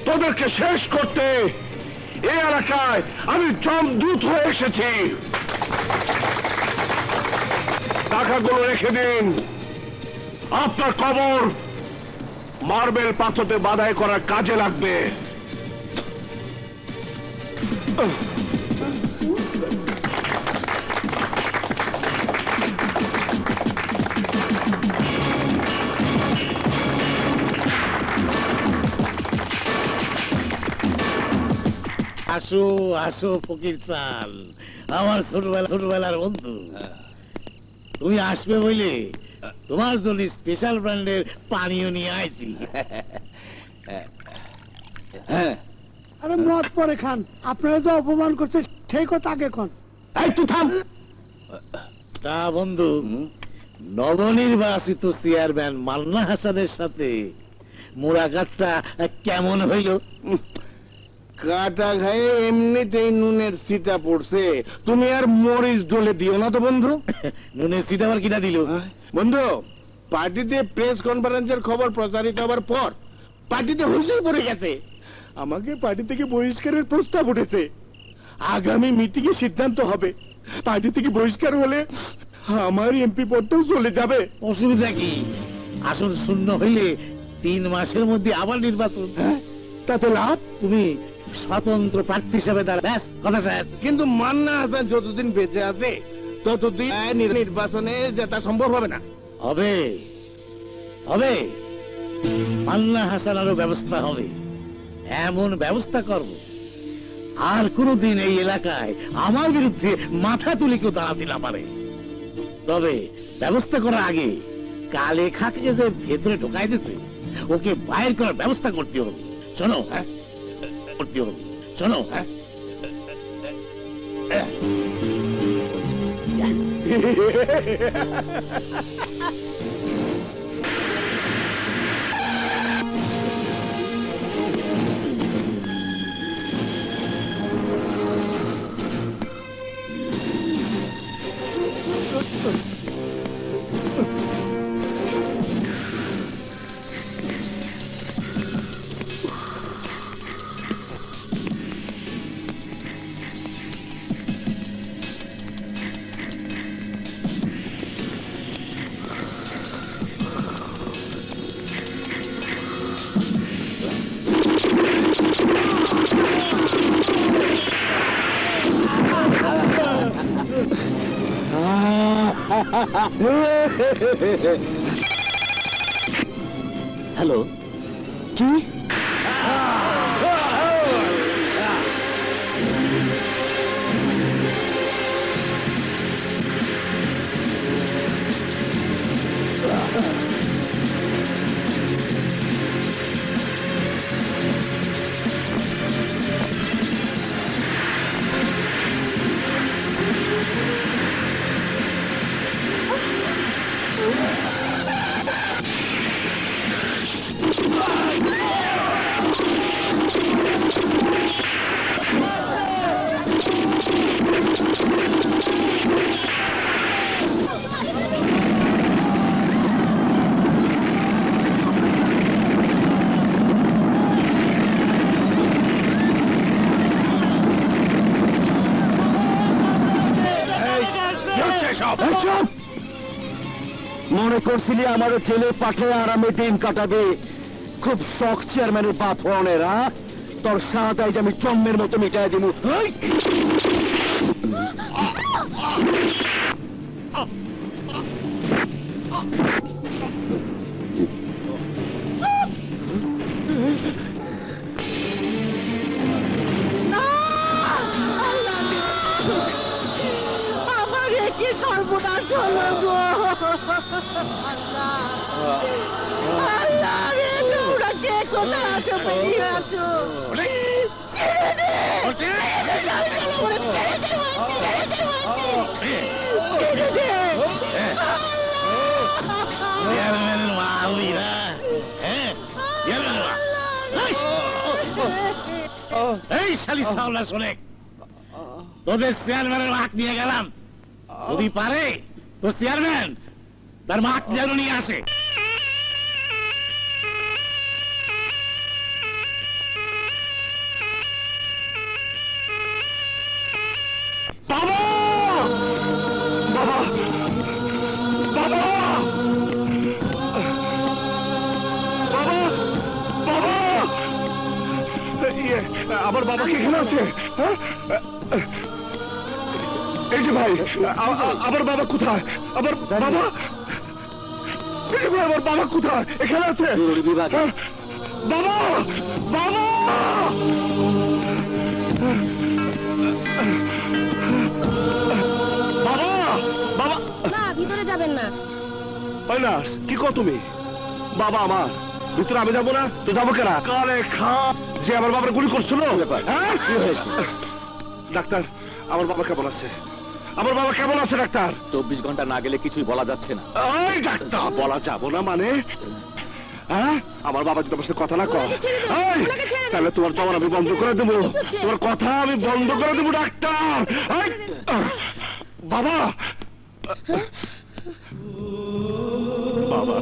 তোদেরকে শেষ করতে এই এলাকায় আমি জমদূত হয়ে এসেছি। টাকাগুলো রেখে দিন। আপনার কবর মার্বেল পাথরে বাধাই করার কাজে লাগবে। আসো আসো ফকির চাল, আমার ছোটবেলার বন্ধু। তুমি আসবে বলে তোমার জন্য স্পেশাল ব্র্যান্ডের পানীয় নিয়ে আইছি। হ্যাঁ, আরে মদ পরে খান, আপনারা তো অপমান করছে সেই কথা আগে খান। এই তুই থাম। তা বন্ধু, নবনির্বাচিত চেয়ারম্যান মান্না হাসানের সাথে মোলাকাতটা কেমন হইল? কাটা খায়ে এমনিতেই নুনের সিটা পড়ছে, তুমি আর মরিচ ডলে দিও না তো বন্ধু। নুনের সিটা আবার কিনা দিল? বন্ধু, পার্টিতে প্রেস কনফারেন্সের খবর প্রচারিত হবার পর পার্টিতে হুঁশিয়ে পড়ে গেছে। আমাকে পার্টি থেকে বহিষ্কারের প্রস্তাব উঠেছে। আগামী মিটিং এ সিদ্ধান্ত হবে। পার্টি থেকে বহিষ্কার হলে আমার এমপি পদটাও চলে যাবে। অসুবিধা কি? আসন শূন্য হইলে 3 মাসের মধ্যে আবার নির্বাচন। তাতে লাভ? তুমি স্বতন্ত্র প্রার্থী হিসেবে ব্যাস কথা স্যার। কিন্তু মান্না হাসান যতদিন বেঁচে আছে ততদিন নির্বাচনে জেতা সম্ভব হবে না। হবে হবে, মান্না হাসানেরও ব্যবস্থা হবে। এমন ব্যবস্থা করব আর কোনদিন এই এলাকায় আমার বিরুদ্ধে মাথা তুলে কেউ দাঁড়াতে না পারে। তবে ব্যবস্থা করার আগে কালে খাকে যে ভেতরে ঢোকাই দিচ্ছে ওকে বাইর করার ব্যবস্থা করতে হবে। শোনো, করতে হবে, শোনো। হ্যালো কি মনে করছিলি আমার জেলে পাঠে আরামে দিন কাটাবে খুব শখ চেয়ারম্যানের বাপ হনের তোর সাথে আমি চম্মের মতো মিটাই দিব কি সর্বনাশ হলো গো আল্লাহ রে তোমরা কে কোথায় আছো বেরিয়ে আসো ছেড়ে দে ছেড়ে দে এই শালি সাওলা শোনে তোদের চেয়ারম্যানের হাত নিয়ে গেলাম যদি পারে তো চেয়ারম্যান তার মাঠ যেন নিয়ে আসে বাবা বাবা বাবা বাবা বাবা আমার বাবা কি এখানে আছে এই যে ভাই আমার বাবা কোথায় আমার বাবা আমার বাবা কোথায় এখানে আছে বাবা বাবা বাবা বাবা না ভিতরে যাবেন না নার্স কি কর তুমি বাবা আমার ভিতরে আমি যাবো না তো যাবো কেনা কারে খা যে আমার বাবার গুলি করছিল হ্যাঁ কি হয়েছে ডাক্তার আমার বাবা কেমন আছে আমার বাবা কেমন আছে ডাক্তার 24 ঘন্টা না গেলে কিছুই বলা যাচ্ছে না এই ডাক্তার বলা যাবো না মানে হ্যাঁ আমার বাবা যদি আমার সাথে কথা না কয় তাহলে তোমার জবান আমি বন্ধ করে দেবো তোমার কথা আমি বন্ধ করে দেবো ডাক্তার বাবা বাবা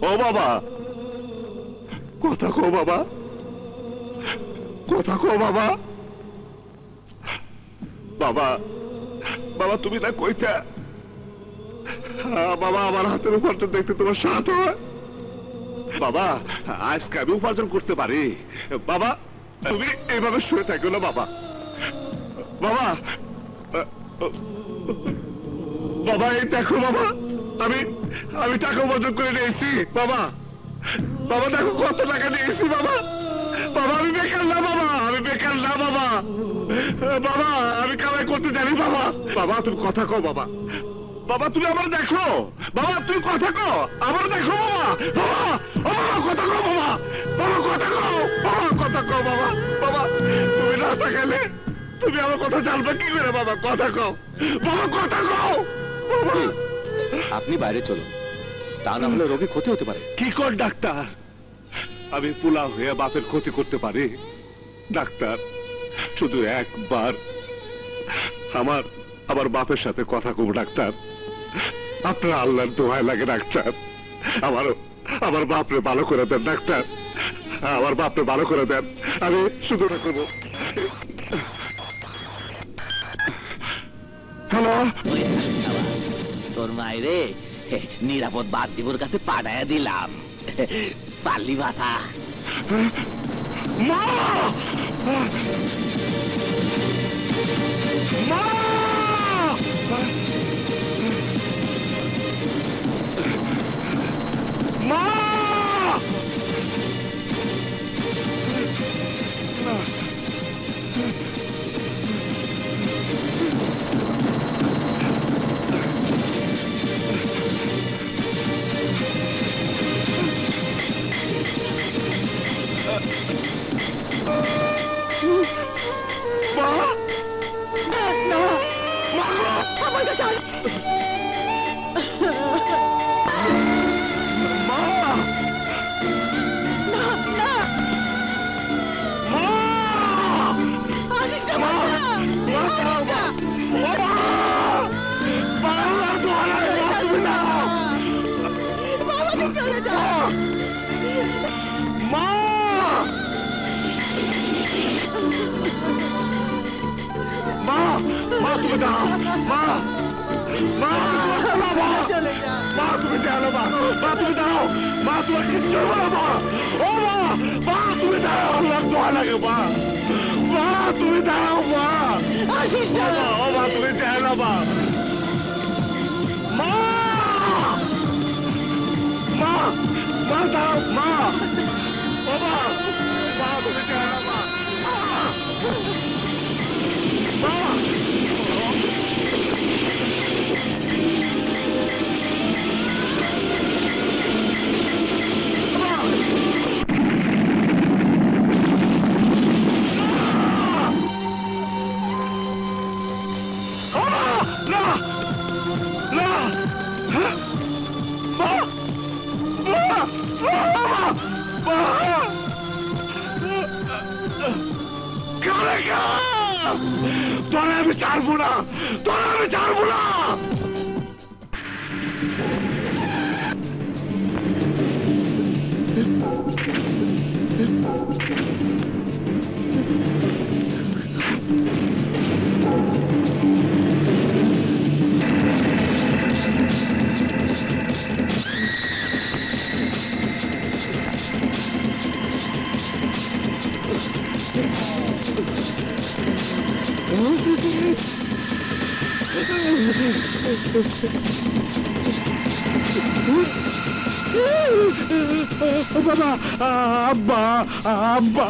ও বাবা কথা কো বাবা কথা কো বাবা বাবা বাবা তুমি না কইতা বাবা আমার হাতের উপার্জন দেখতে তোমার সাথ হয় বাবা আজকে আমি উপার্জন করতে পারি বাবা তুমি এইভাবে শুয়ে থাকো না বাবা বাবা বাবা এই দেখো বাবা আমি আমি টাকা উপার্জন করে নিয়েছি বাবা বাবা দেখো কত টাকা নিয়েছি বাবা বাবা আমি বেকার না বাবা আমি বেকার না বাবা বাবা আমি কামাই করতে জানি বাবা বাবা তুমি কথা কও বাবা বাবা তুমি আমার দেখো বাবা তুমি কথা কও আমার দেখো বাবা বাবা বাবা কথা কও বাবা বাবা কথা কও বাবা কথা কও বাবা বাবা তুমি না থাকলে তুমি আমার কথা জানবে কি করে বাবা কথা কও বাবা কথা কও বাবা আপনি বাইরে চলুন তা না হলে রোগী ক্ষতি হতে পারে কি কর ডাক্তার আমি পোলা হয়ে বাপের ক্ষতি করতে পারি ডাক্তার শুধু একবার আমার আমার বাপের সাথে কথা কব ডাক্তার আপনার আল্লাহর দোহাই লাগে ডাক্তার আমার বাপরে ভালো করে দেন ডাক্তার আমার বাপরে ভালো করে দেন আমি শুধু না করবো হ্যালো তোর মায়েরে নিরাপদ বাদ্যিবর কাছে পাঠাইয়া দিলাম পাল্লি ভাষা মা মা বাবা, আব্বা, আব্বা।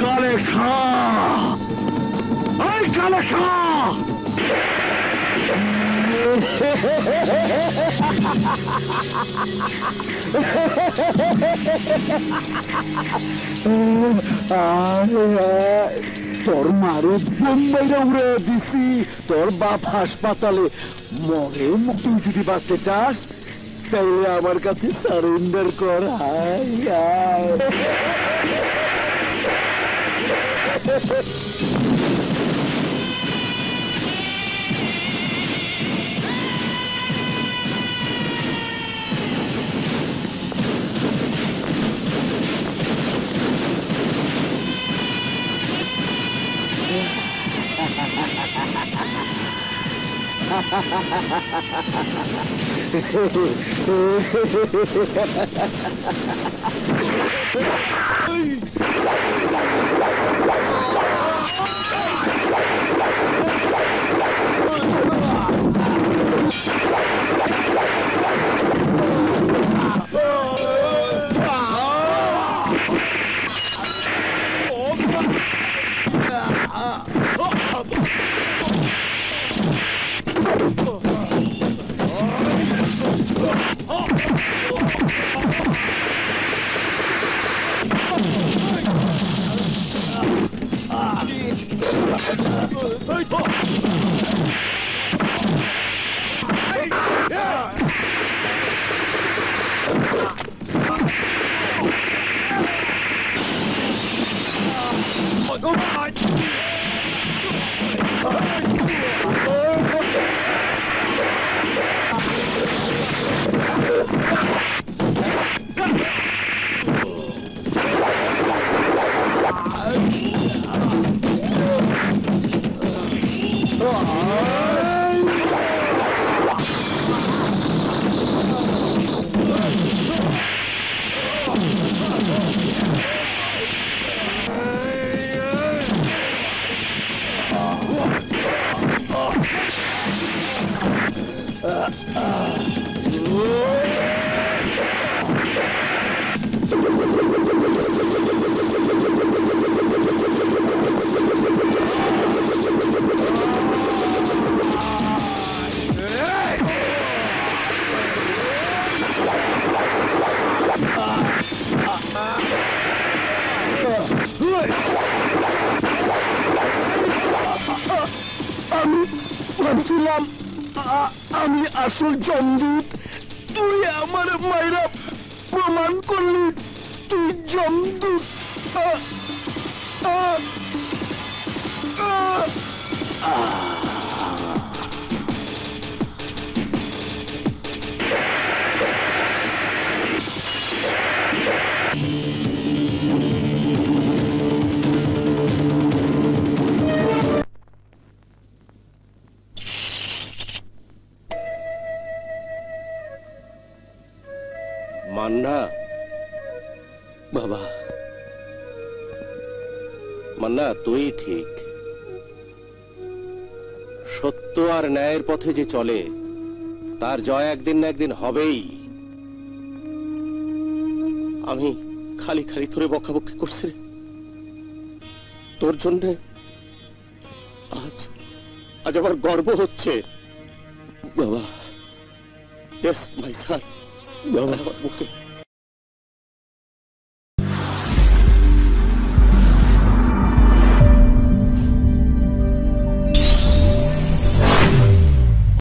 কালে খা, এই কালে খা। তোর মারে বোম্বাইরে উড়ে দিছি, তোর বাপ হাসপাতালে মরে, তুই যদি বাঁচতে চাস তাইলে আমার কাছে সারেন্ডার কর। হায় হায় ভাবছিলাম আমি আসল জমদূত, তুই আমার মায়েরা প্রমাণ করলি তুই জমদূত। মান্না, বাবা, মান্না তুই ঠিক। সত্য আর ন্যায়ের পথে যে চলে তার জয় একদিন না একদিন হবেই। আমি খালি খালি তোরে বকাবকি করছি তোর জন্য। আজ আমার গর্ব হচ্ছে বাবা। ইয়েস মাই সন। বাবা, আমার বুকে